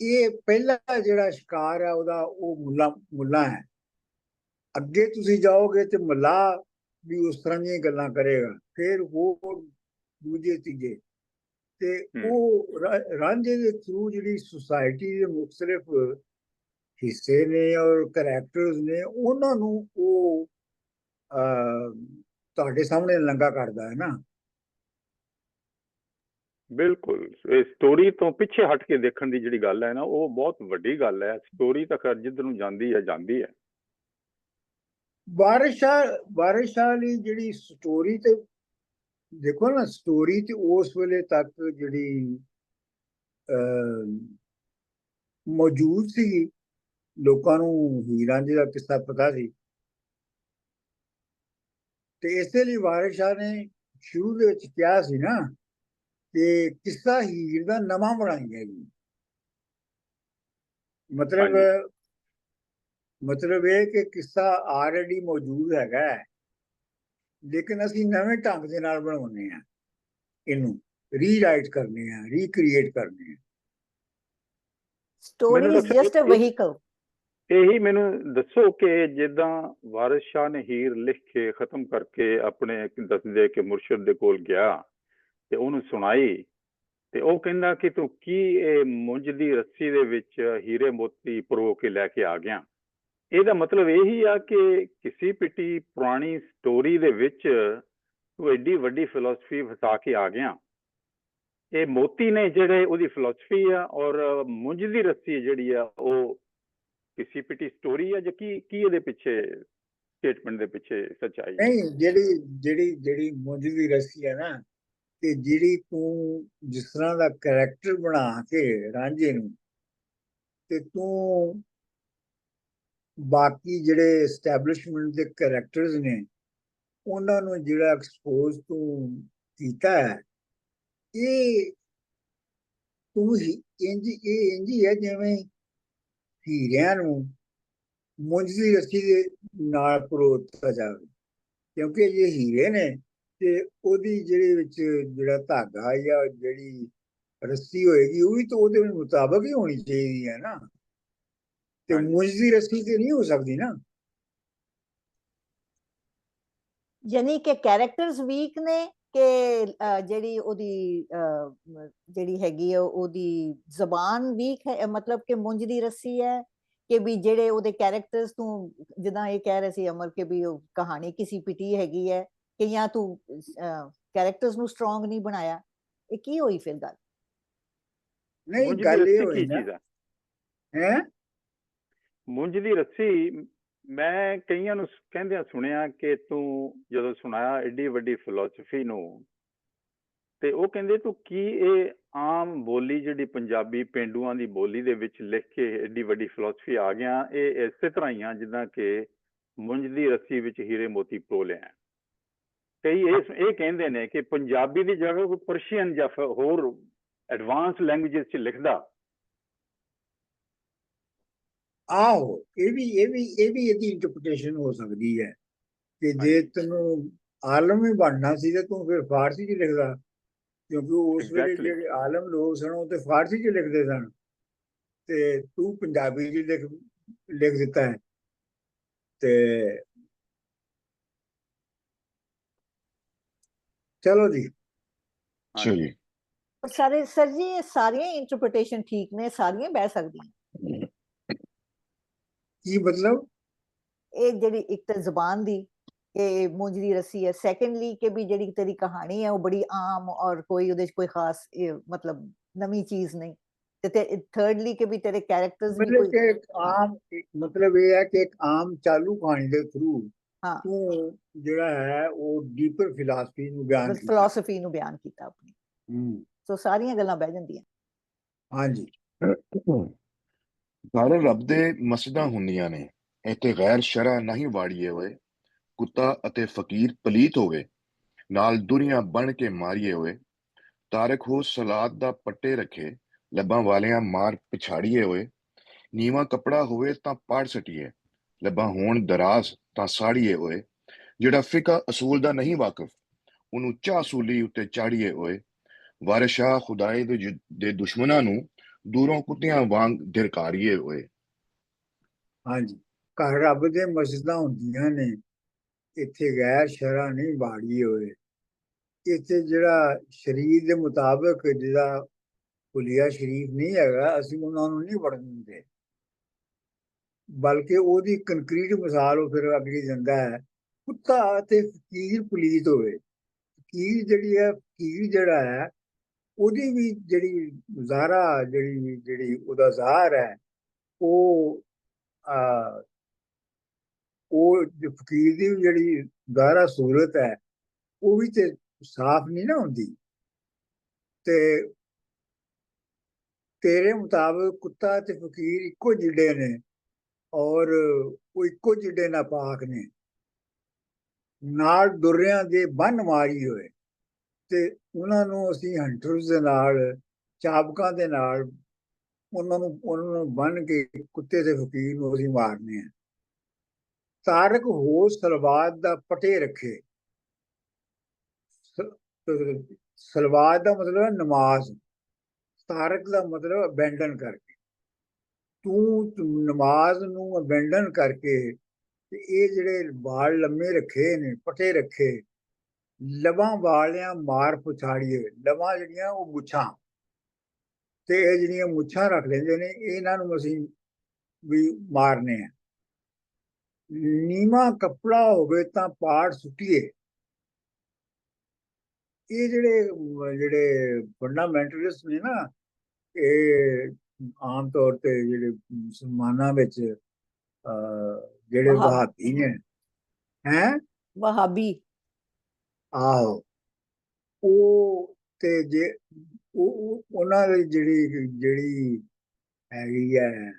ਇਹ ਪਹਿਲਾ ਜਿਹੜਾ ਸ਼ਿਕਾਰ ਹੈ ਉਹਦਾ ਉਹ ਮੁੱਲਾ ਹੈ। ਅੱਗੇ ਤੁਸੀਂ ਜਾਓਗੇ ਤੇ ਮੁੱਲਾ ਵੀ ਉਸ ਤਰ੍ਹਾਂ ਦੀਆਂ ਗੱਲਾਂ ਕਰੇਗਾ, ਫਿਰ ਹੋਰ ਦੂਜੇ ਤੀਜੇ, ਤੇ ਉਹ ਰਾਂਝੇ ਦੇ ਥਰੂ ਜਿਹੜੀ ਸੁਸਾਇਟੀ ਦੇ ਮੁxtਲਿਫ ਹਿੱਸੇ ਨੇ ਔਰ ਕਰੈਕਟਰਸ ਨੇ ਉਹਨਾਂ ਨੂੰ ਉਹ ਤੁਹਾਡੇ ਸਾਹਮਣੇ ਨੰਗਾ ਕਰਦਾ ਹੈ ਨਾ। ਬਿਲਕੁਲ, ਇਹ ਸਟੋਰੀ ਤੋਂ ਪਿੱਛੇ ਹਟ ਕੇ ਦੇਖਣ ਦੀ ਜਿਹੜੀ ਗੱਲ ਹੈ ਨਾ, ਉਹ ਬਹੁਤ ਵੱਡੀ ਗੱਲ ਹੈ। ਸਟੋਰੀ ਤਾਂ ਖੈਰ ਜਿੱਧਰ ਨੂੰ ਜਾਂਦੀ ਹੈ। ਵਾਰਿਸ ਸ਼ਾਹ ਲਈ ਜਿਹੜੀ ਸਟੋਰੀ ਤੇ ਦੇਖੋ ਨਾ, ਸਟੋਰੀ ਤੇ ਉਸ ਵੇਲੇ ਤੱਕ ਜਿਹੜੀ ਮੌਜੂਦ ਸੀ, ਲੋਕਾਂ ਨੂੰ ਹੀਰ ਰਾਂਝੇ ਦਾ ਕਿੱਸਾ ਪਤਾ ਸੀ, ਤੇ ਇਸੇ ਲਈ ਵਾਰਿਸ ਸ਼ਾਹ ਨੇ ਸ਼ੁਰੂ ਦੇ ਵਿੱਚ ਕਿਹਾ ਸੀ ਨਾ ਕਿ ਕਿੱਸਾ ਹੀਰ ਦਾ ਨਵਾਂ ਬਣਾਈਏ ਜੀ। ਮਤਲਬ ਇਹ ਕਿ ਕਿੱਸਾ ਆਲਰੇਡੀ ਮੌਜੂਦ ਹੈਗਾ, ਲੇਕਿਨ ਅਸੀਂ ਨਵੇਂ ਢੰਗ ਦੇ ਨਾਲ ਬਣਾਉਂਦੇ ਹਾਂ, ਇਹਨੂੰ ਰੀਰਾਈਟ ਕਰਨੇ ਆ, ਰੀਕ੍ਰੀਏਟ ਕਰਨੇ ਆ। Story is just a vehicle. ਇਹੀ ਮੈਨੂੰ ਦੱਸੋ ਕਿ ਜਿੱਦਾਂ ਵਾਰਿਸ ਸ਼ਾਹ ਨੇ ਹੀਰ ਲਿਖ ਕੇ ਖਤਮ ਕਰਕੇ ਆਪਣੇ ਦੱਸਦੇ ਕਿ ਮੁਰਸ਼ਿਦ ਦੇ ਕੋਲ ਗਿਆ ਤੇ ਉਹਨੂੰ ਸੁਣਾਈ, ਤੇ ਉਹ ਕਹਿੰਦਾ ਕਿ ਤੂੰ ਕੀ ਇਹ ਮੁੰਜ ਦੀ ਰੱਸੀ ਦੇ ਵਿੱਚ ਹੀਰੇ ਮੋਤੀ ਪਰੋ ਕੇ ਲੈ ਕੇ ਆ ਗਿਆ। ਇਹਦਾ ਮਤਲਬ ਇਹੀ ਆ ਕਿ ਕਿਸੇ ਪਿੱਟੀ ਪੁਰਾਣੀ ਸਟੋਰੀ ਦੇ ਵਿੱਚ ਤੂੰ ਐਡੀ ਵੱਡੀ ਫਿਲਾਸਫੀ ਫਸਾ ਕੇ ਆ ਗਿਆ। ਇਹ ਮੋਤੀ ਨੇ ਜਿਹੜੇ ਉਹਦੀ ਫਿਲਾਸਫੀ ਆ, ਔਰ ਮੁੰਜ ਦੀ ਰੱਸੀ ਜਿਹੜੀ ਆ ਉਹ ਕਿਸੇ ਪਿੱਟੀ ਸਟੋਰੀ ਆ, ਜਾਂ ਕੀ ਇਹਦੇ ਪਿੱਛੇ ਸਟੇਟਮੈਂਟ ਦੇ ਪਿੱਛੇ ਸੱਚਾਈ? ਨਹੀਂ, ਜਿਹੜੀ ਮੁੰਜ ਦੀ ਰੱਸੀ ਹੈ ਨਾ, ਕਿ ਜਿਹੜੀ ਤੂੰ ਜਿਸ ਤਰ੍ਹਾਂ ਦਾ ਕਰੈਕਟਰ ਬਣਾ ਕੇ ਰਾਂਝੇ ਨੂੰ, ਤੇ ਤੂੰ ਬਾਕੀ ਜਿਹੜੇ ਐਸਟੈਬਲਿਸ਼ਮੈਂਟ ਦੇ ਕਰੈਕਟਰਸ ਨੇ ਉਹਨਾਂ ਨੂੰ ਜਿਹੜਾ ਐਕਸਪੋਜ਼ ਤੂੰ ਕੀਤਾ ਹੈ, ਇਹ ਤੂੰ ਇੰਝ ਹੈ ਜਿਵੇਂ ਹੀਰਿਆਂ ਨੂੰ ਮੁੰਜ ਦੀ ਰੱਸੀ ਦੇ ਨਾਲ ਪਰੋਤਾ ਜਾਵੇ, ਕਿਉਂਕਿ ਜੇ ਹੀਰੇ ਨੇ ਤੇ ਉਹਦੀ ਜਿਹੜੇ ਵਿੱਚ ਜਿਹੜਾ ਧਾਗਾ ਜਾਂ ਜਿਹੜੀ ਰੱਸੀ ਹੋਏਗੀ ਉਹ ਵੀ ਤਾਂ ਉਹਦੇ ਮੁਤਾਬਕ ਹੀ ਹੋਣੀ ਚਾਹੀਦੀ ਹੈ ਨਾ, ਤੇ ਮੁੰਜ ਦੀ ਰੱਸੀ ਤੇ ਨਹੀਂ ਹੋ ਸਕਦੀ ਨਾ। ਯਾਨੀ ਕਿ ਕੈਰੈਕਟਰਸ ਵੀਕ ਨੇ ਕਿ ਜਿਹੜੀ ਉਹਦੀ ਜਿਹੜੀ ਹੈਗੀ ਆ ਉਹਦੀ ਜ਼ਬਾਨ ਵੀਕ ਹੈ, ਮਤਲਬ ਕਿ ਮੁੰਜ ਦੀ ਰੱਸੀ ਹੈ, ਕਿ ਵੀ ਜਿਹੜੇ ਉਹਦੇ ਕੈਰੈਕਟਰਸ ਤੂੰ ਜਿੱਦਾਂ ਇਹ ਕਹਿ ਰਹੇ ਸੀ ਅਮਰ, ਕਿ ਵੀ ਉਹ ਕਹਾਣੀ ਕਿਸੇ ਪਿੱਟੀ ਹੈਗੀ ਹੈ, ਕਿ ਜਾਂ ਤੂੰ ਕੈਰੈਕਟਰਸ ਨੂੰ ਸਟਰੋਂਗ ਨਹੀਂ ਬਣਾਇਆ। ਇਹ ਕੀ ਹੋਈ ਫਿਰ ਗੱਲ? ਨਹੀਂ, ਗੱਲ ਇਹ ਹੋਈ ਨਾ ਹੈ ਮੁੰਜ ਦੀ ਰੱਸੀ। ਮੈਂ ਕਈਆਂ ਨੂੰ ਕਹਿੰਦਿਆਂ ਸੁਣਿਆ ਕਿ ਤੂੰ ਜਦੋਂ ਸੁਣਾਇਆ ਐਡੀ ਵੱਡੀ ਫਿਲਾਸਫੀ ਨੂੰ, ਤੇ ਉਹ ਕਹਿੰਦੇ ਤੂੰ ਕੀ ਇਹ ਆਮ ਬੋਲੀ ਜਿਹੜੀ ਪੰਜਾਬੀ ਪੇਂਡੂਆਂ ਦੀ ਬੋਲੀ ਦੇ ਵਿੱਚ ਲਿਖ ਕੇ ਐਡੀ ਵੱਡੀ ਫਿਲਾਸਫੀ ਆ ਗਿਆ, ਇਹ ਇਸੇ ਤਰ੍ਹਾਂ ਹੀ ਆ ਜਿੱਦਾਂ ਕਿ ਮੁੰਜ ਦੀ ਰੱਸੀ ਵਿੱਚ ਹੀਰੇ ਮੋਤੀ ਪਰੋ ਲਿਆ। ਕਈ ਇਹ ਕਹਿੰਦੇ ਨੇ ਕਿ ਪੰਜਾਬੀ ਦੀ ਜਗ੍ਹਾ ਕੋਈ ਪਰਸ਼ੀਅਨ ਜਾਂ ਹੋਰ ਐਡਵਾਂਸ ਲੈਂਗੁਏਜ 'ਚ ਲਿਖਦਾ। ਆਹੋ, ਇਹ ਵੀ ਇਹਦੀ ਇੰਟਰਪ੍ਰੀਟੇਸ਼ਨ ਹੋ ਸਕਦੀ ਹੈ ਕਿ ਜੇ ਤੈਨੂੰ ਆਲਮ ਹੀ ਬਣਨਾ ਸੀ ਤੇ ਤੂੰ ਫਿਰ ਫਾਰਸੀ 'ਚ ਲਿਖਦਾ, ਕਿਉਂਕਿ ਉਸ ਵੇਲੇ ਜਿਹੜੇ ਆਲਮ ਲੋਕ ਸਨ ਉਹ ਤੇ ਫਾਰਸੀ 'ਚ ਲਿਖਦੇ ਸਨ, ਤੇ ਤੂੰ ਪੰਜਾਬੀ 'ਚ ਲਿਖ ਦਿੱਤਾ ਹੈ। ਤੇ ਚਲੋ ਜੀ, ਸਾਰੇ ਸਰ ਜੀ, ਇਹ ਸਾਰੀਆਂ ਇੰਟਰਪ੍ਰੀਟੇਸ਼ਨ ਠੀਕ ਨੇ, ਸਾਰੀਆਂ ਬਹਿ ਸਕਦੀਆਂ। ਕੀ ਮਤਲਬ? ਇਹ ਜਿਹੜੀ ਇੱਕ ਤਾਂ ਜ਼ਬਾਨ ਦੀ ਇਹ ਮੁੰਜ ਦੀ ਰੱਸੀ ਹੈ, ਸੈਕੰਡਲੀ ਕਿ ਵੀ ਜਿਹੜੀ ਤੇਰੀ ਕਹਾਣੀ ਹੈ ਉਹ ਬੜੀ ਆਮ ਔਰ ਕੋਈ ਉਹਦੇ 'ਚ ਕੋਈ ਖਾਸ ਮਤਲਬ ਨਵੀਂ ਚੀਜ਼ ਨਹੀਂ, ਤੇ ਥਰਡਲੀ ਕਿ ਵੀ ਤੇਰੇ ਕੈਰੈਕਟਰਸ ਵੀ ਕੋਈ ਆਮ, ਮਤਲਬ ਇਹ ਹੈ ਕਿ ਇੱਕ ਆਮ ਚਾਲੂ ਕਹਾਣੀ ਦੇ ਥਰੂ ਤੂੰ ਜਿਹੜਾ ਹੈ ਉਹ ਡੀਪਰ ਫਿਲਾਸਫੀ ਨੂੰ ਬਿਆਨ ਕੀਤਾ ਆਪਣੀ। ਸੋ ਸਾਰੀਆਂ ਗੱਲਾਂ ਬਹਿ ਜਾਂਦੀਆਂ। ਹਾਂਜੀ, ਸਾਰੇ ਰੱਬ ਦੇ ਮਸਜਿਦਾਂ ਹੁੰਦੀਆਂ ਨੇ, ਇੱਥੇ ਗੈਰ ਸ਼ਰਅ ਨਹੀਂ ਵਾੜੀਏ ਹੋਏ, ਕੁੱਤਾ ਅਤੇ ਫਕੀਰ ਪਲੀਤ ਹੋਵੇ, ਨਾਲ ਦੁਨੀਆਂ ਬਣ ਕੇ ਮਾਰੀਏ ਹੋਏ, ਤਾਰਕ ਹੋ ਸਲਾਦ ਦਾ ਪੱਟੇ ਰੱਖੇ, ਲੱਭਾਂ ਵਾਲਿਆਂ ਮਾਰ ਪਿਛਾੜੀਏ ਹੋਏ, ਨੀਵਾਂ ਕੱਪੜਾ ਹੋਵੇ ਤਾਂ ਪਾੜ ਸਟੀਏ, ਲੱਭਾਂ ਹੋਣ ਦਰਾਜ਼ ਤਾਂ ਸਾੜੀਏ ਓਏ। ਜਿਹੜਾ ਫਿਕਾ ਅਸੂਲ ਦਾ ਨਹੀਂ ਵਾਕਿਫ, ਉਹਨੂੰ ਚਾਹ ਅਸੂਲੀ ਉੱਤੇ ਚਾੜੀਏ ਓਏ। ਵਾਰਿਸ ਸ਼ਾਹ ਖੁਦਾਏ ਦੇ ਦੁਸ਼ਮਣਾਂ ਨੂੰ ਦੂਰੋਂ ਕੁੱਤਿਆਂ ਵਾਂਗ ਢਿਰਕਾਰੀਏ ਓਏ। ਹਾਂਜੀ, ਘਰ ਰੱਬ ਦੇ ਮਸਜਿਦਾਂ ਹੁੰਦੀਆਂ ਨੇ, ਇੱਥੇ ਗੈਰ ਸ਼ਰ੍ਹਾ ਨਹੀਂ ਬਾੜੀਏ ਹੋਏ। ਇੱਥੇ ਜਿਹੜਾ ਸ਼ਰੀਰ ਦੇ ਮੁਤਾਬਕ ਜਿਹੜਾ ਹੁਲੀਆ ਸ਼ਰੀਫ ਨਹੀਂ ਹੈਗਾ, ਅਸੀਂ ਉਹਨਾਂ ਨੂੰ ਨਹੀਂ ਵੜਨ ਦਿੰਦੇ, ਬਲਕਿ ਉਹਦੀ ਕੰਕਰੀਟ ਮਿਸਾਲ ਉਹ ਫਿਰ ਅੱਗੇ ਜਾਂਦਾ ਹੈ, ਕੁੱਤਾ ਅਤੇ ਫਕੀਰ ਪਲੀਤ ਹੋਵੇ। ਫਕੀਰ ਜਿਹੜੀ ਹੈ, ਫਕੀਰ ਜਿਹੜਾ ਹੈ, ਉਹਦੀ ਵੀ ਜਿਹੜੀ ਜ਼ਾਹਰਾ ਜਿਹੜੀ ਉਹਦਾ ਜ਼ਾਹਰ ਹੈ, ਉਹ ਫਕੀਰ ਦੀ ਜਿਹੜੀ ਜ਼ਾਹਰਾ ਸੂਰਤ ਹੈ, ਉਹ ਵੀ ਤੇ ਸਾਫ਼ ਨਹੀਂ ਨਾ ਹੁੰਦੀ। ਤੇ ਤੇਰੇ ਮੁਤਾਬਕ ਕੁੱਤਾ ਤੇ ਫਕੀਰ ਇੱਕੋ ਜਿਹੇ ਨੇ, ਔਰ ਉਹ ਇੱਕੋ ਜਿਹੇ ਨਾਪਾਕ ਨੇ। ਨਾਲ ਦੁਰਿਆਂ ਦੇ ਬੰਨ ਮਾਰੀ ਹੋਏ, ਤੇ ਉਹਨਾਂ ਨੂੰ ਅਸੀਂ ਹੰਟਰਸ ਦੇ ਨਾਲ, ਚਾਬਕਾਂ ਦੇ ਨਾਲ ਉਹਨਾਂ ਨੂੰ ਬੰਨ ਕੇ ਕੁੱਤੇ ਤੇ ਫਕੀਰ ਨੂੰ ਅਸੀਂ ਮਾਰਨੇ ਆ। ਤਾਰਕ ਹੋ ਸਲਵਾਤ ਦਾ ਪਟੇ ਰੱਖੇ। ਸਲਵਾਤ ਦਾ ਮਤਲਬ ਹੈ ਨਮਾਜ਼, ਤਾਰਕ ਦਾ ਮਤਲਬ ਅਬੈਂਡਨ ਕਰਕੇ। ਤੂੰ ਨਮਾਜ਼ ਨੂੰ ਅਬੈਂਡਨ ਕਰਕੇ ਤੇ ਇਹ ਜਿਹੜੇ ਵਾਲ ਲੰਮੇ ਰੱਖੇ ਨੇ, ਪਟੇ ਰੱਖੇ, ਲਬਾਂ ਵਾਲਿਆਂ ਮਾਰ ਪਛਾੜੀਏ। ਲਬਾਂ ਜਿਹੜੀਆਂ ਉਹ ਮੁੱਛਾਂ, ਤੇ ਇਹ ਜਿਹੜੀਆਂ ਮੁੱਛਾਂ ਰੱਖ ਲੈਂਦੇ ਨੇ, ਇਹਨਾਂ ਨੂੰ ਅਸੀਂ ਵੀ ਮਾਰਨੇ ਆ। ਨੀਵਾਂ ਕੱਪੜਾ ਹੋਵੇ ਤਾਂ ਪਾੜ ਸੁੱਟੀਏ। ਇਹ ਜਿਹੜੇ ਫੰਡਾਮੈਂਟਲਿਸਟ ਨੇ ਨਾ, ਇਹ ਆਮ ਤੌਰ ਤੇ ਜਿਹੜੇ ਮੁਸਲਮਾਨਾਂ ਵਿੱਚ ਜਿਹੜੇ ਵਹਾਬੀ ਨੇ, ਵਹਾਬੀ, ਆਹੋ, ਉਹ ਤੇ ਜੇ ਉਹਨਾਂ ਦੀ ਜਿਹੜੀ ਹੈਗੀ ਹੈ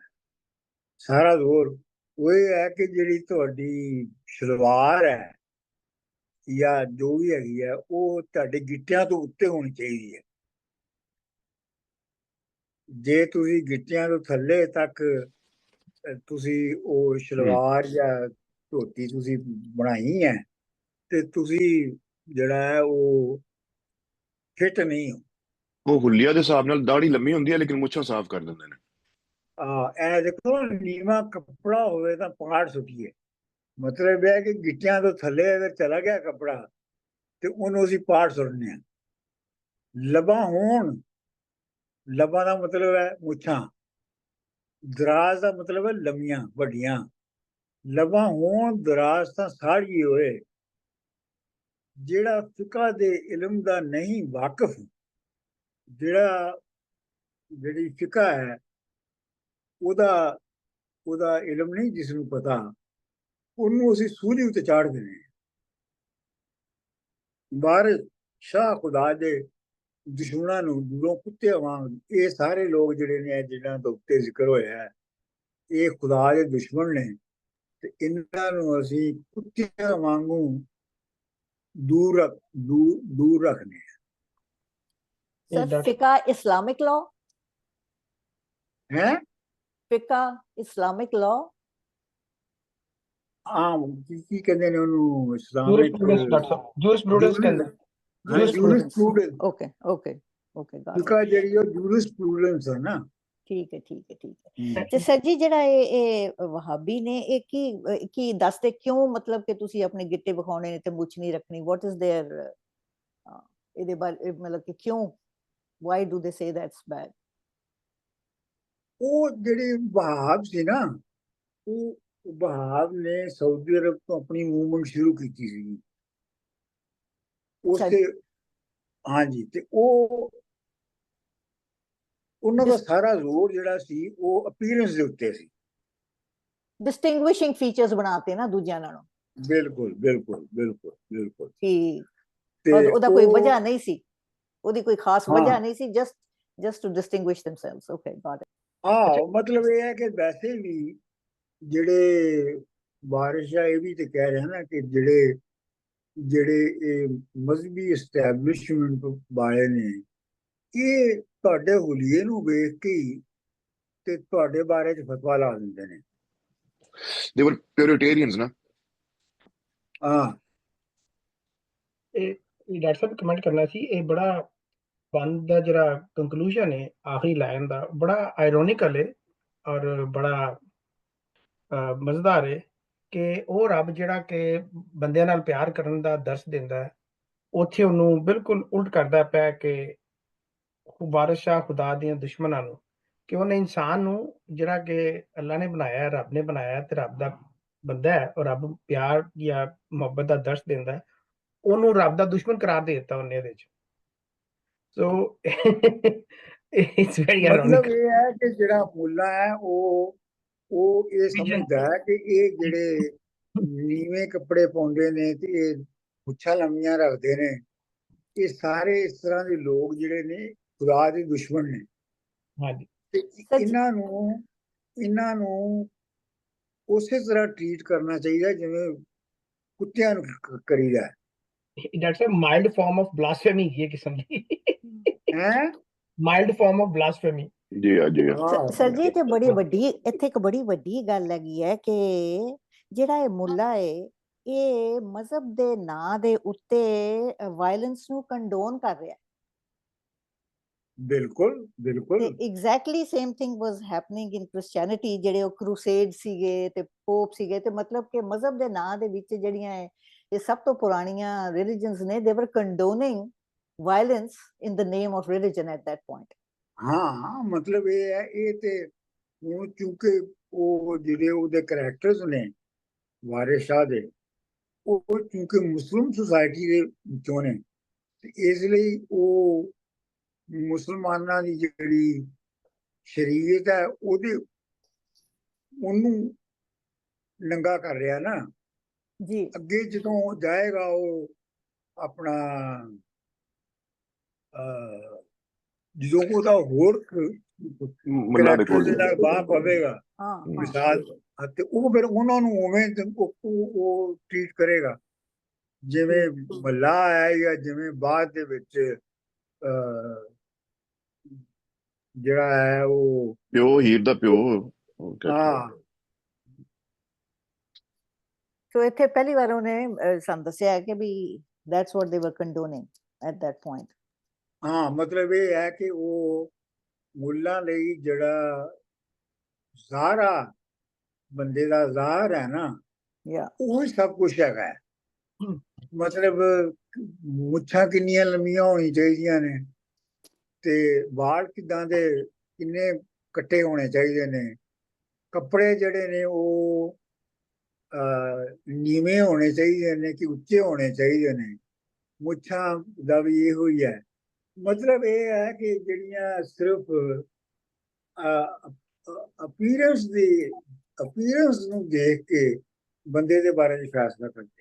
ਸਾਰਾ ਜ਼ੋਰ ਉਹ ਇਹ ਹੈ ਕਿ ਜਿਹੜੀ ਤੁਹਾਡੀ ਸਲਵਾਰ ਹੈ ਜਾਂ ਜੋ ਵੀ ਹੈਗੀ ਹੈ, ਉਹ ਤੁਹਾਡੇ ਗਿੱਟਿਆਂ ਤੋਂ ਉੱਤੇ ਹੋਣੀ ਚਾਹੀਦੀ ਹੈ। ਜੇ ਤੁਸੀਂ ਗਿੱਟਿਆਂ ਤੋਂ ਥੱਲੇ ਤੱਕ ਤੁਸੀਂ ਉਹ ਸਲਵਾਰ ਜਾਂ ਧੋਤੀ ਤੁਸੀਂ ਬਣਾਈ ਹੈ, ਤੇ ਤੁਸੀਂ ਜਿਹੜਾ ਹੈ ਉਹ ਫਿੱਟ ਨਹੀਂ ਹੋ। ਉਹ ਹੁਲੀਆ ਦੇ ਹਿਸਾਬ ਨਾਲ ਦਾੜੀ ਲੰਮੀ ਹੁੰਦੀ ਹੈ, ਲੇਕਿਨ ਮੁੱਛਾਂ ਸਾਫ਼ ਕਰ ਦਿੰਦੇ ਨੇ। ਇਹ ਦੇਖੋ, ਨੀਵਾਂ ਕੱਪੜਾ ਹੋਵੇ ਤਾਂ ਪਾੜ ਸੁੱਟੀਏ। ਮਤਲਬ ਇਹ ਹੈ ਕਿ ਗਿੱਟਿਆਂ ਤੋਂ ਥੱਲੇ ਅਗਰ ਚਲਾ ਗਿਆ ਕੱਪੜਾ ਤੇ ਉਹਨੂੰ ਅਸੀਂ ਪਾੜ ਸੁੱਟਨੇ ਆ। ਲਬਾਂ ਹੋਣ, ਲਬਾਂ ਦਾ ਮਤਲਬ ਹੈ ਮੁੱਛਾਂ, ਦਰਾਜ਼ ਦਾ ਮਤਲਬ ਹੈ ਲੰਮੀਆਂ ਵੱਡੀਆਂ। ਲਬਾਂ ਹੋਣ ਦਰਾਜ਼ ਤਾਂ ਸਾੜੀਏ ਹੋਏ। ਜਿਹੜਾ ਫਿਕਾ ਦੇ ਇਲਮ ਦਾ ਨਹੀਂ ਵਾਕਿਫ, ਜਿਹੜੀ ਫਿਕਾ ਹੈ ਉਹਦਾ ਇਲਮ ਨਹੀਂ ਜਿਸ ਨੂੰ ਪਤਾ, ਉਹਨੂੰ ਅਸੀਂ ਸੂਲੀ ਉੱਤੇ ਚਾੜ ਦਿੰਦੇ ਹਾਂ। ਵਾਰਿਸ ਸ਼ਾਹ ਖੁਦਾ ਦੇ ਦੁਸ਼ਮਣਾਂ ਨੂੰ ਦੂਰੋਂ ਕੁੱਤੇ ਵਾਂਗ, ਇਹ ਸਾਰੇ ਲੋਕ ਜਿਹੜੇ ਨੇ ਜਿਹਨਾਂ ਦੇ ਉੱਤੇ ਜ਼ਿਕਰ ਹੋਇਆ ਹੈ, ਇਹ ਖੁਦਾ ਦੇ ਦੁਸ਼ਮਣ ਨੇ, ਤੇ ਇਹਨਾਂ ਨੂੰ ਅਸੀਂ ਕੁੱਤਿਆਂ ਵਾਂਗੂ ਦੂਰ ਰੱਖਨੇ ਆ। ਸਰ, ਫਿਕਾ ਇਸਲਾਮਿਕ ਲਾਅ ਹੈ? ਫਿਕਾ ਇਸਲਾਮਿਕ ਲਾਅ, ਕੀ ਕਹਿੰਦੇ ਨੇ ਉਹਨੂੰ? ਇਸਲਾਮਿਕ ਜੂਰਿਸਪ੍ਰੂਡੈਂਸ ਕਹਿੰਦੇ। ਓਕੇ ਫਿਕਾ ਜਿਹੜੀ ਉਹ ਜੂਰਿਸਪ੍ਰੂਡੈਂਸ ਹੈ ਨਾ। ਠੀਕ ਹੈ। ਤੇ ਸਰ ਜੀ, ਜਿਹੜਾ ਇਹ ਵਹਾਬੀ ਨੇ, ਇਹ ਕੀ ਦੱਸਦੇ ਕਿਉਂ, ਮਤਲਬ ਕਿ ਤੁਸੀਂ ਆਪਣੇ ਗਿੱਟੇ ਵਿਖਾਉਣੇ ਨੇ ਤੇ ਮੁੱਛ ਨਹੀਂ ਰੱਖਣੀ? ਵਾਟ ਇਜ਼ देयर ਇਹਦੇ ਬਾਰੇ, ਮਤਲਬ ਕਿ ਕਿਉਂ, ਵਾਈ ਡੂ ਦੇ ਸੇ ਦੈਟਸ ਬੈਡ? ਉਹ ਜਿਹੜੇ ਵਹਾਬ ਸੀ ਨਾ, ਉਹ ਵਹਾਬ ਨੇ ਸਾਊਦੀ ਅਰਬ ਤੋਂ ਆਪਣੀ ਮੂਵਮੈਂਟ ਸ਼ੁਰੂ ਕੀਤੀ ਸੀ ਉਸੇ। ਹਾਂਜੀ, ਤੇ ਉਹਨਾਂ ਦਾ ਸਾਰਾ ਜ਼ੋਰ ਜਿਹੜਾ ਸੀ ਉਹ ਅਪੀਅਰੈਂਸ ਦੇ ਉੱਤੇ ਸੀ। ਡਿਸਟਿੰਗੁਇਸ਼ਿੰਗ ਫੀਚਰਸ ਬਣਾਤੇ ਨਾ ਦੂਜਿਆਂ ਨਾਲੋਂ। ਬਿਲਕੁਲ। ਠੀਕ, ਉਹਦਾ ਕੋਈ ਵਜ੍ਹਾ ਨਹੀਂ ਸੀ, ਉਹਦੀ ਕੋਈ ਖਾਸ ਵਜ੍ਹਾ ਨਹੀਂ ਸੀ, just to distinguish themselves. Okay, got it. ਮਤਲਬ ਇਹ ਹੈ ਕਿ ਵੈਸੇ ਵੀ ਜਿਹੜੇ ਵਾਰਿਸ ਸ਼ਾਹ ਇਹ ਵੀ ਤੇ ਕਹਿ ਰਹੇ ਨਾ ਕਿ ਜਿਹੜੇ ਇਹ ਮਜ਼ਹਬੀ ਐਸਟੈਬਲਿਸ਼ਮੈਂਟ ਵਾਲੇ ਨੇ, ਇਹ ਤੁਹਾਡੇ ਹੁਲੀਏ ਨੂੰ ਵੇਖ ਕੇ ਤੇ ਤੁਹਾਡੇ ਬਾਰੇ ਚ ਫਤਵਾ ਲਾ ਦਿੰਦੇ ਨੇ। They were Puritanians, na? ਹਾਂ ਇਹ ਡਾਕਟਰ ਸਾਹਿਬ ਕਮੈਂਟ ਕਰਨਾ ਸੀ, ਇਹ ਬੜਾ ਬੰਦ ਦਾ ਜਿਹੜਾ ਕੰਕਲੂਜਨ ਹੈ ਆਖਰੀ ਲਾਈਨ ਦਾ ਬੜਾ ਆਇਰੋਨਿਕਲ ਹੈ ਔਰ ਬੜਾ ਮਜ਼ੇਦਾਰ ਹੈ ਕਿ ਉਹ ਰੱਬ ਜਿਹੜਾ ਕਿ ਬੰਦਿਆਂ ਨਾਲ ਪਿਆਰ ਕਰਨ ਦਾ ਦਰਸ ਦਿੰਦਾ ਹੈ, ਉੱਥੇ ਉਹਨੂੰ ਬਿਲਕੁਲ ਉਲਟ ਕਰਦਾ ਪਿਆ ਕਿ ਵਾਰਿਸ ਸ਼ਾਹ ਖੁਦਾ ਦੀਆਂ ਦੁਸ਼ਮਣਾਂ ਨੂੰ, ਕਿ ਉਹਨੇ ਇਨਸਾਨ ਨੂੰ ਜਿਹੜਾ ਕਿ ਅੱਲਾ ਨੇ ਬਣਾਇਆ, ਰੱਬ ਨੇ ਬਣਾਇਆ ਤੇ ਰੱਬ ਦਾ ਬੰਦਾ ਹੈ ਔਰ ਰੱਬ ਪਿਆਰ ਜਾਂ ਮੁਹੱਬਤ ਦਾ ਦਰਸ ਦਿੰਦਾ ਹੈ, ਉਹਨੂੰ ਰੱਬ ਦਾ ਦੁਸ਼ਮਣ ਕਰਾਰ ਦੇ ਦਿੱਤਾ ਉਹਨੇ ਇਹਦੇ ਚ। ਸੋ ਇਟਸ ਵੈਰੀ ਮਤਲਬ ਆਇਰੋਨਿਕ। ਇਹ ਹੈ ਕਿ ਜਿਹੜਾ ਮੁੱਲਾ ਹੈ ਉਹ ਇਹ ਸਮਝਦਾ ਹੈ ਕਿ ਇਹ ਜਿਹੜੇ ਨੀਵੇਂ ਕੱਪੜੇ ਪਾਉਂਦੇ ਨੇ ਤੇ ਇਹ ਮੁੱਛਾਂ ਲੰਮੀਆਂ ਰੱਖਦੇ ਨੇ, ਇਹ ਸਾਰੇ ਇਸ ਤਰ੍ਹਾਂ ਦੇ ਲੋਕ ਜਿਹੜੇ ਨੇ ਖੁਦਾ ਦੇ ਦੁਸ਼ਮਣ ਨੇ। ਹਾਂਜੀ ਤੇ ਇਹਨਾਂ ਨੂੰ ਉਸੇ ਤਰ੍ਹਾਂ ਟ੍ਰੀਟ ਕਰਨਾ ਚਾਹੀਦਾ ਜਿਵੇਂ ਕੁੱਤਿਆਂ ਨੂੰ ਕਰੀਦਾ ਹੈ। Doctor Sahib mild farm of ਬਲਾਸਫੇਮੀ ਇਹ ਕਿਸਮ ਦੀ ਹੈ ਮਾਈਲਡ ਫਾਰਮ ਆਫ ਬਲਾਸਫੇਮੀ। ਜੀ ਜੀ ਸਰ ਜੀ ਤੇ ਬੜੀ ਵੱਡੀ ਇੱਥੇ ਇੱਕ ਬੜੀ ਵੱਡੀ ਗੱਲ ਹੈਗੀ ਹੈ ਕਿ ਜਿਹੜਾ ਇਹ ਮੁੱਲਾ ਹੈ ਇਹ ਮਜ਼ਹਬ ਦੇ ਨਾਂ ਦੇ ਉੱਤੇ ਵਾਇਲੈਂਸ ਨੂੰ ਕੰਡੋਨ ਕਰ ਰਿਹਾ। ਬਿਲਕੁਲ ਬਿਲਕੁਲ exactly same thing was happening in Christianity. ਜਿਹੜੇ ਉਹ ਕਰੂਸੇਡ ਸੀਗੇ ਤੇ ਪੋਪ ਸੀਗੇ, ਤੇ ਮਤਲਬ ਕਿ ਮਜ਼ਹਬ ਦੇ ਨਾਂ ਦੇ ਵਿੱਚ ਜਿਹੜੀਆਂ ਇਹ ਸਭ ਤੋਂ ਪੁਰਾਣੀਆਂ ਰਿਲੀਜਨਸ ਨੇ, they were condoning violence in the name of religion at that point. ਹਾਂ ਮਤਲਬ ਇਹ ਹੈ, ਇਹ ਤੇ ਹੁਣ ਕਿਉਂਕਿ ਉਹ ਜਿਹੜੇ ਉਹਦੇ ਕਰੈਕਟਰਸ ਨੇ ਵਾਰਿਸ ਸ਼ਾਹ ਦੇ, ਉਹ ਕਿਉਂਕਿ ਮੁਸਲਿਮ ਸੁਸਾਇਟੀ ਦੇ ਵਿੱਚੋਂ ਨੇ, ਤੇ ਇਸ ਲਈ ਉਹ ਮੁਸਲਮਾਨਾਂ ਦੀ ਜਿਹੜੀ ਸ਼ਰੀਅਤ ਹੈ ਉਹਨੂੰ ਨੰਗਾ ਕਰ ਰਿਹਾ ਨਾ ਜੀ। ਅੱਗੇ ਜਦੋਂ ਜਾਏਗਾ ਉਹ ਆਪਣਾ ਜਦੋਂ ਉਹਦਾ ਹੋਰ ਕਰੈਕਟਰ ਦੇ ਨਾਲ ਬਾਹ ਪਵੇਗਾ ਮਿਸਾਲ, ਤੇ ਉਹ ਫਿਰ ਉਹਨਾਂ ਨੂੰ ਉਵੇਂ ਉਹ ਟ੍ਰੀਟ ਕਰੇਗਾ ਜਿਵੇਂ ਮੱਲਾ ਹੈ, ਜਾਂ ਜਿਵੇਂ ਬਾਅਦ ਦੇ ਵਿੱਚ ਜਿਹੜਾ ਹੈ ਉਹ ਪਿਓ ਹੀਰ ਦਾ ਪਿਓ। ਹਾਂ ਸੋ ਇੱਥੇ ਪਹਿਲੀ ਵਾਰ ਉਹਨੇ ਸਾਨੂੰ ਦੱਸਿਆ ਕਿ ਵੀ that's what they were condoning at that point। ਹਾਂ ਮਤਲਬ ਇਹ ਹੈ ਕਿ ਉਹ ਮੁੱਲਾਂ ਲਈ ਜਿਹੜਾ ਜ਼ਾਹਰਾ ਬੰਦੇ ਦਾ ਜ਼ਾਹਰ ਹੈ ਨਾ, ਉਹ ਸਭ ਕੁਛ ਹੈਗਾ ਹੈ। ਮਤਲਬ ਮੁੱਛਾਂ ਕਿੰਨੀਆਂ ਲੰਮੀਆਂ ਹੋਣੀਆਂ ਚਾਹੀਦੀਆਂ ਨੇ, ਤੇ ਵਾਲ ਕਿੱਦਾਂ ਦੇ ਕਿੰਨੇ ਕੱਟੇ ਹੋਣੇ ਚਾਹੀਦੇ ਨੇ, ਕੱਪੜੇ ਜਿਹੜੇ ਨੇ ਉਹ ਨੀਵੇਂ ਹੋਣੇ ਚਾਹੀਦੇ ਨੇ ਕਿ ਉੱਚੇ ਹੋਣੇ ਚਾਹੀਦੇ ਨੇ, ਮੁੱਛਾਂ ਦਾ ਵੀ ਇਹੋ ਹੀ ਹੈ। ਮਤਲਬ ਇਹ ਹੈ ਕਿ ਜਿਹੜੀਆਂ ਸਿਰਫ ਅਪੀਅਰੈਂਸ ਨੂੰ ਦੇਖ ਕੇ ਬੰਦੇ ਦੇ ਬਾਰੇ ਵਿੱਚ ਫੈਸਲਾ ਕਰਦੇ ਨੇ।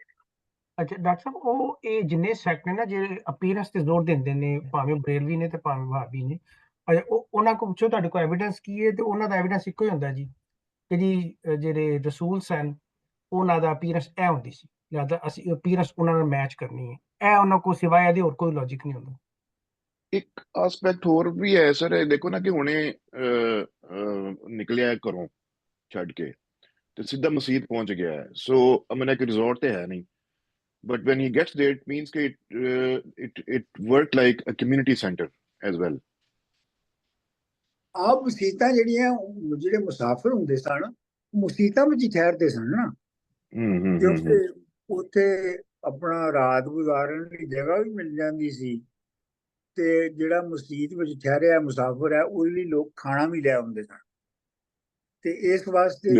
ਅੱਛਾ ਡਾਕਟਰ ਸਾਹਿਬ, ਉਹ ਇਹ ਜਿੰਨੇ ਸੈਕਟ ਨੇ ਨਾ ਜਿਹੜੇ ਅਪੀਅਰੈਂਸ ਤੇ ਜ਼ੋਰ ਦਿੰਦੇ ਨੇ, ਭਾਵੇਂ ਬਰੇਲਵੀ ਨੇ ਤੇ ਭਾਵੇਂ ਵਹਾਬੀ ਨੇ, ਉਹਨਾਂ ਕੋਲ ਪੁੱਛੋ ਤੁਹਾਡੇ ਕੋਲ ਐਵੀਡੈਂਸ ਕੀ ਹੈ, ਤੇ ਉਹਨਾਂ ਦਾ ਐਵੀਡੈਂਸ ਇੱਕੋ ਹੀ ਹੁੰਦਾ ਜੀ ਕਿ ਜੀ ਜਿਹੜੇ ਰਸੂਲ ਸਨ ਉਹਨਾਂ ਦਾ ਅਪੀਅਰੈਂਸ ਇਹ ਹੁੰਦੀ ਸੀ, ਲਿਹਾਜ਼ਾ ਅਸੀਂ ਅਪੀਅਰੈਂਸ ਉਹਨਾਂ ਨਾਲ ਮੈਚ ਕਰਨੀ ਹੈ। ਇਹ ਉਹਨਾਂ ਕੋਲ ਸਿਵਾਏ ਇਹਦੇ ਹੋਰ ਕੋਈ ਲੌਜਿਕ ਨਹੀਂ ਹੁੰਦਾ। ਇੱਕ ਐਸਪੈਕਟ ਹੋਰ ਵੀ ਹੈ ਸਰ, ਇਹ ਦੇਖੋ ਨਾ ਕਿ ਹੁਣੇ ਨਿਕਲਿਆ ਘਰੋਂ ਛੱਡ ਕੇ ਤੇ ਸਿੱਧਾ ਮਸਜਿਦ ਪਹੁੰਚ ਗਿਆ ਹੈ। ਸੋ ਅਮਨ ਇੱਕ ਰਿਜ਼ੋਰਟ ਤੇ ਹੈ ਨਹੀਂ, but when he gets there it means that it worked like a community center as well। ਆਪ ਮਸੀਤਾਂ ਜਿਹੜੀਆਂ ਜਿਹੜੇ ਮੁਸਾਫਿਰ ਹੁੰਦੇ ਸਨ ਮਸੀਤਾਂ ਵਿੱਚ ਹੀ ਠਹਿਰਦੇ ਸਨ ਨਾ, ਕਿਉਂਕਿ ਉੱਥੇ ਆਪਣਾ ਰਾਤ ਗੁਜ਼ਾਰਨ ਦੀ ਜਗ੍ਹਾ ਵੀ ਮਿਲ ਜਾਂਦੀ ਸੀ, ਤੇ ਜਿਹੜਾ ਮਸਜਿਦ ਵਿੱਚ ਠਹਿਰਿਆ ਮੁਸਾਫਿਰ ਹੈ ਉਹਦੇ ਲਈ ਲੋਕ ਖਾਣਾ ਵੀ ਲੈ ਆਉਂਦੇ ਸਨ। ਤੇ ਇਸ ਵਾਸਤੇ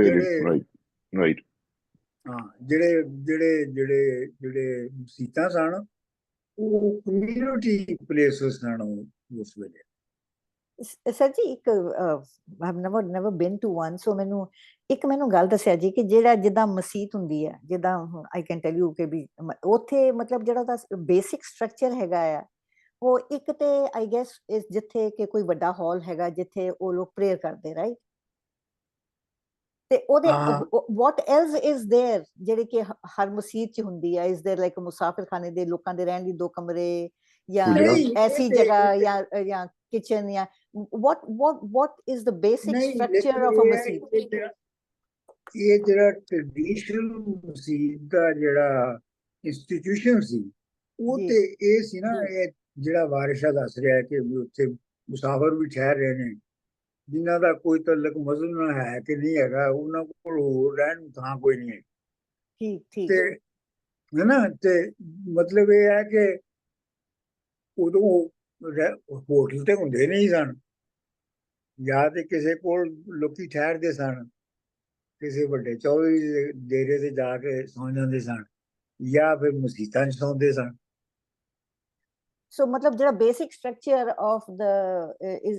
ਜਿਹੜੇ ਜਿਹੜੇ ਮਸੀਤਾਂ ਸਨ ਉਹ ਕਮਿਊਨਿਟੀ ਪਲੇਸਿਸ ਸਨ ਉਸ ਵੇਲੇ। ਸਰ ਜੀ ਇੱਕ I've never been to one, ਸੋ ਮੈਨੂੰ ਗੱਲ ਦੱਸਿਆ ਜੀ ਕਿ ਜਿਹੜਾ ਜਿੱਦਾਂ ਮਸਜਿਦ ਹੁੰਦੀ ਹੈ, ਜਿੱਦਾਂ I can tell you ਕਿ ਵੀ ਉੱਥੇ ਮਤਲਬ ਜਿਹੜਾ ਉਹਦਾ ਬੇਸਿਕ ਸਟਰਕਚਰ ਹੈਗਾ ਆ, ਉਹ ਇੱਕ ਤੇ I guess ਜਿੱਥੇ ਕਿ ਕੋਈ ਵੱਡਾ ਹਾਲ ਹੈਗਾ ਜਿੱਥੇ ਉਹ ਲੋਕ ਪ੍ਰੇਅਰ ਕਰਦੇ, ਰਾਈਟ? ਤੇ ਉਹਦੇ what else is there ਜਿਹੜੇ ਕਿ ਹਰ ਮਸਜਿਦ ਚ ਹੁੰਦੀ ਹੈ? is there like ਮੁਸਾਫਿਰ ਖਾਨੇ ਦੇ ਲੋਕਾਂ ਦੇ ਰਹਿਣ ਲਈ 2 ਕਮਰੇ ਜਾਂ ਐਸੀ ਜਗ੍ਹਾ ਜਾਂ ਕਿਚਨ, ਜਾਂ what is the basic ਨਹੀਂ structure ਲੇਕਿਨ of a ਇਹ ਹੈ masjid? ਇਹ ਜਿਹੜਾ ਟ੍ਰੈਡੀਸ਼ਨਲ ਮਸਜਿਦ ਦਾ ਜਿਹੜਾ ਇੰਸਟੀਟਿਊਸ਼ਨ ਸੀ ਉਹ ਜੀ। ਤੇ ਇਹ ਸੀ ਨਾ, ਇਹ ਜਿਹੜਾ ਵਾਰਿਸ ਸ਼ਾਹ ਦੱਸ ਰਿਹਾ ਕਿ ਵੀ ਉੱਥੇ ਮੁਸਾਫਰ ਵੀ ਠਹਿਰ ਰਹੇ ਨੇ ਜਿਨ੍ਹਾਂ ਦਾ ਕੋਈ ਤਾਲੁਕ ਮਜ਼ਹਬ ਨਾਲ ਹੈ ਕਿ ਨਹੀਂ ਹੈਗਾ, ਉਹਨਾਂ ਕੋਲ ਹੋਰ ਰਹਿਣ ਨੂੰ ਥਾਂ ਕੋਈ ਨਹੀਂ ਹੈ ਠੀਕ ਠੀਕ ਤੇ ਹੈ ਨਾ। ਤੇ ਮਤਲਬ ਇਹ ਹੈ ਕਿ ਉਦੋਂ ਹੋਟਲ ਤੇ ਹੁੰਦੇ ਨਹੀਂ ਸਨ, ਜਾਂ ਤੇ ਕਿਸੇ ਕੋਲ ਲੋਕੀ ਠਹਿਰਦੇ ਸਨ, ਕਿਸੇ ਵੱਡੇ ਚੌਧਰੀ ਦੇ ਡੇਰੇ ਤੇ ਜਾ ਕੇ ਸੌਂ ਜਾਂਦੇ ਸਨ, ਜਾਂ ਫਿਰ ਮਸਜਿਦਾਂ 'ਚ ਸੌਂਦੇ ਸਨ। ਸੋ ਮਤਲਬ ਜਿਹੜਾ basic structure of the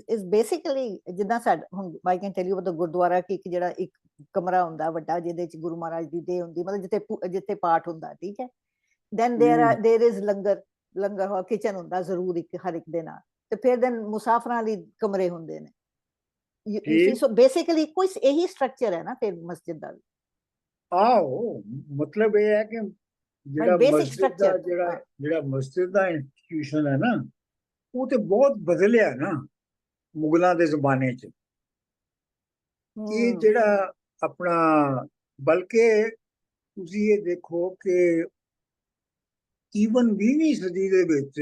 is basically ਜਿੱਦਾਂ ਸਾਡਾ ਹੁਣ ਆਈ ਕੈਨ ਟੈਲ ਯੂ ਦਾ ਗੁਰਦੁਆਰਾ ਕਿ ਇੱਕ ਜਿਹੜਾ ਇੱਕ ਕਮਰਾ ਹੁੰਦਾ ਵੱਡਾ ਜਿਹਦੇ ਚ ਗੁਰੂ ਮਹਾਰਾਜ ਦੀ ਦੇਹ ਹੁੰਦੀ, ਮਤਲਬ ਜਿੱਥੇ ਪਾਠ ਹੁੰਦਾ, ਠੀਕ ਹੈ। Then there is langar hall, kitchen ਹੁੰਦਾ ਜ਼ਰੂਰ ਇੱਕ ਹਰ ਇੱਕ ਦੇ ਨਾਲ, ਤੇ ਫਿਰ ਦੈਨ ਮੁਸਾਫਰਾਂ ਲਈ ਕਮਰੇ ਹੁੰਦੇ ਨੇ। ਸੋ ਬੇਸਿਕਲੀ ਕੋਈ ਇਹੀ ਸਟਰਕਚਰ ਹੈ ਨਾ ਫਿਰ ਮਸਜਿਦ ਦਾ ਵੀ। ਆਹੋ ਮਤਲਬ ਇਹ ਹੈ ਕਿ ਜਿਹੜਾ ਮਸਜਿਦ ਦਾ ਜਿਹੜਾ ਮਸਜਿਦ ਦਾ ਇੰਸਟੀਟਿਊਸ਼ਨ ਹੈ ਨਾ, ਉਹ ਤੇ ਬਹੁਤ ਬਦਲਿਆ ਨਾ ਮੁਗਲਾਂ ਦੇ ਜ਼ਮਾਨੇ 'ਚ। ਇਹ ਜਿਹੜਾ ਆਪਣਾ, ਬਲਕਿ ਤੁਸੀਂ ਇਹ ਦੇਖੋ ਕਿ ਈਵਨ 20ਵੀਂ ਸਦੀ ਦੇ ਵਿੱਚ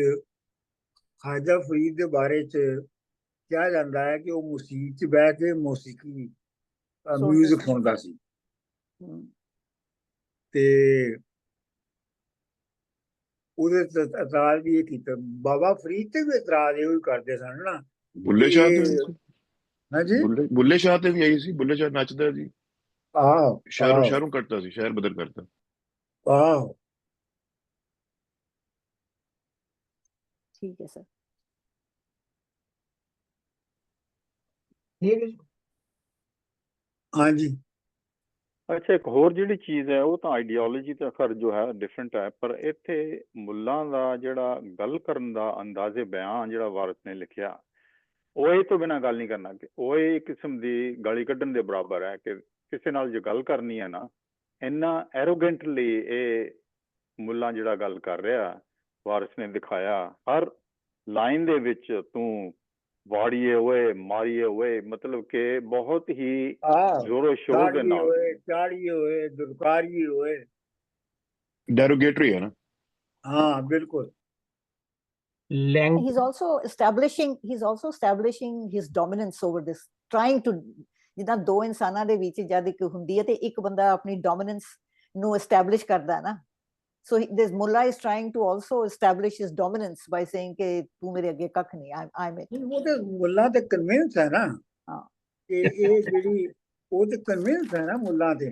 ਖਾਜਾ ਫਰੀਦ ਦੇ ਬਾਰੇ 'ਚ ਕਿਹਾ ਜਾਂਦਾ ਹੈ ਕਿ ਉਹ ਮਸਜਿਦ 'ਚ ਬਹਿ ਕੇ ਮੌਸੀਕੀ ਮਿਊਜ਼ਿਕ ਸੁਣਦਾ ਸੀ। ਤੇ ਉਹਦੇ ਤੇ ਇਤਰਾਜ਼ ਵੀ ਇਹ ਕੀਤਾ, ਬਾਬਾ ਫਰੀਦ ਤੇ ਵੀ ਇਤਰਾਜ਼ ਇਹੋ ਹੀ ਕਰਦੇ ਸਨ ਨਾ। ਬੁੱਲੇ ਸ਼ਾਹ ਤੇ ਹਾਂਜੀ ਬੁੱਲੇ ਸ਼ਾਹ ਤੇ ਵੀ ਆਈ ਸੀ, ਬੁੱਲੇ ਸ਼ਾਹ ਨੱਚਦਾ ਜੀ, ਆਹੋ ਸ਼ਹਿਰੋਂ ਕੱਟਦਾ ਸੀ, ਸ਼ਹਿਰ ਬਦਲ ਕਰਦਾ। ਆਹੋ ਠੀਕ ਹੈ ਸਰ। ਠੀਕ ਹੈ ਜੀ। ਹਾਂਜੀ। ਅੱਛਾ, ਇੱਕ ਹੋਰ ਜਿਹੜੀ ਚੀਜ਼ ਹੈ ਉਹ ਤਾਂ ਆਈਡੀਓਲੋਜੀ ਤਾਂ ਖਰ ਜੋ ਹੈ ਡਿਫਰੈਂਟ ਹੈ, ਪਰ ਇੱਥੇ ਮੁੱਲਾਂ ਦਾ ਜਿਹੜਾ ਗੱਲ ਕਰਨ ਦਾ ਅੰਦਾਜ਼ੇ ਬਿਆਨ ਜਿਹੜਾ ਵਾਰਿਸ ਨੇ ਲਿਖਿਆ, ਉਹ ਇਹ ਤੋਂ ਬਿਨਾਂ ਗੱਲ ਨਹੀਂ ਕਰਨਾ, ਕਿ ਉਹ ਇਹ ਕਿਸਮ ਦੀ ਗਾਲੀ ਕੱਢਣ ਦੇ ਬਰਾਬਰ ਹੈ ਕਿ ਕਿਸੇ ਨਾਲ ਜੇ ਗੱਲ ਕਰਨੀ ਹੈ ਨਾ, ਇੰਨਾ ਐਰੋਗੈਂਟਲੀ ਇਹ ਮੁੱਲਾਂ ਜਿਹੜਾ ਗੱਲ ਕਰ ਰਿਹਾ ਵਾਰਿਸ ਨੇ ਦਿਖਾਇਆ। ਹਰ ਲਾਈਨ ਦੇ ਵਿੱਚ ਤੂੰ ਵਾੜੀਏ ਹੋਏ, ਮਾਰੀਏ ਹੋਏ, ਮਤਲਬ ਕਿ ਬਹੁਤ ਹੀ ਜ਼ੋਰੋ ਸ਼ੋਰ ਦੇ ਨਾਲ, ਚਾੜੀਏ ਹੋਏ, ਦੁਰਕਾਰੀਏ ਹੋਏ, ਡੈਰੋਗੇਟਰੀ ਹੈ ਨਾ। ਹਾਂ ਬਿਲਕੁਲ। He's also establishing his dominance over this, trying to, ਜਿੱਦਾਂ ਦੋ ਇਨਸਾਨਾਂ ਦੇ ਵਿੱਚ ਜਦ ਇੱਕ ਹੁੰਦੀ ਹੈ ਤੇ ਇੱਕ ਬੰਦਾ ਆਪਣੀ ਡੋਮੀਨੈਂਸ ਨੂੰ ਐਸਟੈਬਲਿਸ਼ ਕਰਦਾ ਨਾ, so this mullah is trying to also establish his dominance by saying ਕਿ ਤੂੰ ਮੇਰੇ ਅੱਗੇ ਕੱਖ ਨਹੀਂ, I'm it। ਉਹ ਤੇ ਮੁੱਲਾ ਤੇ ਕਨਵਿੰਸ ਹੈ ਨਾ, ਇਹ ਜਿਹੜੀ ਉਹ ਤੇ ਕਨਵਿੰਸ ਹੈ ਨਾ ਮੁੱਲਾ ਤੇ,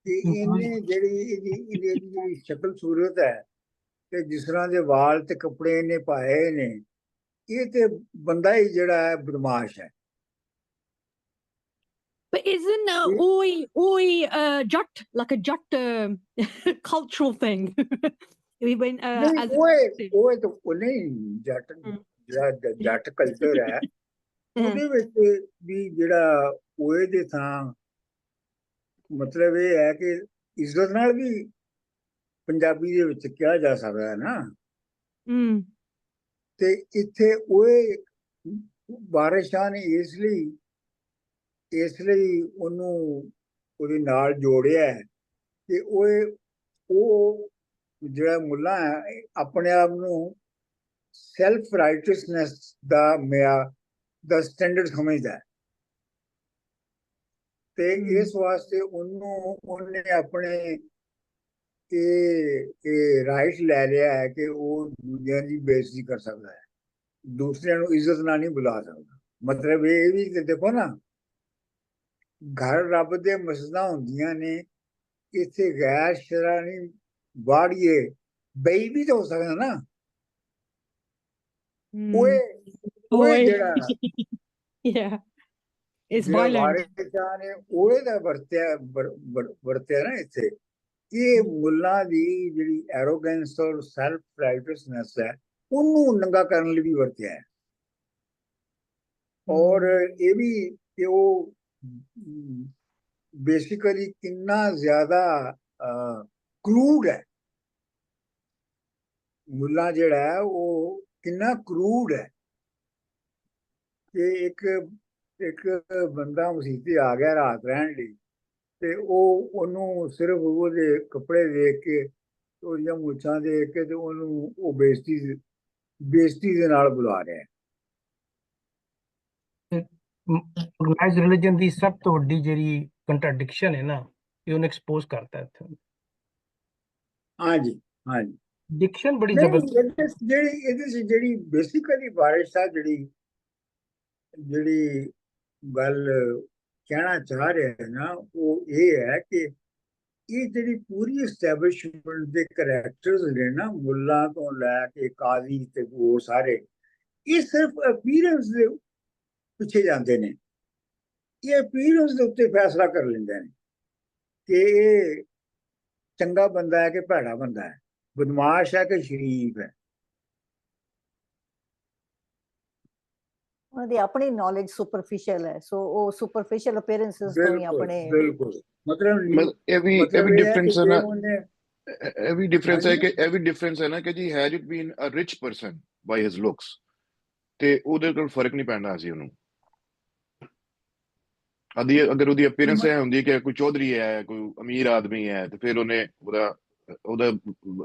ਕਿ ਇਹਨੇ ਜਿਹੜੀ ਸ਼ਕਲ ਸੂਰਤ ਹੈ ਤੇ ਜਿਸ ਤਰ੍ਹਾਂ ਦੇ ਵਾਲ ਤੇ ਕੱਪੜੇ ਇਹਨੇ ਪਾਏ ਨੇ, ਇਹ ਤੇ ਬੰਦਾ ਹੀ ਜਿਹੜਾ ਹੈ ਬਦਮਾਸ਼ ਹੈ। But isn't oi Jat like a Jat cultural thing? We went as ਉਹ ਤਾਂ ਨਹੀਂ ਜੱਟ, ਜਿਹੜਾ ਜੱਟ ਕਲਚਰ ਹੈ ਉਹਦੇ ਵਿੱਚ ਵੀ ਜਿਹੜਾ ਓਏ ਦੇ ਥਾਂ, ਮਤਲਬ ਇਹ ਹੈ ਕਿ ਇੱਜ਼ਤ ਨਾਲ ਵੀ ਪੰਜਾਬੀ ਦੇ ਵਿੱਚ ਕਿਹਾ ਜਾ ਸਕਦਾ ਹੈ ਨਾ। ਤੇ ਇੱਥੇ ਓਏ ਵਾਰਿਸ ਸ਼ਾਹ ਨੇ ਇਸ ਲਈ ਉਹਨੂੰ ਉਹਦੇ ਨਾਲ ਜੋੜਿਆ ਕਿ ਉਹ ਜਿਹੜਾ ਮੁੱਲਾ ਹੈ ਆਪਣੇ ਆਪ ਨੂੰ ਸੈਲਫ ਰਾਈਟਸਨੈਸ ਦਾ ਸਟੈਂਡਰਡ ਸਮਝਦਾ, ਤੇ ਇਸ ਵਾਸਤੇ ਉਹਨੇ ਆਪਣੇ ਇਹ ਰਾਈਟ ਲੈ ਲਿਆ ਹੈ ਕਿ ਉਹ ਦੂਜਿਆਂ ਦੀ ਬੇਇੱਜ਼ਤੀ ਕਰ ਸਕਦਾ ਹੈ, ਦੂਸਰਿਆਂ ਨੂੰ ਇੱਜ਼ਤ ਨਾਲ ਨਹੀਂ ਬੁਲਾ ਸਕਦਾ। ਮਤਲਬ ਇਹ ਵੀ ਤੇ ਦੇਖੋ ਨਾ, ਘਰ ਰੱਬ ਦੇ ਮਸਜਿਦਾਂ ਹੁੰਦੀਆਂ ਨੇ, ਇੱਥੇ ਗੈਰ ਸ਼ਰ੍ਹਾਣੀ ਵਾੜੀਏ ਬਈ ਵੀ ਤਾਂ ਹੋ ਸਕਦਾ ਨਾ। ਓਏ ਜਿਹੜਾ ਵਾਰਿਸ ਸ਼ਾਹ ਨੇ ਓਏ ਦਾ ਵਰਤਿਆ ਨਾ ਇੱਥੇ, ਇਹ ਮੁੱਲਾਂ ਦੀ ਜਿਹੜੀ ਐਰੋਗੈਂਸ ਔਰ ਸੈਲਫ ਰਾਈਟਸਨੈਸ ਹੈ ਉਹਨੂੰ ਨੰਗਾ ਕਰਨ ਲਈ ਵੀ ਵਰਤਿਆ ਹੈ। ਔਰ ਇਹ ਵੀ ਕਿ ਉਹ ਬੇਸਿਕਲੀ ਕਿੰਨਾ ਜ਼ਿਆਦਾ ਕਰੂਡ ਹੈ, ਮੁੱਲਾ ਜਿਹੜਾ ਹੈ ਉਹ ਕਿੰਨਾ ਕਰੂਡ ਹੈ ਕਿ ਇੱਕ ਬੰਦਾ ਮਸੀਤੀ ਆ ਗਿਆ ਰਾਤ ਰਹਿਣ ਲਈ, ਤੇ ਉਹਨੂੰ ਸਿਰਫ ਉਹਦੇ ਕੱਪੜੇ ਦੇਖ ਕੇ, ਉਹਦੀਆਂ ਮੁੱਛਾਂ ਦੇਖ ਕੇ, ਤੇ ਉਹਨੂੰ ਉਹ ਬੇਇੱਜ਼ਤੀ ਦੇ ਨਾਲ ਬੁਲਾ ਰਿਹਾ ਹੈ। ਆਰਗੇਨਾਈਜ਼ਡ ਰਿਲੀਜਨ ਦੀ ਸਭ ਤੋਂ ਵੱਡੀ ਜਿਹੜੀ ਕੰਟਰਡਿਕਸ਼ਨ ਹੈ ਨਾ, ਇਹ ਉਹਨੇ ਐਕਸਪੋਜ਼ ਕਰਤਾ ਇੱਥੇ। ਹਾਂਜੀ ਹਾਂਜੀ, ਡਿਕਸ਼ਨ ਬੜੀ ਨਹੀਂ ਜ਼ਬਰਦਸਤ। ਜਿਹੜੀ ਬੇਸਿਕਲੀ ਵਾਰਿਸ ਸਾਹਿਬ ਜਿਹੜੀ ਗੱਲ ਕਹਿਣਾ ਚਾਹ ਰਿਹਾ ਹੈ ਨਾ, ਉਹ ਇਹ ਹੈ ਕਿ ਇਹ ਜਿਹੜੀ ਪੂਰੀ ਐਸਟੈਬਲਿਸ਼ਮੈਂਟ ਦੇ ਕਰੈਕਟਰਸ ਨੇ ਨਾ, ਮੁੱਲਾ ਤੋਂ ਲੈ ਕੇ ਕਾਜ਼ੀ ਤੇ ਉਹ ਸਾਰੇ, ਇਹ ਸਿਰਫ ਅਪੀਅਰੈਂਸ ਦੇ ਪਿੱਛੇ ਜਾਂਦੇ ਨੇ। ਇਹ ਅਪੀਅਰੈਂਸ ਦੇ ਉੱਤੇ ਫੈਸਲਾ ਕਰ ਲੈਂਦੇ ਨੇ ਕਿ ਇਹ ਚੰਗਾ ਬੰਦਾ ਹੈ ਕਿ ਭੈੜਾ ਬੰਦਾ ਹੈ, ਬਦਮਾਸ਼ ਹੈ ਕਿ ਸ਼ਰੀਫ ਹੈ। ਉਹਨਾਂ ਦੀ ਆਪਣੀ ਨੌਲੇਜ ਸੁਪਰਫੀਸ਼ੀਅਲ ਹੈ, ਸੋ ਉਹ ਸੁਪਰਫੀਸ਼ੀਅਲ ਅਪੀਅਰੈਂਸਸ ਤੋਂ ਹੀ ਆਪਣੇ ਬਿਲਕੁਲ ਮਤਲਬ ਇਹ ਵੀ ਡਿਫਰੈਂਸ ਹੈ ਨਾ, ਇਹ ਵੀ ਡਿਫਰੈਂਸ ਹੈ ਨਾ ਕਿ ਜੀ has it been a rich person by his looks, ਤੇ ਉਹਦੇ ਕੋਲ ਫਰਕ ਨਹੀਂ ਪੈਂਦਾ ਸੀ ਉਹਨੂੰ। ਅਗਰ ਉਹਦੀ ਅਪੀਅਰੈਂਸ ਇਹ ਹੁੰਦੀ ਕਿ ਕੋਈ ਚੌਧਰੀ ਹੈ, ਕੋਈ ਅਮੀਰ ਆਦਮੀ ਹੈ, ਤੇ ਫਿਰ ਉਹਦਾ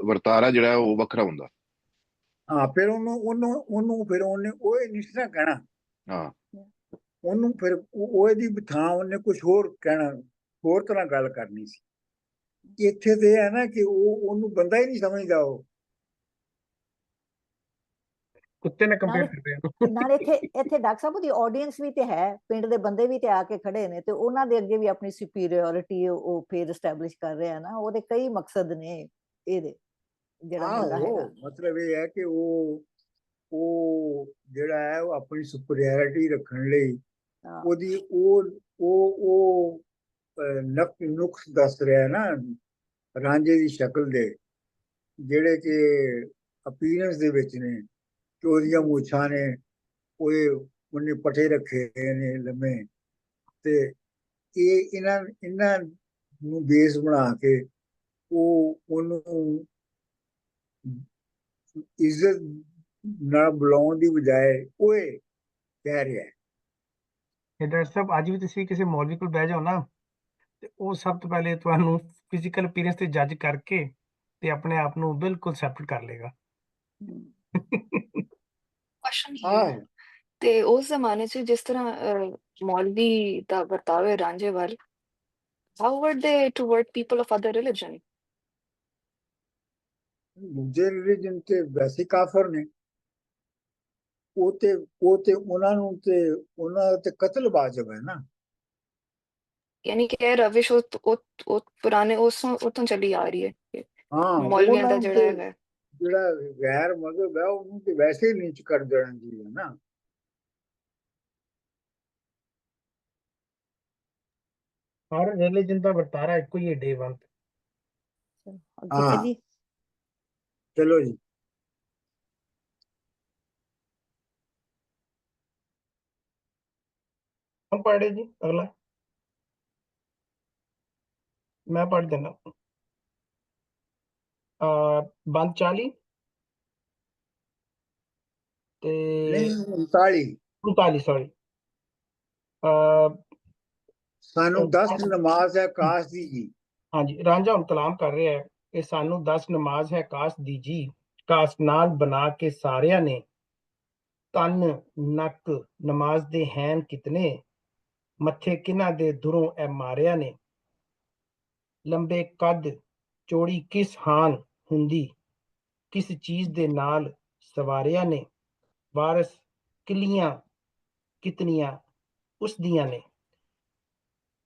ਵਰਤਾਰਾ ਜਿਹੜਾ ਉਹ ਵੱਖਰਾ ਹੁੰਦਾ। ਹਾਂ, ਫਿਰ ਉਹਨੇ ਉਹ ਨਹੀਂ ਸੀ ਕਹਿਣਾ। ਹਾਂ, ਉਹਨੂੰ ਫਿਰ ਉਹਦੀ ਥਾਂ ਉਹਨੇ ਕੁਝ ਹੋਰ ਕਹਿਣਾ, ਹੋਰ ਤਰ੍ਹਾਂ ਗੱਲ ਕਰਨੀ ਸੀ। ਇੱਥੇ ਤੇ ਹੈ ਨਾ ਕਿ ਉਹਨੂੰ ਬੰਦਾ ਹੀ ਨਹੀਂ ਸਮਝਦਾ, ਉਹ ਕੁੱਤੇ ਨੇ ਕੰਪੇਅਰ ਕਰ ਰਿਹਾ। ਨਾਲੇ ਇੱਥੇ ਡਾਕਟਰ ਸਾਹਿਬ ਦੀ ਆਡੀਅנס ਵੀ ਤੇ ਹੈ, ਪਿੰਡ ਦੇ ਬੰਦੇ ਵੀ ਤੇ ਆ ਕੇ ਖੜੇ ਨੇ, ਤੇ ਉਹਨਾਂ ਦੇ ਅੱਗੇ ਵੀ ਆਪਣੀ ਸੁਪੀਰੀਅਰਿਟੀ ਉਹ ਫੇਰ ਐਸਟੈਬਲਿਸ਼ ਕਰ ਰਿਹਾ ਨਾ। ਉਹਦੇ ਕਈ ਮਕਸਦ ਨੇ ਇਹਦੇ, ਜਿਹੜਾ ਮੁੱਲਾ ਹੈਗਾ। ਮਤਲਬ ਇਹ ਹੈ ਕਿ ਉਹ ਜਿਹੜਾ ਹੈ ਉਹ ਆਪਣੀ ਸੁਪੀਰੀਅਰਿਟੀ ਰੱਖਣ ਲਈ ਉਹਦੀ ਉਹ ਨੁਕਸ ਦੱਸ ਰਿਹਾ ਨਾ ਰਾਂਝੇ ਦੀ ਸ਼ਕਲ ਦੇ, ਜਿਹੜੇ ਕਿ ਅਪੀਅਰੈਂਸ ਦੇ ਵਿੱਚ ਨੇ, ਕਿ ਉਹਦੀਆਂ ਮੁੱਛਾਂ ਨੇ ਉਹਨੇ ਪੱਠੇ ਰੱਖੇ ਨੇ ਲੰਮੇ, ਤੇ ਇਹ ਇਹਨਾਂ ਨੂੰ ਬੇਸ ਬਣਾ ਕੇ ਉਹਨੂੰ ਇੱਜ਼ਤ ਨਾਲ ਬੁਲਾਉਣ ਦੀ ਬਜਾਏ ਉਹ ਕਹਿ ਰਿਹਾ ਹੈ। ਡਾਕਟਰ ਸਾਹਿਬ, ਅੱਜ ਵੀ ਤੁਸੀਂ ਕਿਸੇ ਮੌਲਵੀ ਕੋਲ ਬਹਿ ਜਾਓ ਨਾ, ਤੇ ਉਹ ਸਭ ਤੋਂ ਪਹਿਲੇ ਤੁਹਾਨੂੰ ਫਿਜ਼ੀਕਲ ਅਪੀਅਰੈਂਸ ਤੇ ਜੱਜ ਕਰਕੇ ਤੇ ਆਪਣੇ ਆਪ ਨੂੰ ਬਿਲਕੁਲ ਸੈਪਰੇਟ ਕਰ ਲੇਗਾ। ਕੁਐਸਚਨ ਹੈ ਤੇ ਉਸ ਜ਼ਮਾਨੇ 'ਚ ਜਿਸ ਤਰ੍ਹਾਂ ਮੌਲਵੀ ਦਾ ਵਰਤਾਓ ਹੈ ਰਾਂਝੇ ਵੱਲ, ਹਾਊ ਵਰ ਦੇ toward people of other religion? ਦੂਜੇ ਰਿਲੀਜਨ ਤੇ ਵੈਸੇ ਕਾਫਰ ਨੇ, ਉਹ ਤੇ ਉਹਨਾਂ ਤੇ ਕਤਲ ਵਾਜਬ ਹੈ ਨਾ। ਯਾਨੀ ਕਿ ਇਹ ਰਵਿਸ਼ ਉਹ ਪੁਰਾਣੇ ਉਤੋਂ ਚੱਲੀ ਆ ਰਹੀ ਹੈ। ਹਾਂ, ਮੌਲਵੀਆਂ ਦਾ ਜਿਹੜਾ ਹੈਗਾ, ਜਿਹੜਾ ਗੈਰ ਮਜ਼ਹਬ ਹੈ ਉਹਨੂੰ ਤੇ ਵੈਸੇ ਹੀ ਨੀਚ ਕਰ ਦੇਣਾ ਚਾਹੀਦਾ ਨਾ। ਹਰ ਰਿਲੀਜਨ ਦਾ ਵਰਤਾਰਾ ਇੱਕੋ ਹੀ ਹੈ ਡੇ 1। ਅੱਗੇ ਜੀ ਚਲੋ ਜੀ, हम पढ़े जी अगला, मैं पढ़ देना। बंद 40 ते 39 सॉरी। ਸਾਨੂੰ 10 ਨਮਾਜ਼ ਹੈ ਕਾਸ਼ ਦੀ ਜੀ। ਹਾਂਜੀ, ਰਾਂਝਾ ਹੁਣ ਕਲਾਮ ਕਰ ਰਿਹਾ ਹੈ ਕਿ ਸਾਨੂੰ 10 ਨਮਾਜ਼ ਹੈ ਕਾਸ਼ ਦੀ ਜੀ, ਕਾਸ਼ ਨਾਲ ਬਣਾ ਕੇ ਸਾਰਿਆਂ ਨੇ, ਤਨ ਨੱਕ ਨਮਾਜ਼ ਦੇ ਹੈਨ ਕਿਤਨੇ, ਮੱਥੇ ਕਿਨਾਂ ਦੇ ਦੁਰੋਂ ਐ ਮਾਰਿਆ ਨੇ, ਲੰਬੇ ਕੱਦ ਚੌੜੀ ਕਿਸ ਹਾਨ ਹੁੰਦੀ, ਕਿਸ ਚੀਜ਼ ਦੇ ਨਾਲ ਸਵਾਰਿਆ ਨੇ, ਵਾਰਸ ਕਿਲੀਆਂ ਕਿਤਨੀਆਂ ਉਸ ਦੀਆਂ ਨੇ,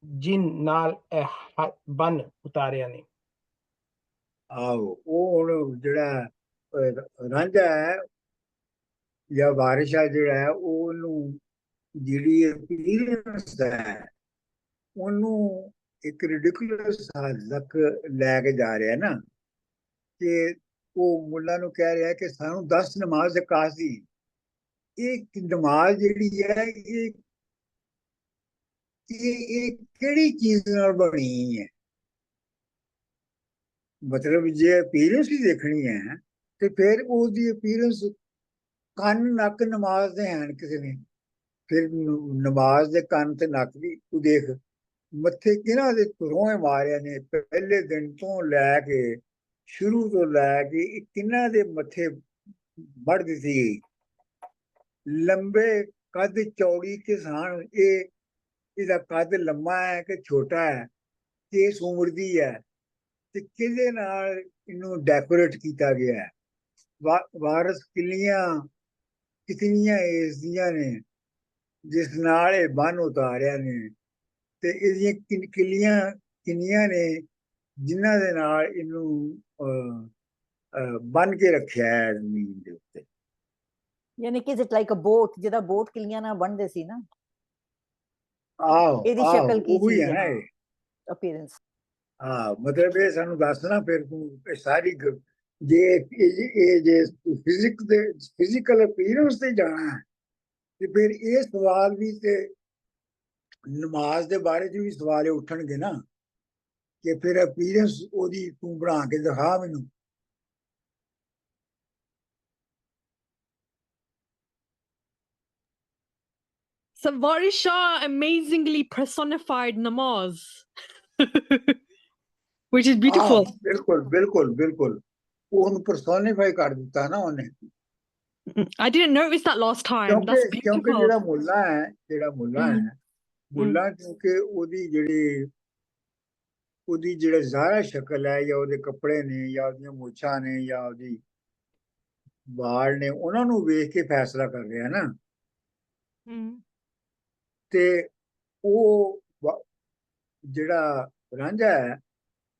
ਜਿਨ ਨਾਲ ਇਹ ਬਨ ਉਤਾਰਿਆ ਨੇ। ਆਹੋ, ਉਹ ਹੁਣ ਜਿਹੜਾ ਰਾਂਝਾ ਹੈ ਜਾਂ ਵਾਰਿਸ ਹੈ ਜਿਹੜਾ ਹੈ, ਉਹਨੂੰ ਜਿਹੜੀ ਅਪੀਅਰੈਂਸ ਹੈ ਉਹਨੂੰ ਇੱਕ ਰਿਡਿਕੂਲਸ ਹੱਦ ਤੱਕ ਲੈ ਕੇ ਜਾ ਰਿਹਾ ਨਾ, ਕਿ ਉਹ ਮੁੱਲਾ ਨੂੰ ਕਹਿ ਰਿਹਾ ਕਿ ਸਾਨੂੰ 10 ਨਮਾਜ਼ ਕਾਸ਼ ਦੀ। ਇਹ ਨਮਾਜ਼ ਜਿਹੜੀ ਹੈ ਇਹ ਕਿਹੜੀ ਚੀਜ਼ ਨਾਲ ਬਣੀ ਹੈ? ਮਤਲਬ ਜੇ ਅਪੀਅਰੈਂਸ ਹੀ ਦੇਖਣੀ ਹੈ ਤੇ ਫਿਰ ਉਹਦੀ ਅਪੀਅਰੈਂਸ ਕੰਨ ਨੱਕ ਨਮਾਜ਼ ਦੇ ਹਨ ਕਿਸੇ ਨੇ, ਫਿਰ ਨਮਾਜ਼ ਦੇ ਕੰਨ ਤੇ ਨੱਕ ਦੀ ਤੂੰ ਦੇਖ ਮੱਥੇ ਕਿਹਨਾਂ ਦੇ ਧਰੋਂ ਮਾਰਿਆ ਨੇ ਪਹਿਲੇ ਦਿਨ ਤੋਂ ਲੈ ਕੇ ਸ਼ੁਰੂ ਤੋਂ ਲੈ ਕੇ ਕਿਹਨਾਂ ਦੇ ਮੱਥੇ ਵੜ ਦਿੱਤੀ ਗਈ। ਲੰਬੇ ਕੱਦ ਚੌੜੀ ਕਿਸਾਨ ਇਹਦਾ ਕੱਦ ਲੰਮਾ ਹੈ ਕਿ ਛੋਟਾ ਹੈ, ਕਿਸ ਉਮਰ ਦੀ ਹੈ ਤੇ ਕਿਹਦੇ ਨਾਲ ਇਹਨੂੰ ਡੈਕੋਰੇਟ ਕੀਤਾ ਗਿਆ ਹੈ। ਵਾਰਸ ਕਿਤਨੀਆਂ ਏਜ ਦੀਆਂ ਨੇ ਜਿਸ ਨਾਲ ਇਹ ਬੰਨ ਉਤਾਰਿਆ ਨੇ ਤੇ ਇਹਦੀਆਂ ਕਿੰਨੀਆਂ ਨੇ ਜਿਨ੍ਹਾਂ ਦੇ ਨਾਲ ਇਹਨੂੰ ਬੰਨ ਕੇ ਰੱਖਿਆ ਹੈ ਜ਼ਮੀਨ ਦੇ ਉੱਤੇ। ਯਾਨੀ ਕਿ ਇਟ ਲਾਈਕ ਅ ਬੋਟ, ਜਿਹਦਾ ਬੋਟ ਕਿੱਲੀਆਂ ਨਾਲ ਬਣਦੇ ਸੀ ਨਾ। ਆਹੋ ਇਹਦੀ ਸ਼ਕਲ ਕੀ ਉਹੀ ਚੀਜ਼ ਹੈ ਨਾ ਹੈ? ਇਹ। ਅਪੀਅਰੈਂਸ। ਹਾਂ, ਮਤਲਬ ਇਹ ਸਾਨੂੰ ਦੱਸਣਾ ਫਿਰ ਤੂੰ ਸਾਰੀ ਜੇ ਫਿਜ਼ੀਕਲ ਅਪੀਅਰੈਂਸ ਤੇ ਜਾਣਾ ਹੈ ਤੇ ਫਿਰ ਇਹ ਸਵਾਲ ਵੀ ਤੇ ਨਮਾਜ਼ ਦੇ ਬਾਰੇ ਚ ਵੀ ਸਵਾਲ ਉੱਠਣਗੇ ਨਾ ਕਿ ਫਿਰ ਅਪੀਅਰੈਂਸ ਉਹਦੀ ਤੂੰ ਬਣਾ ਕੇ ਦਿਖਾ ਮੈਨੂੰ। So Waris Shah amazingly personified namaz, which is beautiful. ਬਿਲਕੁਲ ਉਹਨੂੰ ਪਰਸੋਨੀਫਾਈ ਕਰ ਦਿੱਤਾ ਨਾ ਉਹਨੇ। I didn't notice that last time. That's ਕਿਉਂਕਿ beautiful. ਜਿਹੜਾ ਮੁੱਲਾ ਹੈ ਮੁੱਲਾ ਕਿਉਂਕਿ ਉਹਦੀ ਜਿਹੜਾ ਜ਼ਾਹਰਾ ਸ਼ਕਲ ਹੈ ਜਾਂ ਉਹਦੇ ਕੱਪੜੇ ਨੇ ਜਾਂ ਉਹਦੀਆਂ ਮੁੱਛਾਂ ਨੇ ਜਾਂ ਉਹਦੀ ਵਾਲ ਨੇ ਉਹਨਾਂ ਨੂੰ ਵੇਖ ਕੇ ਫੈਸਲਾ ਕਰ ਰਿਹਾ ਨਾ। ਤੇ ਉਹ ਜਿਹੜਾ ਰਾਂਝਾ ਹੈ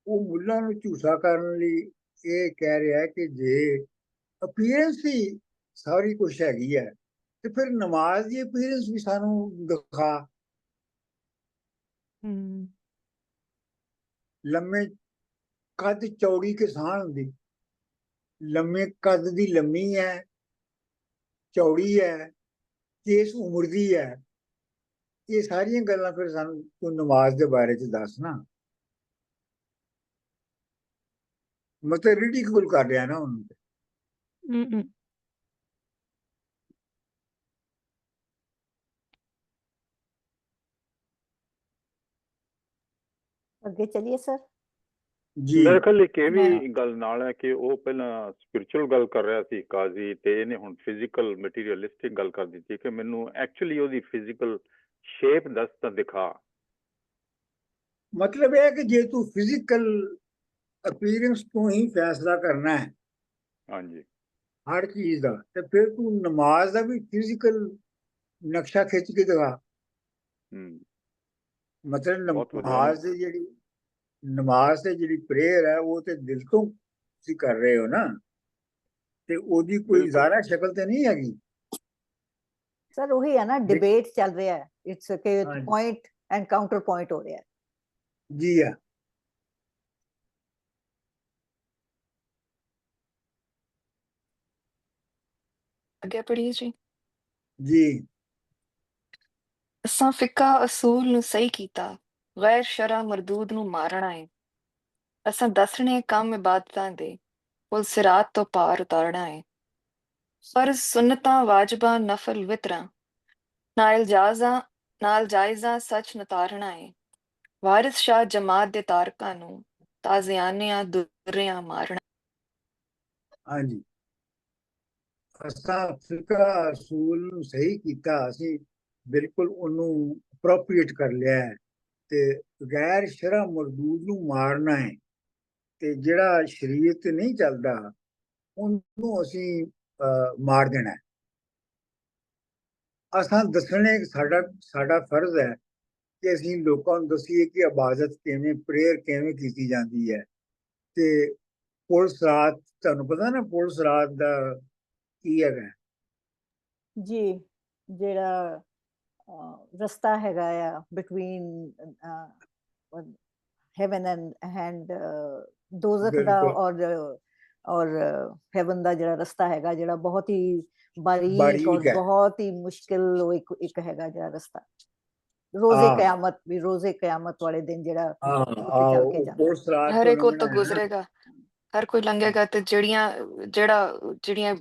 ਉਹ ਮੁੱਲਾ ਨੂੰ ਝੂਠਾ ਕਰਨ ਲਈ ਇਹ ਕਹਿ ਰਿਹਾ ਕਿ ਜੇ ਅਪੀਅਰੈਂਸ ਹੀ ਸਾਰੀ ਕੁਛ ਹੈਗੀ ਹੈ ਤੇ ਫਿਰ ਨਮਾਜ਼ ਦੀ ਅਪੀਅਰੈਂਸ ਵੀ ਸਾਨੂੰ ਦਿਖਾ। ਲੰਮੇ ਕੱਦ ਚੌੜੀ ਕਿਸਾਨ ਹੁੰਦੀ, ਲੰਮੇ ਕੱਦ ਦੀ ਲੰਮੀ ਹੈ, ਚੌੜੀ ਹੈ, ਕਿਸ ਉਮਰ ਦੀ ਹੈ, ਇਹ ਸਾਰੀਆਂ ਗੱਲਾਂ ਫਿਰ ਸਾਨੂੰ ਤੂੰ ਨਮਾਜ਼ ਦੇ ਬਾਰੇ ਚ ਦੱਸ ਨਾ। ਮਤਲਬ ਰਿਡੀਕੂਲ ਕਰ ਰਿਹਾ ਨਾ ਉਹਨੂੰ। ਅੱਗੇ ਚਲਿਏ ਸਰ। ਜੀ ਮੇਰੇ ਖਿਆਲ ਇੱਕ ਇਹ ਵੀ ਗੱਲ ਨਾਲ ਹੈ ਕਿ ਉਹ ਪਹਿਲਾਂ ਸਪਿਰਿਚੁਅਲ ਗੱਲ ਕਰ ਰਿਹਾ ਸੀ ਕਾਜ਼ੀ, ਤੇ ਇਹਨੇ ਹੁਣ ਫਿਜ਼ੀਕਲ ਮਟੀਰੀਅਲਿਸਟਿਕ ਗੱਲ ਕਰ ਦਿੱਤੀ ਕਿ ਮੈਨੂੰ ਐਕਚੁਅਲੀ ਉਹਦੀ ਫਿਜ਼ੀਕਲ ਸ਼ੇਪ ਦੱਸ ਤਾਂ ਦਿਖਾ। ਮਤਲਬ ਇਹ ਹੈ ਕਿ ਜੇ ਤੂੰ ਫਿਜ਼ੀਕਲ ਅਪੀਅਰੈਂਸ ਤੋਂ ਹੀ ਫੈਸਲਾ ਕਰਨਾ ਹੈ ਹਾਂਜੀ ਹਰ ਚੀਜ਼ ਦਾ, ਤੇ ਫਿਰ ਤੂੰ ਨਮਾਜ਼ ਦਾ ਵੀ ਫਿਜ਼ੀਕਲ ਨਕਸ਼ਾ ਖਿੱਚ ਕੇ ਦਿਖਾ। ਮਤਲਬ ਨਮਾਜ਼ ਤੇ ਜਿਹੜੀ ਪ੍ਰੇਅਰ ਹੈ ਉਹ ਤੇ ਦਿਲ ਤੋਂ ਤੁਸੀਂ ਕਰ ਰਹੇ ਹੋ ਨਾ, ਤੇ ਉਹਦੀ ਕੋਈ ਜ਼ਾਹਰਾ ਸ਼ਕਲ ਤੇ ਨਹੀਂ ਹੈਗੀ। ਸਰ ਉਹੀ ਹੈ ਨਾ, ਡਿਬੇਟ ਚੱਲ ਰਿਹਾ ਹੈ। ਇਟਸ ਕਿ ਪੁਆਇੰਟ ਐਂਡ ਕਾਊਂਟਰ ਪੁਆਇੰਟ ਹੋ ਰਿਹਾ ਹੈ। ਜੀ ਆ। ਅੱਗੇ ਪੜ੍ਹੀਏ ਜੀ। ਜੀ ਅਸਾਂ ਫਿੱਕਾ ਅਸੂਲ ਨੂੰ ਸਹੀ ਕੀਤਾ, ਗੈਰ ਸ਼ਰ੍ਹਾ ਮਰਦੂਦ ਨੂੰ ਮਾਰਨਾ ਹੈ। ਅਸਾਂ ਦੱਸਣੇ ਕੰਮ ਇਬਾਦਤਾਂ ਦੇ ਪੁਲ ਸਿਰਾਤ ਤੋਂ ਪਾਰ ਉਤਾਰਨਾ ਹੈ। ਫਰਜ਼ ਸੁਨਤਾਂ ਵਾਜਬਾਂ ਨਫਲ ਵਿਤਰਾਂ ਨਾਲ ਜਾਇਜ਼ਾਂ ਸੱਚ ਨਤਾਰਨਾ ਹੈ। ਵਾਰਿਸ ਸ਼ਾਹ ਜਮਾਤ ਦੇ ਤਾਰਕਾਂ ਨੂੰ ਤਾਜ਼ਿਆਨਿਆਂ ਦੁਰਿਆਂ ਮਾਰਨਾ। ਹਾਂਜੀ, ਅਸਾਂ ਫਿੱਕਾ ਅਸੂਲ ਨੂੰ ਸਹੀ ਕੀਤਾ, ਅਸੀਂ ਬਿਲਕੁਲ ਉਹਨੂੰ ਅਪਰੋਪਰੀਏਟ ਕਰ ਲਿਆ ਹੈ ਤੇ ਗੈਰ ਸ਼ਰ੍ਹਾ ਮਰਦੂਦ ਨੂੰ ਮਾਰਨਾ ਹੈ। ਤੇ ਜਿਹੜਾ ਸ਼ਰੀਅਤ ਤੇ ਨਹੀਂ ਚੱਲਦਾ ਉਹਨੂੰ ਅਸੀਂ ਮਾਰ ਦੇਣਾ ਹੈ। ਅਸਾਂ ਦੱਸਣੇ ਸਾਡਾ ਫਰਜ਼ ਹੈ ਕਿ ਅਸੀਂ ਲੋਕਾਂ ਨੂੰ ਦੱਸੀਏ ਕਿ ਇਬਾਦਤ ਕਿਵੇਂ, ਪ੍ਰੇਅਰ ਕਿਵੇਂ ਕੀਤੀ ਜਾਂਦੀ ਹੈ। ਤੇ ਪੁਲਿਸ ਰਾਤ, ਤੁਹਾਨੂੰ ਪਤਾ ਨਾ ਪੁਲਿਸ ਰਾਤ ਦਾ ਕੀ ਹੈਗਾ ਜੀ, ਜਿਹੜਾ ਰਸਤਾ ਹੈਗਾ ਆ ਬਿਟਵੀਨ ਹੈਵਨ ਐਂਡ ਦੋਜ਼ਖ ਦਾ ਔਰ ਹੈਵਨ ਦਾ ਜਿਹੜਾ ਰਸਤਾ ਹੈਗਾ, ਜਿਹੜਾ ਬਹੁਤ ਹੀ ਬਾਰੀਕ ਔਰ ਬਹੁਤ ਹੀ ਮੁਸ਼ਕਿਲ ਇੱਕ ਹੈਗਾ ਜਿਹੜਾ ਰਸਤਾ। ਰੋਜ਼ੇ ਕਿਆਮਤ ਵਾਲੇ ਦਿਨ ਜਿਹੜਾ ਚੱਲ ਕੇ ਜਾਂਦਾ, ਹਰ ਇੱਕ ਤੋਂ ਗੁਜ਼ਰੇਗਾ। ਹਰ ਕੋਈ ਲੰਘੇਗਾ ਤੇ ਜਿਹੜੀਆਂ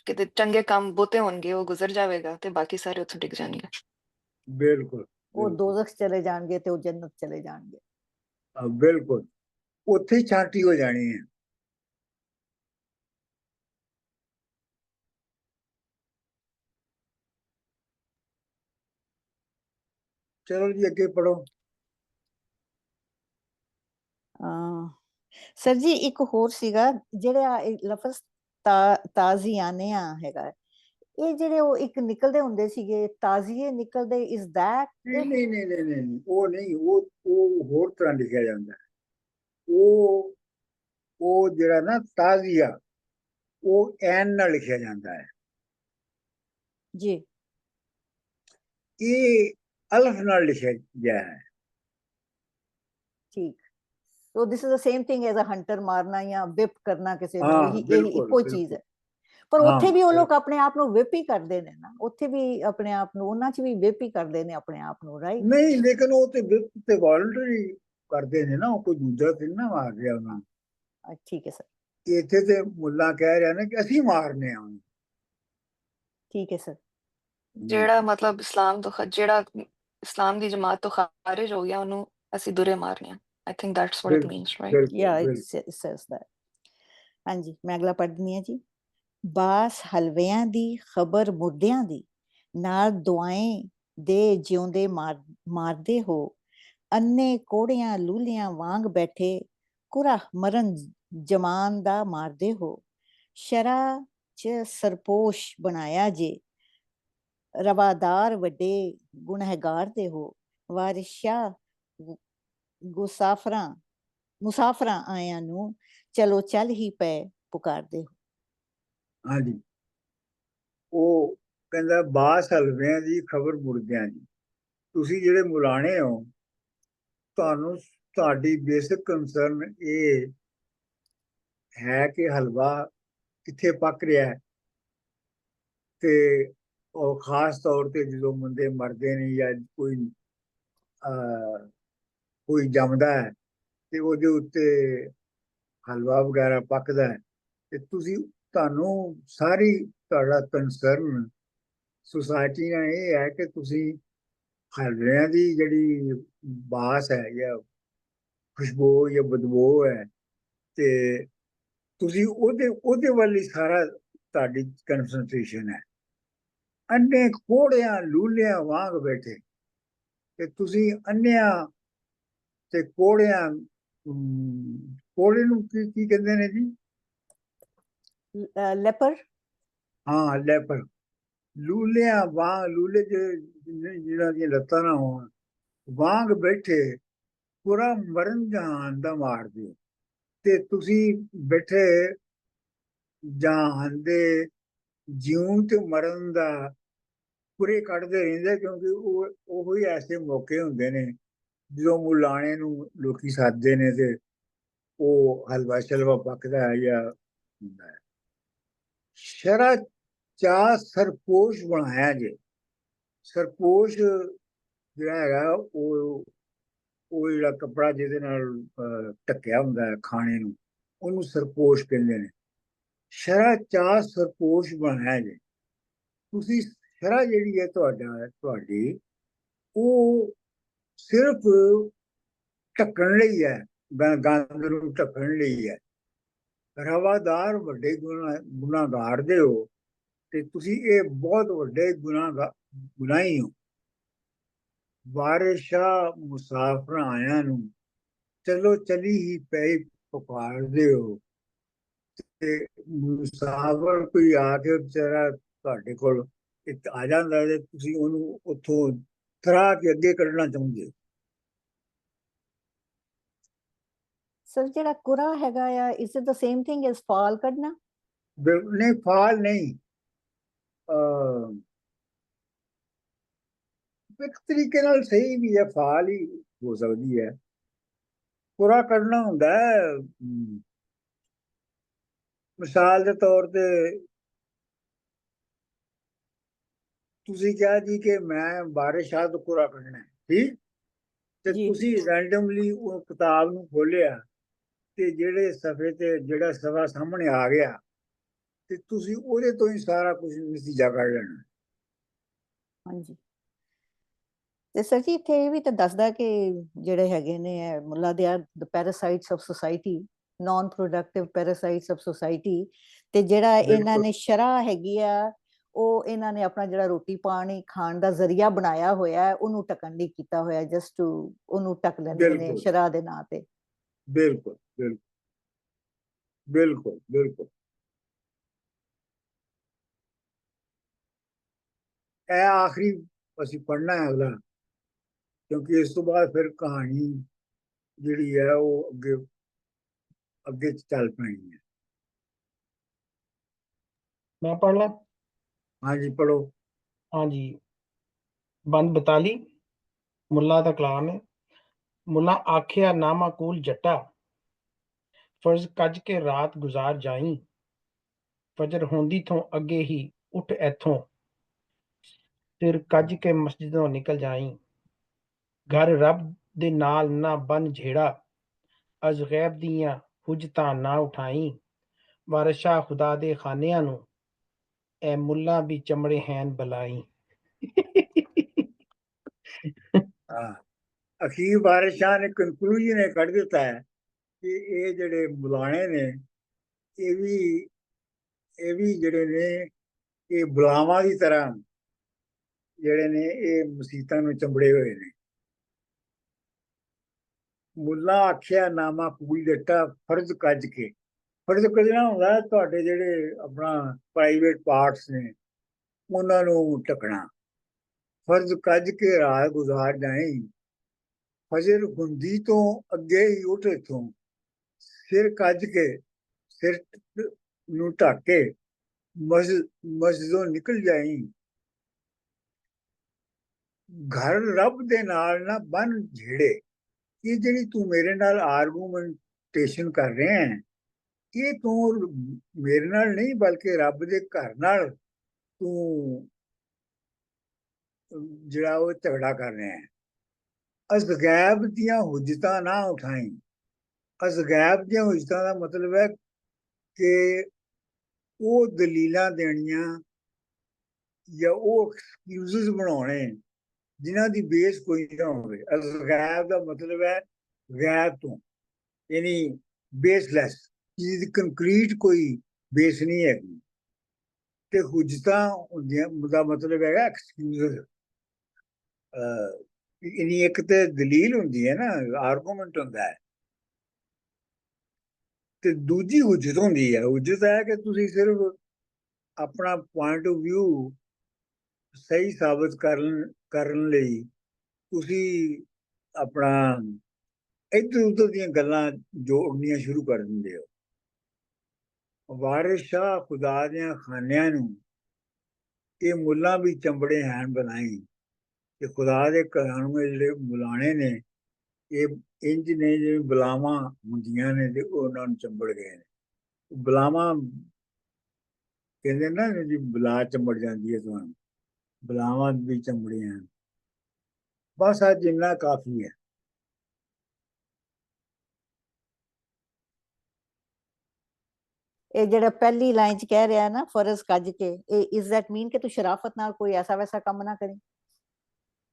ਕਿਤੇ ਚੰਗੇ ਕੰਮ ਬਹੁਤੇ ਹੋਣਗੇ ਉਹ ਗੁਜ਼ਰ ਜਾਵੇਗਾ ਤੇ ਬਾਕੀ ਸਾਰੇ ਉੱਥੋਂ ਡਿੱਗ ਜਾਣਗੇ। ਬਿਲਕੁਲ ਉਹ ਦੋਜ਼ਖ ਚਲੇ ਜਾਣਗੇ ਤੇ ਉਹ ਜੰਨਤ ਚਲੇ ਜਾਣਗੇ। ਬਿਲਕੁਲ ਉੱਥੇ ਹੀ ਛਾਂਟੀ ਹੋ ਜਾਣੀ ਹੈ। ਚਲੋ ਜੀ ਅੱਗੇ ਪੜੋ। ਸਰ ਜੀ ਇੱਕ ਹੋਰ ਸੀਗਾ ਜਿਹੜਾ ਲਫ਼ਜ਼ ਤਾਜ਼ੀਆਨਿਆ ਹੈਗਾ, ਇਹ ਜਿਹੜੇ ਉਹ ਇੱਕ ਨਿਕਲਦੇ ਹੁੰਦੇ ਸੀਗੇ ਤਾਜ਼ੀਏ ਨਿਕਲਦੇ, ਇਜ਼ ਦੈਟ? ਨਹੀਂ ਉਹ ਨਹੀਂ, ਉਹ ਹੋਰ ਤਰ੍ਹਾਂ ਲਿਖਿਆ ਜਾਂਦਾ ਹੈ। ਉਹ ਜਿਹੜਾ ਨਾ ਤਾਜ਼ੀਆ ਉਹ ਐਨ ਨਾਲ ਲਿਖਿਆ ਜਾਂਦਾ ਹੈ ਜੀ, ਇਹ ਅਲਫ ਨਾਲ ਲਿਖਿਆ ਗਿਆ ਹੈ। ਠੀਕ। So this is the same thing as a hunter ਮਾਰਨਾ ਜਾਂ ਵਿਪ ਕਰਨਾ ਕਿਸੇ ਨੂੰ, ਹਾਂ ਇਹ ਇੱਕੋ ਚੀਜ਼ ਹੈ। ਪਰ ਉੱਥੇ ਵੀ ਉਹ ਲੋਕ ਆਪਣੇ ਆਪ ਨੂੰ ਵਿਪ ਹੀ ਕਰਦੇ ਨੇ ਨਾ, ਉੱਥੇ ਵੀ ਆਪਣੇ ਆਪ ਨੂੰ, ਉਹਨਾਂ 'ਚ ਵੀ ਵਿਪ ਹੀ ਕਰਦੇ ਨੇ ਆਪਣੇ ਆਪ ਨੂੰ, ਰਾਈਟ? ਨਹੀਂ, ਲੇਕਿਨ ਉਹ ਤੇ ਵਿਪ ਤੇ ਵੋਲੰਟਰੀ ਕਰਦੇ ਨੇ ਨਾ, ਉਹ ਕੋਈ ਦੂਜਾ ਤੇ ਨਾ ਮਾਰ ਰਿਹਾ ਉਹਨਾਂ। ਠੀਕ ਹੈ ਸਰ। ਇੱਥੇ ਤੇ ਮੁੱਲਾ ਕਹਿ ਰਿਹਾ ਨਾ ਕਿ ਅਸੀਂ ਮਾਰਨੇ ਆ। ਠੀਕ ਹੈ ਸਰ। ਜਿਹੜਾ ਮਤਲਬ ਜਿਹੜਾ ਇਸਲਾਮ ਦੀ ਜਮਾਤ ਤੋਂ ਖਾਰਿਜ ਹੋ ਗਿਆ ਉਹਨੂੰ ਅਸੀਂ ਦੁਰੇ ਮਾਰਨੇ ਆ। I think that's what it means, right? Yeah, it says that. ਹਾਂਜੀ, ਮੈਂ ਅਗਲਾ ਪੜ੍ਹ ਦਿੰਦੀ ਹਾਂ ਜੀ। ਬਾਸ ਹਲਵਿਆਂ ਦੀ ਖਬਰ ਮੁਰਦਿਆਂ ਦੀ, ਨਾਲ ਦੁਆਏ ਦੇ ਜਿਉਂਦੇ ਮਾਰਦੇ ਹੋ, ਅੰਨੇ ਕੋੜਿਆਂ ਲੂਲਿਆਂ ਵਾਂਗ ਬੈਠੇ, ਕੁਰਾ ਮਰਨ ਜਮਾਨ ਦਾ ਮਾਰਦੇ ਹੋ, ਸ਼ਰਾ 'ਚ ਸਰਪੋਸ਼ ਬਣਾਇਆ ਜੇ, ਰਵਾਦਾਰ ਵੱਡੇ ਗੁਨਹਗਾਰ ਦੇ ਹੋ, ਵਾਰਿਸ਼ਾ ਮੁਸਾਫਰਾਂ ਆਇਆਂ ਨੂੰ ਚਲੋ ਚੱਲ ਹੀ ਪਏ ਪੁਕਾਰਦੇ ਹੋ। ਹਾਂਜੀ, ਉਹ ਕਹਿੰਦਾ ਬਾਸ ਹਲਵਿਆਂ ਦੀ ਖਬਰ ਮੁਰਦਿਆਂ ਦੀ। ਤੁਸੀਂ ਜਿਹੜੇ ਮੁਲਾਣੇ ਹੋ, ਤੁਹਾਡੀ ਬੇਸਿਕ ਕੰਸਰਨ ਇਹ ਹੈ ਕਿ ਹਲਵਾ ਕਿੱਥੇ ਪੱਕ ਰਿਹਾ ਹੈ, ਤੇ ਉਹ ਖਾਸ ਤੌਰ ਤੇ ਜਦੋਂ ਮੁੰਡੇ ਮਰਦੇ ਨੇ ਜਾਂ ਕੋਈ ਜੰਮਦਾ ਹੈ ਤੇ ਉਹਦੇ ਉੱਤੇ ਹਲਵਾ ਵਗੈਰਾ ਪੱਕਦਾ ਹੈ, ਤੇ ਤੁਹਾਨੂੰ ਤੁਹਾਡਾ ਕੰਸਰਨ ਸੁਸਾਇਟੀ ਨਾਲ ਇਹ ਹੈ ਕਿ ਤੁਸੀਂ ਹਲਵਿਆਂ ਦੀ ਜਿਹੜੀ ਬਾਸ ਹੈ ਜਾਂ ਖੁਸ਼ਬੂ ਜਾਂ ਬਦਬੂ ਹੈ, ਤੇ ਤੁਸੀਂ ਉਹਦੇ ਵੱਲ ਹੀ ਸਾਰਾ ਤੁਹਾਡੀ ਕੰਸਨਟ੍ਰੇਸ਼ਨ ਹੈ। ਅੰਨੇ ਕੋੜਿਆਂ ਲੂਲਿਆਂ ਵਾਂਗ ਬੈਠੇ, ਤੇ ਤੁਸੀਂ ਅੰਨਿਆਂ ਤੇ ਕੋੜਿਆਂ, ਕੋੜੇ ਨੂੰ ਕੀ ਕਹਿੰਦੇ ਨੇ ਜੀ? ਲੈਪਰ। ਹਾਂ, ਲੈਪਰ। ਲੂਲਿਆਂ ਵਾਂਗ, ਲੂਲੇ ਜਿਹਨਾਂ ਦੀਆਂ ਲੱਤਾਂ ਨਾ ਹੋਣ, ਵਾਂਗ ਬੈਠੇ ਪੂਰਾ ਮਰਨ ਜਹਾਨ ਦਾ ਮਾਰਦੇ, ਤੇ ਤੁਸੀਂ ਬੈਠੇ ਜਹਾਨ ਦੇ ਜਿਉਂ ਤੇ ਮਰਨ ਦਾ ਪੂਰੇ ਕੱਢਦੇ ਰਹਿੰਦੇ, ਕਿਉਂਕਿ ਉਹ ਹੀ ਐਸੇ ਮੌਕੇ ਹੁੰਦੇ ਨੇ ਜਦੋਂ ਮੁਲਾਣੇ ਨੂੰ ਲੋਕੀ ਸੱਦਦੇ ਨੇ ਤੇ ਉਹ ਹਲਵਾ ਸ਼ਲਵਾ ਪੱਕਦਾ ਹੈ ਜਾਂ ਹੁੰਦਾ ਹੈ। ਸ਼ਰਾ ਚਾ ਸਰਪੋਸ਼ ਬਣਾਇਆ ਜੇ। ਸਰਪੋਸ਼ ਜਿਹੜਾ ਹੈਗਾ ਉਹ ਜਿਹੜਾ ਕੱਪੜਾ ਜਿਹਦੇ ਨਾਲ ਢੱਕਿਆ ਹੁੰਦਾ ਹੈ ਖਾਣੇ ਨੂੰ, ਉਹਨੂੰ ਸਰਪੋਸ਼ ਕਹਿੰਦੇ ਨੇ। ਸ਼ਰਾ ਚਾ ਸਰਪੋਸ਼ ਬਣਾਇਆ ਜੇ। ਤੁਸੀਂ ਸ਼ਰਾ ਜਿਹੜੀ ਹੈ ਤੁਹਾਡੀ ਉਹ ਸਿਰਫ ਢੱਕਣ ਲਈ ਹੈ, ਗੰਦ ਨੂੰ ਢੱਕਣ ਲਈ ਹੈ। ਰਵਾਦਾਰ ਵੱਡੇ ਗੁਨਾਹਗਾਰ ਦੇ ਹੋ, ਤੇ ਤੁਸੀਂ ਇਹ ਬਹੁਤ ਵੱਡੇ ਗੁਨਾਹੀ ਹੋ। ਵਾਰਿਸ਼ਾ ਮੁਸਾਫਰਾਂ ਆਇਆਂ ਨੂੰ ਚਲੋ ਚਲੀ ਹੀ ਪਈ ਪੁਕਾਰਦੇ ਹੋ, ਤੇ ਮੁਸਾਫਰ ਕੋਈ ਆ ਕੇ ਵਿਚਾਰਾ ਤੁਹਾਡੇ ਕੋਲ ਆ ਜਾਂਦਾ ਤੇ ਤੁਸੀਂ ਉਹਨੂੰ ਉੱਥੋਂ ਤਰਾ ਕੇ ਅੱਗੇ ਕੱਢਣਾ ਚਾਹੁੰਦੇ ਹੋ। ਸਰ ਜਿਹੜਾ ਕੁਰਾ ਹੈਗਾ ਆ, ਇਸ it the same thing as fall ਕੱਢਣਾ? ਨਹੀਂ, ਫਾਲ ਨਹੀਂ। ਇੱਕ ਤਰੀਕੇ ਨਾਲ ਸਹੀ ਵੀ ਹੈ, ਫਾਲ ਹੀ ਹੋ ਸਕਦੀ ਹੈ। ਕੁਰਾ ਕੱਢਣਾ ਹੁੰਦਾ ਹੈ, ਮਿਸਾਲ ਦੇ ਤੌਰ ਤੇ ਤੁਸੀਂ ਕਿਹਾ ਜੀ ਕਿ ਮੈਂ ਬਾਰਿਸ਼ਾਂ ਤੋਂ ਕੁਰਾ ਕੱਢਣਾ ਹੈ, ਠੀਕ, ਤੇ ਤੁਸੀਂ ਰੈਂਡਮਲੀ ਉਹ ਕਿਤਾਬ ਨੂੰ ਖੋਲਿਆ ਤੇ ਜਿਹੜੇ ਸਫੇ ਤੇ ਜਿਹੜਾ ਸਵਾ ਸਾਹਮਣੇ ਆ ਗਿਆ ਤੇ ਤੁਸੀਂ ਉਹਦੇ ਤੋਂ ਹੀ ਸਾਰਾ ਕੁਝ ਨਤੀਜਾ ਕੱਢ ਲੈਣਾ। ਹਾਂਜੀ, ਤੇ ਸਰ ਜੀ ਇੱਥੇ ਇਹ ਵੀ ਤਾਂ ਦੱਸਦਾ ਕਿ ਜਿਹੜੇ ਹੈਗੇ ਨੇ ਮੁੱਲਾ they are the parasites of society, non productive parasites of society, ਤੇ ਜਿਹੜਾ ਇਹਨਾਂ ਨੇ ਸ਼ਰ੍ਹਾ ਹੈਗੀ ਆ ਉਹ ਇਹਨਾਂ ਨੇ ਆਪਣਾ ਜਿਹੜਾ ਰੋਟੀ ਪਾਣੀ ਖਾਣ ਦਾ ਜ਼ਰੀਆ ਬਣਾਇਆ ਹੋਇਆ ਉਹਨੂੰ ਢਕਣ ਲਈ ਕੀਤਾ ਹੋਇਆ, ਜਸਟ ਟੂ ਉਹਨੂੰ ਢਕ ਲੈਂਦੇ ਨੇ ਸ਼ਰ੍ਹਾ ਦੇ ਨਾਂ ਤੇ। ਬਿਲਕੁਲ ਬਿਲਕੁਲ ਬਿਲਕੁਲ ਬਿਲਕੁਲ। ਇਹ ਆਖਰੀ ਅਸੀਂ ਪੜ੍ਹਨਾ ਹੈ ਅਗਲਾ, ਕਿਉਂਕਿ ਇਸ ਤੋਂ ਬਾਅਦ ਫਿਰ ਕਹਾਣੀ ਜਿਹੜੀ ਹੈ ਉਹ ਅੱਗੇ ਅੱਗੇ ਚੱਲ ਪੈਣੀ ਹੈ। मैं पढ़ ला? हाँ जी पढ़ो। हाँ जी। बंद 42 मुल्ला दा कलाम है। मुल्ला आखिया ना माकूल जट्टा, फर्ज कज के रात गुजार जाई, फजर होंदी थों अगे ही उठ एथों, सिर कज के मस्जिदों निकल जाई, घर रब दे नाल ना बन झेड़ा, अज गैब दियां हुजतां ना उठाई, वारशा खुदा दे खानियां नूं, ए मुल्ला भी चमड़े हैन बलाई। हाँ, अखीर वारिस शाह ने कंक्लूजन ਇਹ ਕੱਢ ਦਿੱਤਾ ਹੈ ਕਿ ਇਹ ਜਿਹੜੇ ਬੁਲਾਣੇ ਨੇ ਇਹ ਵੀ ਜਿਹੜੇ ਨੇ ਇਹ ਬੁਲਾਵਾਂ ਦੀ ਤਰ੍ਹਾਂ ਜਿਹੜੇ ਨੇ ਇਹ ਮਸੀਤਾਂ ਨੂੰ ਚੰਬੜੇ ਹੋਏ ਨੇ। ਮੁੱਲਾ ਆਖਿਆ ਨਾਮਾ ਕੂਲ ਜੱਟਾ ਫਰਜ਼ ਕੱਜ ਕੇ, ਫਰਜ਼ ਕੱਜਣਾ ਹੁੰਦਾ ਤੁਹਾਡੇ ਜਿਹੜੇ ਆਪਣਾ ਪ੍ਰਾਈਵੇਟ ਪਾਰਟਸ ਨੇ ਉਹਨਾਂ ਨੂੰ ਢਕਣਾ। ਫਰਜ਼ ਕੱਜ ਕੇ ਰਾਤ ਗੁਜ਼ਾਰ ਜਾਈ, ਫਜਰ ਹੁੰਦੀ ਤੋਂ ਅੱਗੇ ਹੀ ਉੱਠ ਇੱਥੋਂ, ਸਿਰ ਕੱਜ ਕੇ ਸਿਰ ਨੂੰ ਢੱਕ ਕੇ ਮਸਜਿਦੋਂ ਨਿਕਲ ਜਾਈ, ਘਰ ਰੱਬ ਦੇ ਨਾਲ ਨਾ ਬਨ ਝੇੜੇ। ਇਹ ਜਿਹੜੀ ਤੂੰ ਮੇਰੇ ਨਾਲ ਆਰਗੂਮੈਂਟੇਸ਼ਨ ਕਰ ਰਿਹਾ ਹੈ ਇਹ ਤੂੰ ਮੇਰੇ ਨਾਲ ਨਹੀਂ ਬਲਕਿ ਰੱਬ ਦੇ ਘਰ ਨਾਲ ਤੂੰ ਜਿਹੜਾ ਉਹ ਝਗੜਾ ਕਰ ਰਿਹਾ ਹੈ। ਅਜ਼ਗੈਬ ਦੀਆਂ ਹੁਜਤਾਂ ਨਾ ਉਠਾਈ। ਅਜ਼ਗੈਬ ਦੀਆਂ ਹੁਜਤਾਂ ਦਾ ਮਤਲਬ ਹੈ ਕਿ ਉਹ ਦਲੀਲਾਂ ਦੇਣੀਆਂ ਜਾਂ ਉਹ ਐਕਸਕਿਊਜ਼ਸ ਬਣਾਉਣੇ ਜਿਨ੍ਹਾਂ ਦੀ ਬੇਸ ਕੋਈ ਨਾ ਹੋਵੇ। ਅਜ਼ਗੈਬ ਦਾ ਮਤਲਬ ਹੈ ਗੈਬ ਤੋਂ, ਯਾਨੀ ਬੇਸਲੈਸ, ਜਿਹਦੀ ਕੰਕਰੀਟ ਕੋਈ ਬੇਸ ਨਹੀਂ ਹੈਗੀ। ਤੇ ਹੁਜਤਾਂ ਹੁੰਦੀਆਂ ਦਾ ਮਤਲਬ ਹੈਗਾ ਐਕਸਕਿਊਜ਼ਸ। ਯਾਨੀ ਇੱਕ ਤੇ ਦਲੀਲ ਹੁੰਦੀ ਹੈ ਨਾ, ਆਰਗੂਮੈਂਟ ਹੁੰਦਾ ਹੈ, ਤੇ ਦੂਜੀ ਹੁਜਤ ਹੁੰਦੀ ਹੈ। ਹੁਜਤ ਹੈ ਕਿ ਤੁਸੀਂ ਸਿਰਫ ਆਪਣਾ ਪੁਆਇੰਟ ਆਫ ਵਿਊ ਸਹੀ ਸਾਬਤ ਕਰਨ ਲਈ ਤੁਸੀਂ ਆਪਣਾ ਇੱਧਰ ਉੱਧਰ ਦੀਆਂ ਗੱਲਾਂ ਜੋੜਨੀਆਂ ਸ਼ੁਰੂ ਕਰ ਦਿੰਦੇ ਹੋ। ਵਾਰਿਸ ਸ਼ਾਹ ਖੁਦਾ ਦੀਆਂ ਖਾਨਿਆਂ ਨੂੰ ਇਹ ਮੁੱਲਾਂ ਵੀ ਚੰਬੜੇ ਹੈਨ ਬਣਾਈ, ਕਿ ਖੁਦਾ ਦੇ ਘਰਾਂ ਨੂੰ ਜਿਹੜੇ ਬੁਲਾਣੇ ਨੇ ਇਹ ਇੰਜ ਨੇ ਜਿਵੇਂ ਬੁਲਾਵਾਂ ਹੁੰਦੀਆਂ ਨੇ ਤੇ ਉਹਨਾਂ ਨੂੰ ਚੰਬੜ ਗਏ ਨੇ। ਬੁਲਾਵਾਂ ਕਹਿੰਦੇ ਨਾ ਜੀ ਬੁਲਾ ਚੰਬੜ ਜਾਂਦੀ ਹੈ, ਤੁਹਾਨੂੰ ਬੁਲਾਵਾਂ ਵੀ ਚੰਬੜੀਆਂ। ਬਸ ਅੱਜ ਇੰਨਾ ਕਾਫੀ ਹੈ। ਇਹ ਜਿਹੜਾ ਪਹਿਲੀ ਲਾਈਨ ਚ ਕਹਿ ਰਿਹਾ ਨਾ ਫਰਜ਼ ਕੱਜ ਕੇ, ਇਹ ਇਜ਼ ਦੈਟ ਮੀਨ ਕਿ ਤੂੰ ਸ਼ਰਾਫਤ ਨਾਲ ਕੋਈ ਐਸਾ ਵੈਸਾ ਕੰਮ ਨਾ ਕਰੀ।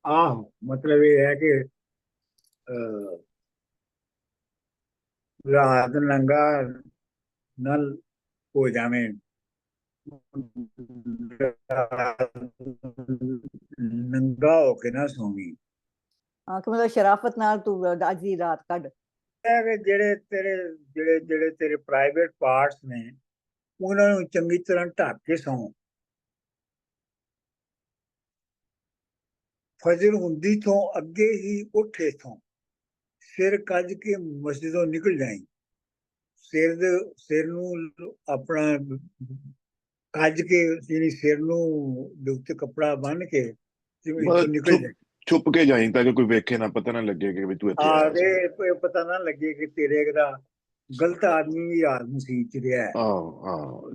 ਆਹੋ, ਮਤਲਬ ਇਹ ਹੈ ਕਿ ਰਾਤ ਨੰਗਾ ਨਲ ਹੋ ਜਾਵੇਂ, ਨੰਗਾ ਹੋ ਕੇ ਨਾ ਸੌਂਵੀਂ। ਹਾਂ, ਕਿ ਮਤਲਬ ਸ਼ਰਾਫਤ ਨਾਲ ਤੂੰ ਅੱਜ ਦੀ ਰਾਤ ਕੱਢ। ਕਿ ਜਿਹੜੇ ਤੇਰੇ ਪ੍ਰਾਈਵੇਟ ਪਾਰਟਸ ਨੇ ਉਹਨਾਂ ਨੂੰ ਚੰਗੀ ਤਰ੍ਹਾਂ ਢੱਕ ਕੇ ਸੌਂ। ਫਜਰ ਹੁੰਦੀ ਤੋਂ ਅੱਗੇ ਹੀ ਉੱਠ ਇੱਥੋਂ, ਸਿਰ ਕੱਜ ਕੇ ਮਸਜਿਦੋਂ ਨਿਕਲ ਜਾਈ। ਸਿਰ ਨੂੰ ਆਪਣਾ ਕੱਜ ਕੇ, ਯਾਨੀ ਸਿਰ ਨੂੰ ਦੇ ਉੱਤੇ ਕੱਪੜਾ ਬੰਨ ਕੇ ਨਿਕਲ ਜਾਈ। ਛੁਪ ਕੇ ਜਾਈਂ ਤਾਂ ਕਿ ਕੋਈ ਵੇਖੇ ਨਾ, ਪਤਾ ਨਾ ਲੱਗੇ ਕਿ ਤੂੰ ਇੱਥੇ ਆਇਆ ਸੀ। ਪਤਾ ਨਾ ਲੱਗੇ ਕਿ ਤੇਰੇ ਦਾ ਗਲਤ ਆਦਮੀ ਵੀ ਰਾਤ ਮਸੀਤ ਚ ਰਿਹਾ ਹੈ।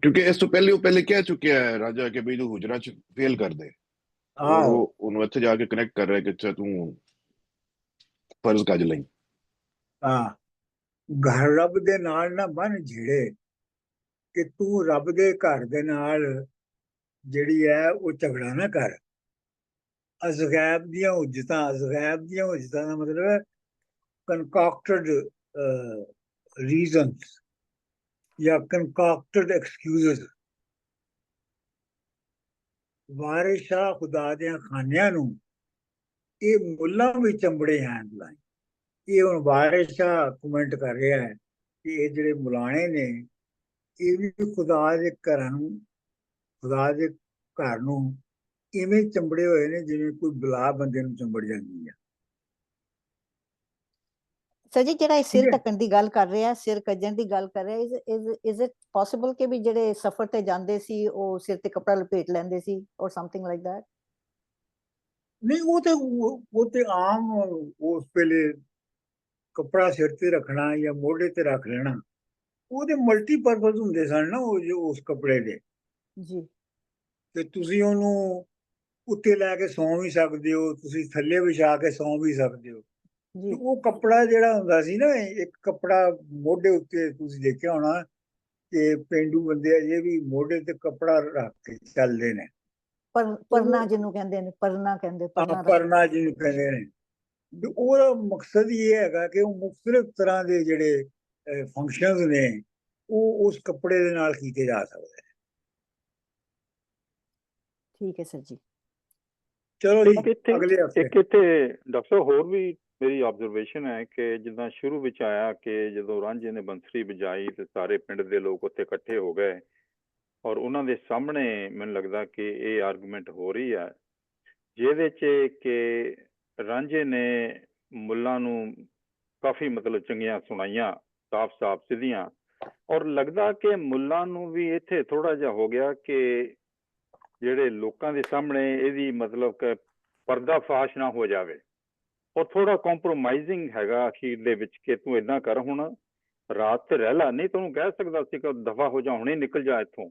ਕਿਉਂਕਿ ਇਸ ਤੋਂ ਪਹਿਲੇ ਉਹ ਕਹਿ ਚੁੱਕਿਆ ਹੈ ਰਾਜਾ ਕਿ ਬਈ ਤੂੰ ਹੁਜਰਾ ਚ ਫੇਲ ਕਰ ਦੇ। ਉਹ ਉਹਨੂੰ ਇੱਥੇ ਜਾ ਕੇ ਕਨੈਕਟ ਕਰ ਰਿਹਾ ਕਿ ਅੱਛਾ ਤੂੰ ਫਰਜ਼ ਕੱਜ ਲਈ। ਹਾਂ, ਘਰ ਰੱਬ ਦੇ ਨਾਲ ਨਾ ਬੰਨ ਜਿਹੜੇ ਕਿ ਤੂੰ ਰੱਬ ਦੇ ਘਰ ਦੇ ਨਾਲ ਜਿਹੜੀ ਹੈ ਉਹ ਝਗੜਾ ਨਾ ਕਰ। ਅਜ਼ਗੈਬ ਦੀਆਂ ਹੁਜਤਾਂ ਦਾ ਮਤਲਬ ਹੈ ਕੰਕੌਕਟਡ ਰੀਜ਼ਨਸ ਜਾਂ ਕੰਕੌਕਟਡ ਐਕਸਕਿਊਜ਼ਸ। ਵਾਰਿਸ ਸ਼ਾਹ ਖੁਦਾ ਦਿਆਂ ਖਾਨਿਆਂ ਨੂੰ ਇਹ ਮੁੱਲਾਂ ਵੀ ਚੰਬੜੇ ਹਨ ਲਾਈ। ਇਹ ਹੁਣ ਵਾਰਿਸ ਸ਼ਾਹ ਕਮੈਂਟ ਕਰ ਰਿਹਾ ਹੈ ਕਿ ਇਹ ਜਿਹੜੇ ਮੁਲਾਣੇ ਨੇ ਇਹ ਵੀ ਖੁਦਾ ਦੇ ਘਰਾਂ ਨੂੰ, ਖੁਦਾ ਦੇ ਘਰ ਨੂੰ ਇਵੇਂ ਚੰਬੜੇ ਹੋਏ ਨੇ ਜਿਵੇਂ ਕੋਈ ਬਲਾ ਬੰਦੇ ਨੂੰ ਚੰਬੜ ਜਾਂਦੀ ਹੈ। ਸਰ ਜੀ, ਜਿਹੜਾ ਇਹ ਸਿਰ ਢੱਕਣ ਦੀ ਗੱਲ ਕਰ ਰਿਹਾ, ਸਿਰ ਕੱਜਣ ਦੀ ਗੱਲ ਕਰ ਰਿਹਾ, ਇਜ਼ ਇਟ ਪੋਸੀਬਲ ਕਿ ਵੀ ਜਿਹੜੇ ਸਫ਼ਰ ਤੇ ਜਾਂਦੇ ਸੀ ਉਹ ਸਿਰ ਤੇ ਕੱਪੜਾ ਲਪੇਟ ਲੈਂਦੇ ਸੀ ਔਰ ਸਮਥਿੰਗ ਲਾਈਕ ਦੈਟ? ਨਹੀਂ, ਉਹ ਤੇ ਆਮ ਉਸ ਵੇਲੇ ਕੱਪੜਾ ਸਿਰ ਤੇ ਰੱਖਣਾ ਜਾਂ ਮੋਢੇ ਤੇ ਰੱਖ ਲੈਣਾ, ਉਹਦੇ ਮਲਟੀਪਰਪਸ ਹੁੰਦੇ ਸਨ ਨਾ ਉਹ ਜੋ ਉਸ ਕੱਪੜੇ ਦੇ ਜੀ। ਤੇ ਤੁਸੀਂ ਉਹਨੂੰ ਉੱਤੇ ਲੈ ਕੇ ਸੌਂ ਵੀ ਸਕਦੇ ਹੋ, ਤੁਸੀਂ ਥੱਲੇ ਵਿਛਾ ਕੇ ਸੌਂ ਵੀ ਸਕਦੇ ਹੋ। ਜੀ। ਉਹ ਕੱਪੜਾ ਜਿਹੜਾ ਹੁੰਦਾ ਸੀ ਨਾ, ਇੱਕ ਕੱਪੜਾ ਮੋਢੇ ਉੱਤੇ ਤੁਸੀਂ ਦੇਖਿਆ ਹੋਣਾ ਕਿ ਪੇਂਡੂ ਬੰਦੇ ਅਜੇ ਵੀ ਮੋਢੇ ਤੇ ਕੱਪੜਾ ਰੱਖ ਕੇ ਚੱਲਦੇ ਨੇ। ਪਰਨਾ ਜਿਹਨੂੰ ਕਹਿੰਦੇ ਨੇ, ਪਰਨਾ ਕਹਿੰਦੇ, ਪਰਨਾ ਜਿਹਨੂੰ ਕਹਿੰਦੇ ਨੇ। ਤੇ ਉਹਦਾ ਮਕਸਦ ਇਹ ਹੈਗਾ ਕਿ ਉਹ ਮੁਖਤਲਿਫ ਤਰ੍ਹਾਂ ਦੇ ਜਿਹੜੇ ਫੰਕਸ਼ਨਸ ਨੇ ਉਹ ਉਸ ਕੱਪੜੇ ਦੇ ਨਾਲ ਕੀਤੇ ਜਾ ਸਕਦੇ। ਠੀਕ ਹੈ ਸਰ ਜੀ। ਚਲੋ ਜੀ, ਅਗਲੇ ਹਫਤੇ। ਇੱਕ ਇੱਥੇ ਡਾਕਟਰ ਸਾਹਿਬ ਹੋਰ ਵੀ ਮੇਰੀ ਆਬਜ਼ਰਵੇਸ਼ਨ ਹੈ ਕਿ ਜਿੱਦਾਂ ਸ਼ੁਰੂ ਵਿੱਚ ਆਇਆ ਕਿ ਜਦੋਂ ਰਾਂਝੇ ਨੇ ਬੰਸਰੀ ਵਜਾਈ ਤੇ ਸਾਰੇ ਪਿੰਡ ਦੇ ਲੋਕ ਉੱਥੇ ਇਕੱਠੇ ਹੋ ਗਏ ਔਰ ਉਹਨਾਂ ਦੇ ਸਾਹਮਣੇ ਮੈਨੂੰ ਲੱਗਦਾ ਕਿ ਇਹ ਆਰਗੂਮੈਂਟ ਹੋ ਰਹੀ ਹੈ ਜਿਹਦੇ 'ਚ ਕਿ ਰਾਂਝੇ ਨੇ ਮੁੱਲਾਂ ਨੂੰ ਕਾਫੀ ਮਤਲਬ ਚੰਗੀਆਂ ਸੁਣਾਈਆਂ, ਸਾਫ਼ ਸਿੱਧੀਆਂ, ਔਰ ਲੱਗਦਾ ਕਿ ਮੁੱਲਾਂ ਨੂੰ ਵੀ ਇੱਥੇ ਥੋੜਾ ਜਿਹਾ ਹੋ ਗਿਆ ਕਿ ਜਿਹੜੇ ਲੋਕਾਂ ਦੇ ਸਾਹਮਣੇ ਇਹਦੀ ਮਤਲਬ ਕਿ ਪਰਦਾਫਾਸ਼ ਨਾ ਹੋ ਜਾਵੇ ਔਰ ਥੋੜਾ ਕੰਪਰੋਮਾਈਜ਼ਿੰਗ ਹੈਗਾ ਅਖੀਰ ਦੇ ਵਿੱਚ ਕਿ ਤੂੰ ਏਦਾਂ ਕਰ, ਹੁਣ ਰਾਤ ਤੇ ਰਹਿ ਲਾ, ਨਹੀਂ ਤੈਨੂੰ ਕਹਿ ਸਕਦਾ ਸੀ ਕਿ ਦਫਾ ਹੋ ਜਾ, ਹੁਣੇ ਨਿਕਲ ਜਾ ਇੱਥੋਂ।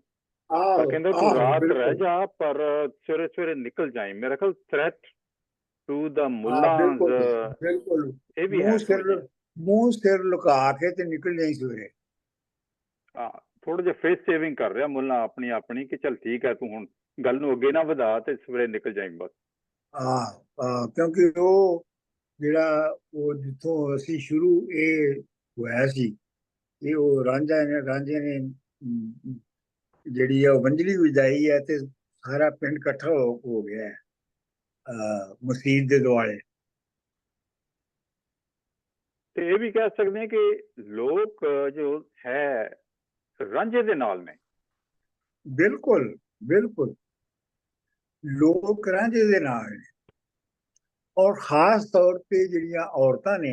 ਤਾਂ ਕਹਿੰਦਾ ਤੂੰ ਰਾਤ ਰਹਿ ਜਾ ਪਰ ਸਵੇਰੇ ਸਵੇਰੇ ਨਿਕਲ ਜਾਏ। ਮੇਰਾ ਖਿਆਲ ਥ੍ਰੈਟ ਟੂ ਦਾ ਮੁੱਲਾ ਬਿਲਕੁਲ ਇਹ ਵੀ ਹੈ। ਮੂੰਹ ਸਿਰ ਲੁਕਾ ਕੇ ਤੇ ਨਿਕਲ ਜਾਈ ਸਵੇਰੇ। ਥੋੜਾ ਜਿਹਾ ਫੇਸ ਸੇਵਿੰਗ ਕਰ ਰਿਹਾ ਮੁੱਲਾ ਆਪਣੀ ਕਿ ਚੱਲ ਠੀਕ ਹੈ ਤੂੰ ਹੁਣ ਗੱਲ ਨੂੰ ਅੱਗੇ ਨਾ ਵਧਾ ਤੇ ਸਵੇਰੇ ਨਿਕਲ ਜਾਏ ਬਸ। ਕਿਉਂਕਿ ਉਹ ਜਿਹੜਾ ਉਹ ਜਿੱਥੋਂ ਅਸੀਂ ਸ਼ੁਰੂ ਇਹ ਹੋਇਆ ਸੀ, ਇਹ ਉਹ ਰਾਂਝੇ ਨੇ ਜਿਹੜੀ ਆ ਉਹ ਵੰਜਲੀ ਵਜਾਈ ਹੈ ਤੇ ਸਾਰਾ ਪਿੰਡ ਇਕੱਠਾ ਹੋ ਗਿਆ ਮਸਜਿਦ ਦੇ ਦੁਆਲੇ। ਤੇ ਇਹ ਵੀ ਕਹਿ ਸਕਦੇ ਹਾਂ ਕਿ ਲੋਕ ਜੋ ਹੈ ਰਾਂਝੇ ਦੇ ਨਾਲ ਨੇ। ਬਿਲਕੁਲ ਬਿਲਕੁਲ, ਲੋਕ ਰਾਂਝੇ ਦੇ ਨਾਲ ਨੇ ਔਰ ਖਾਸ ਤੌਰ ਤੇ ਜਿਹੜੀਆਂ ਔਰਤਾਂ ਨੇ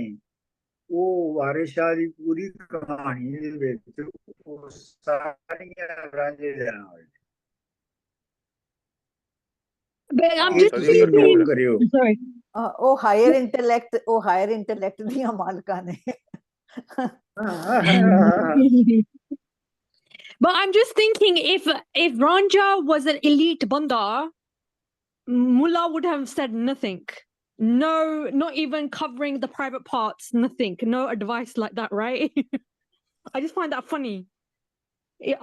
ਉਹ ਵਾਰਿਸ ਸ਼ਾਹ ਦੀ ਪੂਰੀ ਕਹਾਣੀ ਦੇ ਵਿੱਚ ਉਹ ਸਾਰੀਆਂ ਰਾਂਝੇ ਦੇ ਨਾਲ ਨੇ। But I'm just thinking, sorry. ਉਹ ਹਾਇਰ ਇੰਟੈਲੈਕਟ ਦੀਆਂ ਮਾਲਕਾਂ ਨੇ। But I'm just thinking, if Ranja was an elite banda, Mullah would have said nothing. No, not even covering the private parts, nothing. No advice like that, right? I just find that funny.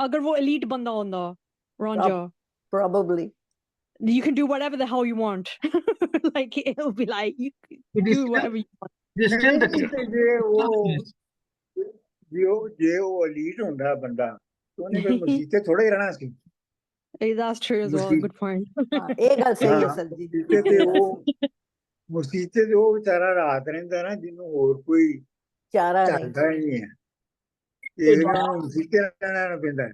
Agar wo elite banda honda, Ranja. Probably. You can do whatever the hell you want. Like it'll be like you do whatever you want. ਜੇ ਉਹ elite ਹੁੰਦਾ ਬੰਦਾ ਉਹਨੇ ਕੋਈ ਮਸਜਿਦ ਤੇ ਥੋੜਾ ਹੀ ਰਹਿਣਾ ਸੀ। That's true as well. Good point. ਇਹ ਗੱਲ ਸਹੀ ਹੈ ਸਰ ਜੀ। ਮਸਜਿਦ ਤੇ ਉਹ ਵਿਚਾਰਾ ਰਾਤ ਰਹਿੰਦਾ ਨਾ ਜਿਹਨੂੰ ਹੋਰ ਕੋਈ ਚਾਰਾ ਨਹੀਂ ਹੈ, ਇਹ ਮਸਜਿਦ ਤੇ ਰਹਿਣਾ ਪੈਂਦਾ।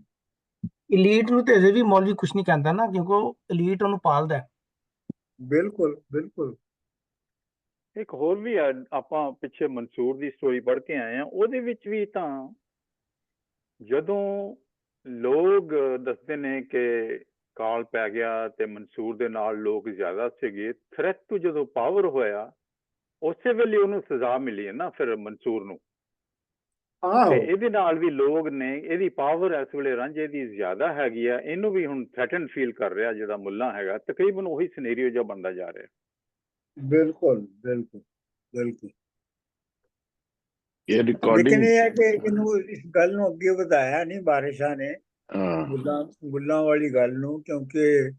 ਇਲੀਟ ਨੂੰ ਤੇ ਅਜੇ ਵੀ ਮੌਲਵੀ ਕੁਛ ਨਹੀਂ ਕਹਿੰਦਾ ਨਾ, ਕਿਉਂਕਿ ਉਹ ਇਲੀਟ ਉਹਨੂੰ ਪਾਲਦਾ। ਬਿਲਕੁਲ ਬਿਲਕੁਲ। ਇੱਕ ਹੋਰ ਵੀ ਹੈ, ਆਪਾਂ ਪਿੱਛੇ ਮਨਸੂਰ ਦੀ ਸਟੋਰੀ ਪੜ੍ਹ ਕੇ ਆਏ ਹਾਂ, ਉਹਦੇ ਵਿੱਚ ਵੀ ਤਾਂ ਜਦੋਂ ਲੋਕ ਦੱਸਦੇ ਨੇ ਕਿ ਕਾਲ ਪੈ ਗਿਆ ਤੇ ਮਨਸੂਰ ਦੇ ਨਾਲ ਲੋਕ ਜ਼ਿਆਦਾ ਸੀਗੇ, ਥ੍ਰੈਟ ਤੋਂ ਜਦੋਂ ਪਾਵਰ ਹੋਇਆ ਉਸੇ ਵੇਲੇ ਉਹਨੂੰ ਸਜ਼ਾ ਮਿਲੀ ਹੈ ਨਾ ਫਿਰ ਮਨਸੂਰ ਨੂੰ। ਤੇ ਇਹਦੇ ਨਾਲ ਵੀ ਲੋਕ ਨੇ, ਇਹਦੀ ਪਾਵਰ ਇਸ ਵੇਲੇ ਰਾਂਝੇ ਦੀ ਜ਼ਿਆਦਾ ਹੈਗੀ ਆ, ਇਹਨੂੰ ਵੀ ਹੁਣ ਥ੍ਰੈਟਨ ਫੀਲ ਕਰ ਰਿਹਾ ਜਿਹੜਾ ਮੁੱਲਾ ਹੈਗਾ। ਤਕਰੀਬਨ ਉਹੀ ਸਿਨੈਰੀਓ ਜਿਹਾ ਬਣਦਾ ਜਾ ਰਿਹਾ। ਬਿਲਕੁਲ ਬਿਲਕੁਲ ਬਿਲਕੁਲ। ਇਹ ਲੇਕਿਨ ਰਿਕਾਰਡਿੰਗ ਇਹ ਹੈ ਕਿ ਇਹਨੂੰ ਇਸ ਗੱਲ ਨੂੰ ਅੱਗੇ ਵਧਾਇਆ ਨਹੀਂ ਬਾਰਿਸ਼ਾਂ ਨੇ, ਹਾਂ ਮੁੱਲਾਂ ਵਾਲੀ ਗੱਲ ਨੂੰ, ਕਿਉਂਕਿ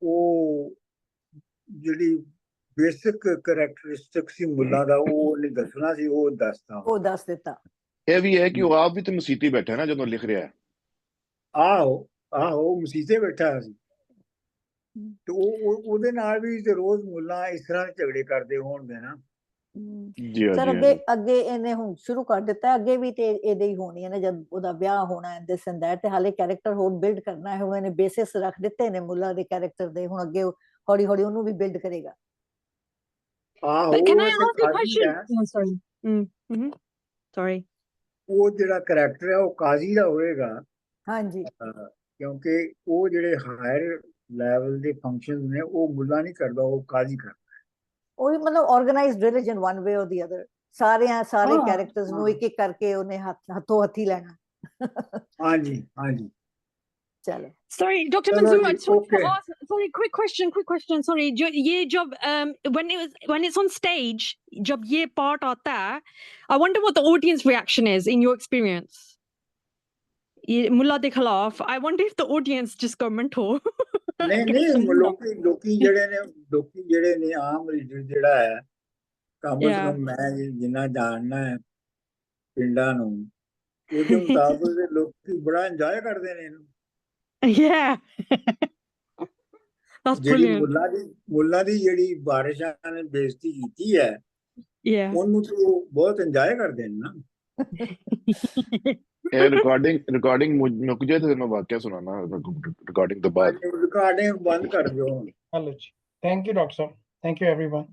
ਉਹ ਜਿਹੜੀ ਬੇਸਿਕ ਕਰੈਕਟਰਿਸਟਿਕ ਸੀ ਮੁੱਲਾਂ ਦਾ ਉਹ ਨਹੀਂ ਦੱਸਣਾ ਸੀ, ਉਹ ਦੱਸਤਾ। ਉਹ ਦੱਸ ਦਿੱਤਾ। ਇਹ ਵੀ ਹੈ ਕਿ ਉਹ ਆਪ ਵੀ ਤੇ ਮਸੀਤੀ ਬੈਠਾ ਨਾ ਜਦੋਂ ਲਿਖ ਰਿਹਾ। ਆਹੋ ਆਹੋ ਮਸੀਤੇ ਬੈਠਾ ਸੀ ਤੇ ਉਹਦੇ ਨਾਲ ਵੀ ਤੇ ਰੋਜ਼ ਮੁੱਲਾਂ ਇਸ ਤਰ੍ਹਾਂ ਦੇ ਝਗੜੇ ਕਰਦੇ ਹੋਣਗੇ ਨਾ। ਜੀ ਸਰ ਹਾਂਜੀ ਅੱਗੇ ਇਹਨੇ ਹੁਣ ਸ਼ੁਰੂ ਕਰ ਦਿੱਤਾ, ਅੱਗੇ ਵੀ ਤੇ ਇਹਦੇ ਹੀ ਹੋਣੀ ਹੈ ਨਾ, ਜਦ ਉਹਦਾ ਵਿਆਹ ਹੋਣਾ ਹੈ ਦਿਸ ਐਂਡ ਦੈਟ, ਤੇ ਹਾਲੇ ਕੈਰੈਕਟਰ ਹੋਰ ਬਿਲਡ ਕਰਨਾ ਹੈ। ਹੁਣ ਇਹਨੇ ਬੇਸਿਸ ਰੱਖ ਦਿੱਤੇ ਨੇ ਮੁੱਲਾ ਦੇ ਕੈਰੈਕਟਰ ਦੇ, ਹੁਣ ਅੱਗੇ ਹੌਲੀ ਹੌਲੀ ਉਹਨੂੰ ਵੀ ਬਿਲਡ ਕਰੇਗਾ। ਆਹੋ But can I ਉਹ ਤੇ ask a ਕਾਜ਼ੀ question? ਹੈ, Oh, sorry. Sorry. ਉਹ ਜਿਹੜਾ ਕਰੈਕਟਰ ਹੈ ਉਹ ਕਾਜ਼ੀ ਦਾ ਹੋਏਗਾ, ਹਾਂਜੀ ਕਿਉਂਕਿ ਉਹ ਜਿਹੜੇ ਹਾਇਰ ਲੈਵਲ ਦੇ ਫੰਕਸ਼ਨ ਨੇ ਉਹ ਮੁੱਲਾ ਨਹੀਂ ਕਰਦਾ, ਉਹ ਕਾਜ਼ੀ ਕਰਦਾ। ਉਹੀ ਮਤਲਬ organised religion one way or the other, ਸਾਰੇ ਹਾਂ, ਕੈਰੈਕਟਰਸ ਨੂੰ ਇੱਕ ਇੱਕ ਕਰਕੇ ਉਹਨੇ ਹੱਥੋਂ ਹੱਥੀ ਲੈਣਾ। ਹਾਂਜੀ ਹਾਂਜੀ। ਚਲੋ Sorry, Dr. Chalo Manzoor, I ji, just wanted to okay. ask, sorry, quick question. Sorry, ye job, when it's on stage, jab ye part aata hai, I wonder what the audience reaction is in your experience. Ye Mullah de Khilaf, I wonder if the audience just go mental. ਨਹੀਂ ਨਹੀਂ, ਲੋਕੀ ਜਿਹੜੇ ਨੇ ਆਮ reader ਜਿਹੜਾ ਹੈ, ਕਮ ਸੇ Yeah. ਕਮ ਮੈਂ ਜਿੰਨਾ ਜਾਣਨਾ ਹੈ ਪਿੰਡਾਂ ਨੂੰ, ਉਹਦੇ ਮੁਤਾਬਕ ਦੇ ਲੋਕੀ ਬੜਾ ਇੰਜੋਏ ਕਰਦੇ ਨੇ ਇਹਨੂੰ। Yeah. That's ਜਿਹੜੀ brilliant. ਮੁੱਲਾ ਦੀ ਜਿਹੜੀ ਬਾਰਿਸ਼ਾਂ ਨੇ ਬੇਇੱਜ਼ਤੀ ਕੀਤੀ ਹੈ, Yeah. ਉਹਨੂੰ ਤੇ ਉਹ ਬਹੁਤ ਇੰਜੋਏ ਕਰਦੇ ਨੇ ਨਾ। ਇਹ ਰਿਕਾਰਡਿੰਗ ਮੁੱਕ ਜਾਏ ਤੇ ਮੈਂ ਵਾਕਿਆ ਸੁਣਾਣਾ ਰਿਕਾਰਡਿੰਗ ਤੋਂ ਬਾਅਦ। ਰਿਕਾਰਡਿੰਗ ਬੰਦ ਕਰ ਦਿਓ ਹੁਣ। हेलो जी, थैंक यू डॉक्टर साहब, थैंक यू एवरीवन।